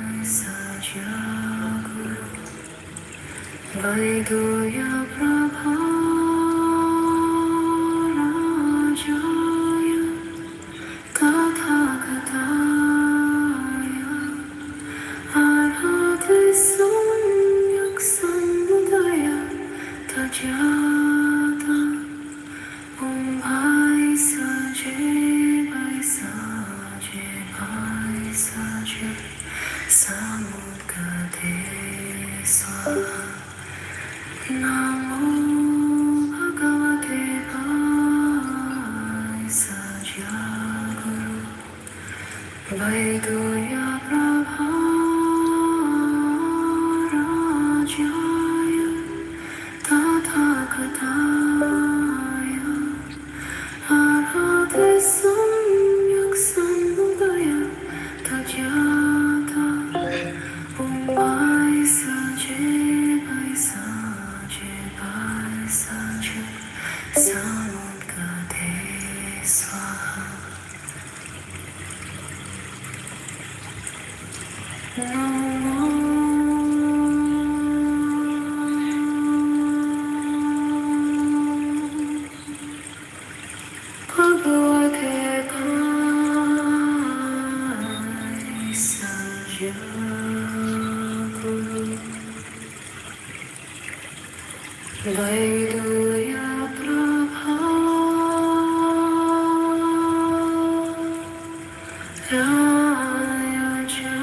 Vaisajya Guru Vaidoya Prabharajaya Tathāgatāya Arhate Samyak Sambuddhaya Tajata Om Bhaisaje Bhaisaje Bhaisaje Samudgate Swaha Namo Bhagavate Vaisajya Guru Vaidoya Prabharajaya Tathāgatāya Arhate Samyak Sambuddhaya Tajata Om Bhaisaje Bhaisaje Bhaisaje Samudgate Swaha Bhagavate Vaisajya Guru Vaidoya Prabharajaya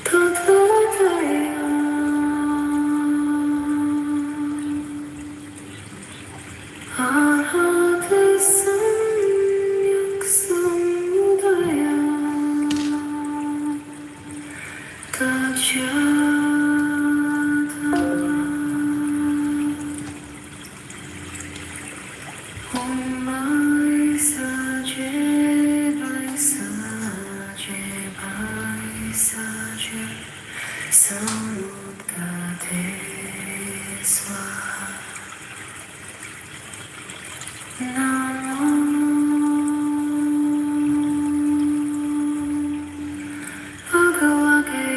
Tathataya Arhate Samyak Sambuddhaya Tajata Om Bhaisaje Bhaisaje Bhaisaje Samudgate Swaha Namo Bhagavate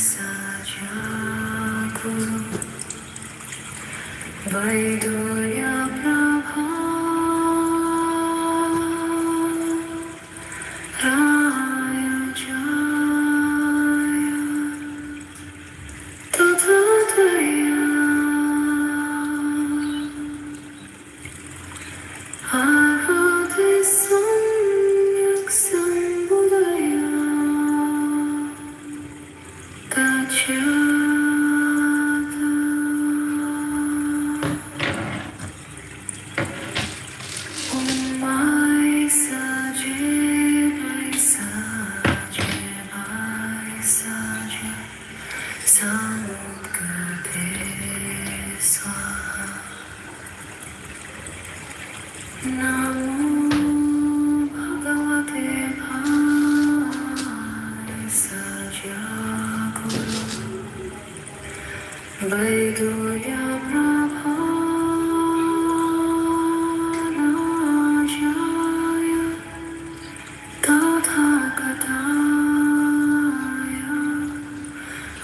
Vaisajya Guru Vaidoya Prabharajaya Tathataya Arhate Samyak Sambuddhaya Tajata Om Bhaisaje Bhaisaje Bhaisaje Samudgate Swaha Namo Bhagavate Vaisajya Guru Vaidoya Prabharajaya Tathāgatāya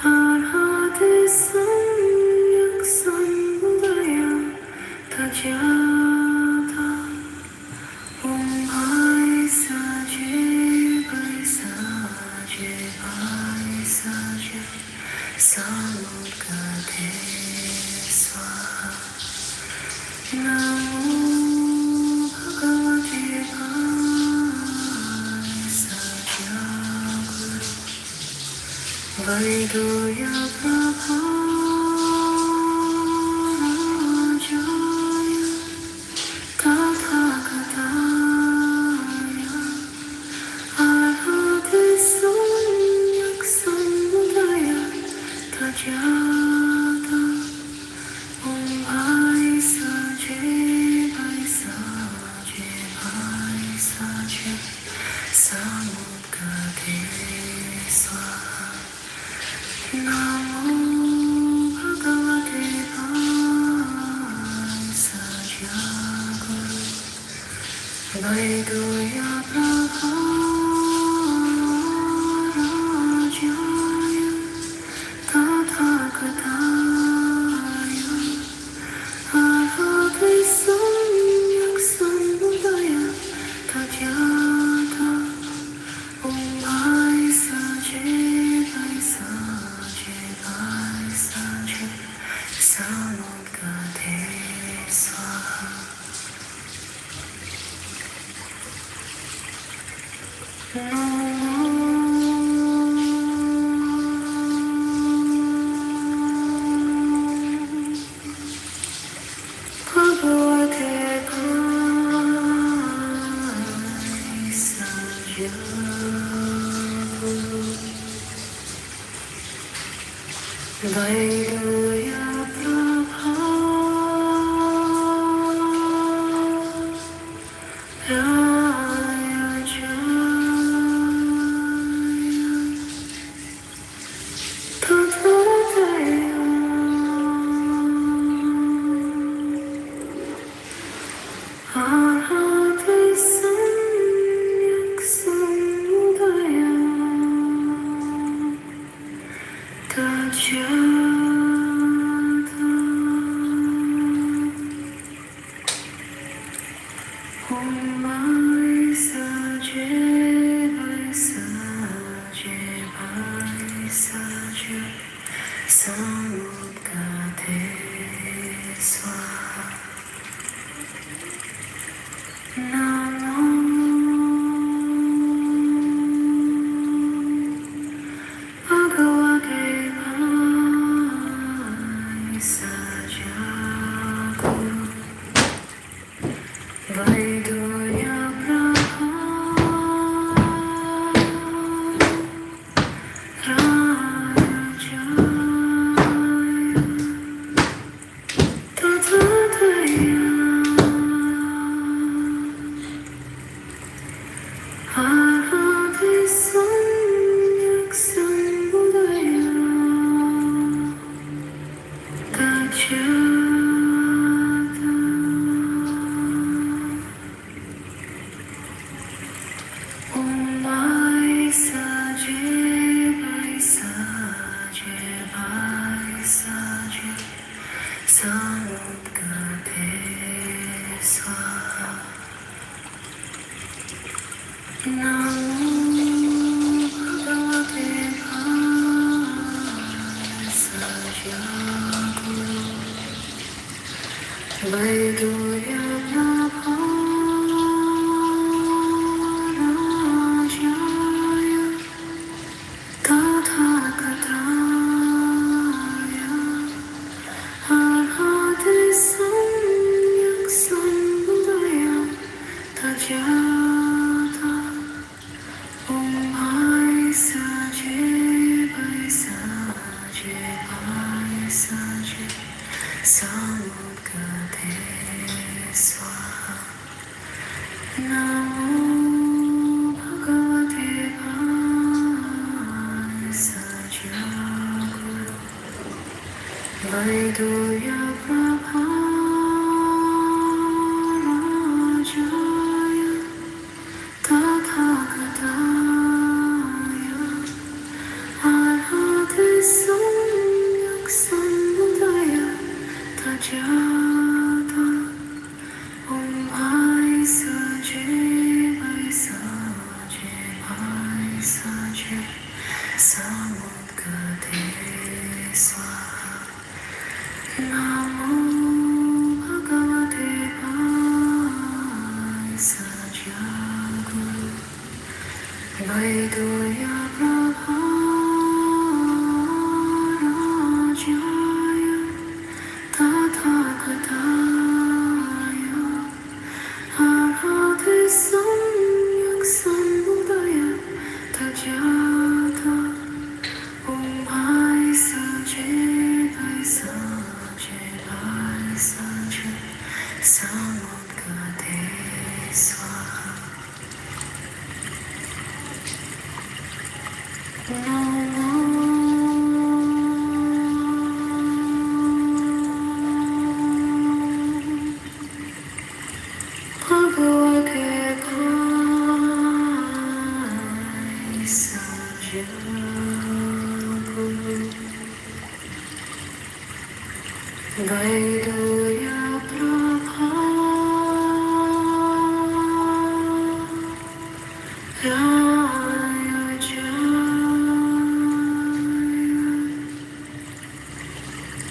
Arhate Samyak Sambuddhaya Tajata Om Bhaisaje Bhaisaje Bhaisaje Samudgate Swaha Namo Bhagavate Vaisajya Guru Vaidoya Prabharajaya Tathāgatāya Arhate Samyak Sambuddhaya Tajata Om Bhaisaje Samudgate Swaha.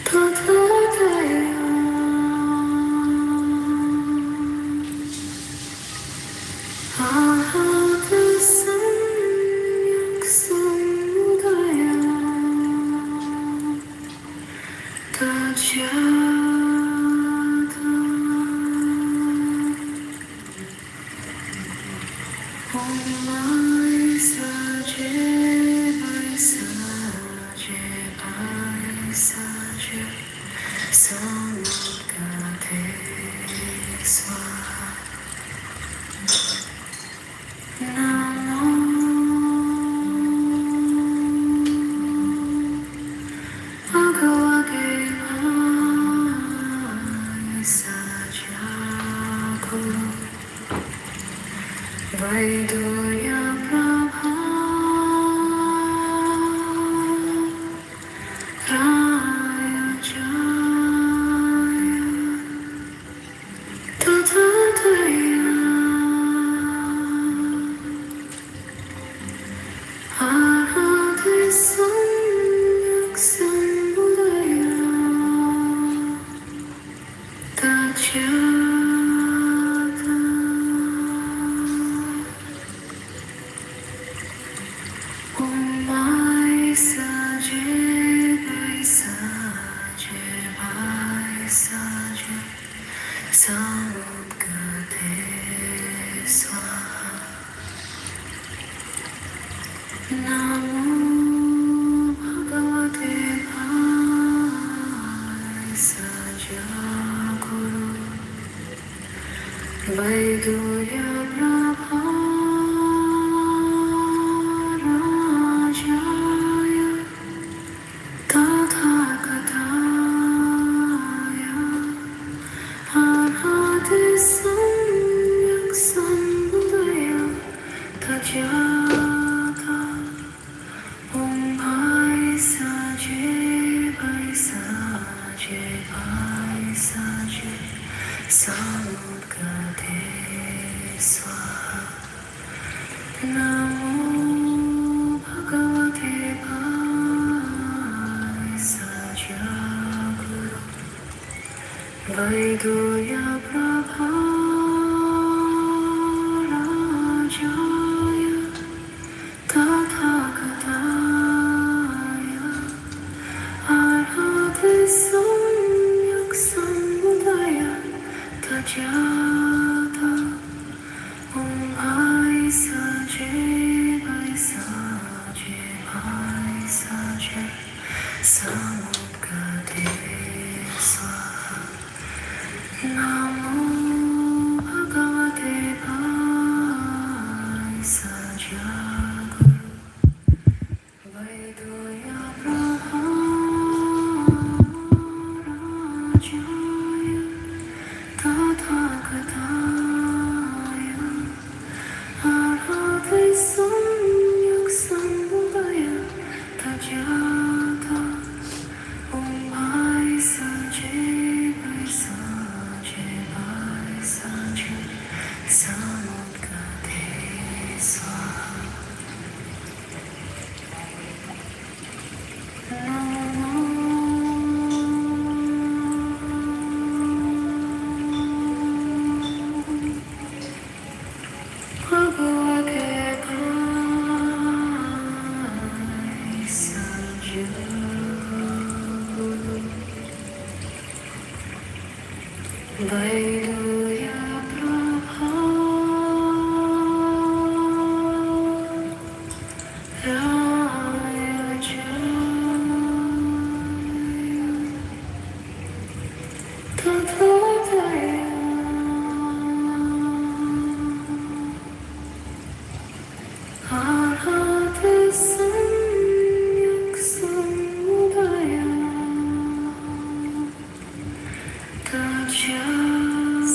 Ta ta ta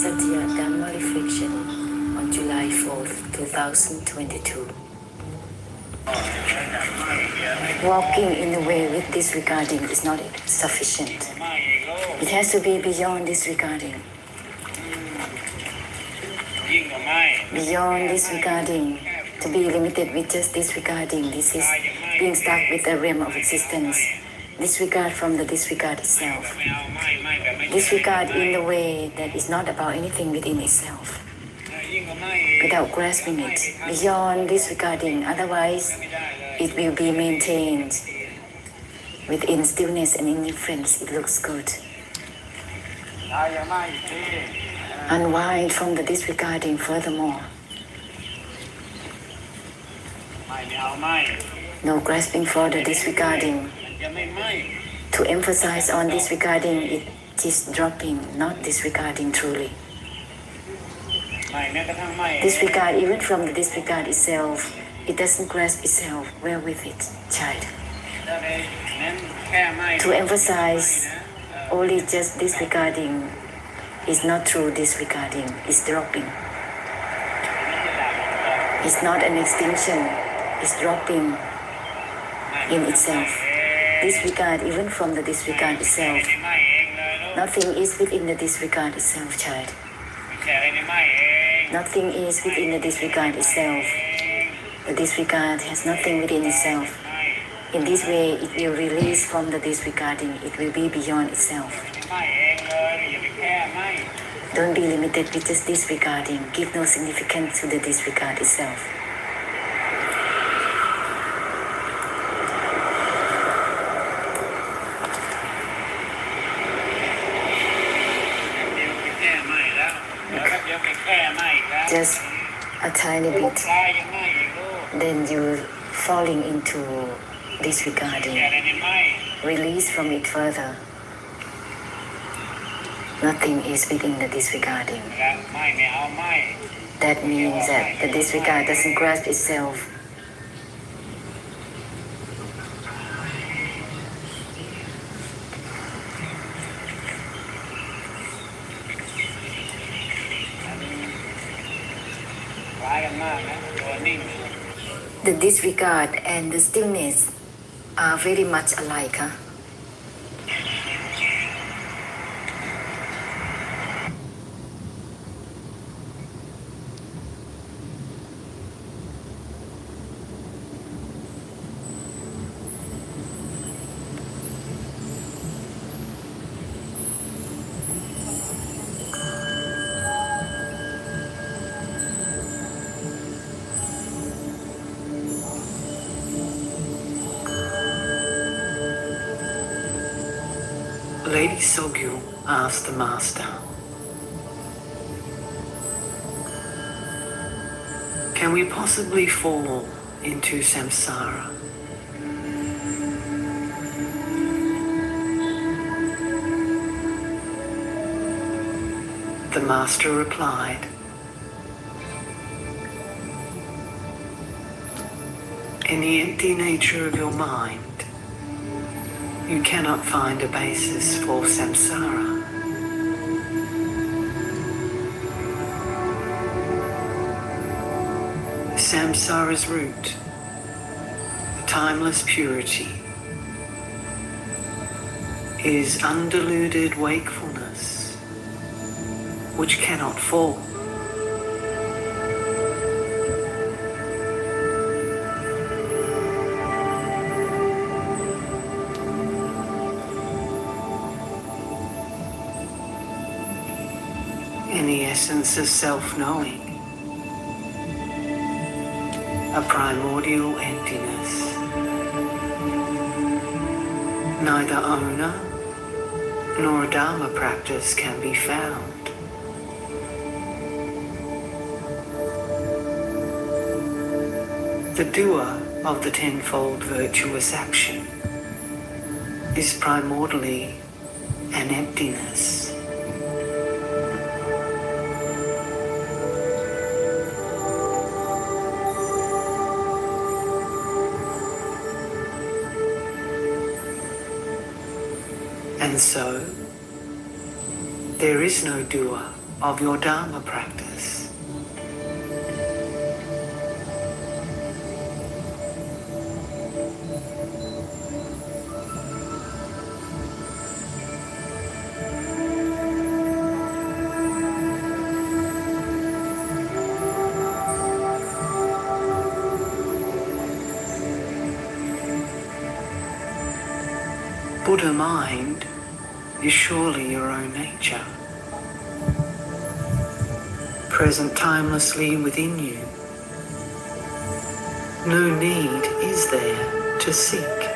Satya Dhamma Reflection on July 4th, 2022. Walking in the way with disregarding is not sufficient. It has to be beyond disregarding. Beyond disregarding, to be limited with just disregarding, this is being stuck with the realm of existence. Disregard from the disregard itself. Disregard in the way that is not about anything within itself. Without grasping it, beyond disregarding, otherwise it will be maintained Within stillness and indifference, it looks good. Unwind from the disregarding furthermore. No grasping for the disregarding. To emphasize on disregarding, it is dropping, not disregarding truly. Disregard, even from the disregard itself, it doesn't grasp itself. Well with it, child. To emphasize only just disregarding is not true disregarding, it's dropping. It's not an extinction, it's dropping in itself. Disregard, even from the disregard itself. Nothing is within the disregard itself, child. Nothing is within the disregard itself. The disregard has nothing within itself. In this way, it will release from the disregarding. It will be beyond itself. Don't be limited with just disregarding. Give no significance to the disregard itself. Just a tiny bit, then you're falling into disregarding. Release from it further. Nothing is within the disregarding. That means that the disregard doesn't grasp itself. The disregard and the stillness are very much alike, huh? Lady Sogyu asked the Master, "Can we possibly fall into samsara?" The Master replied, "In the empty nature of your mind, you cannot find a basis for samsara. Samsara's root, the timeless purity, is undiluted wakefulness, which cannot fall. In the essence of self-knowing, a primordial emptiness. Neither owner nor a Dharma practice can be found. The doer of the tenfold virtuous action is primordially an emptiness. And so, there is no doer of your Dharma practice. Buddha mind is surely your own nature, present timelessly within you. No need is there to seek.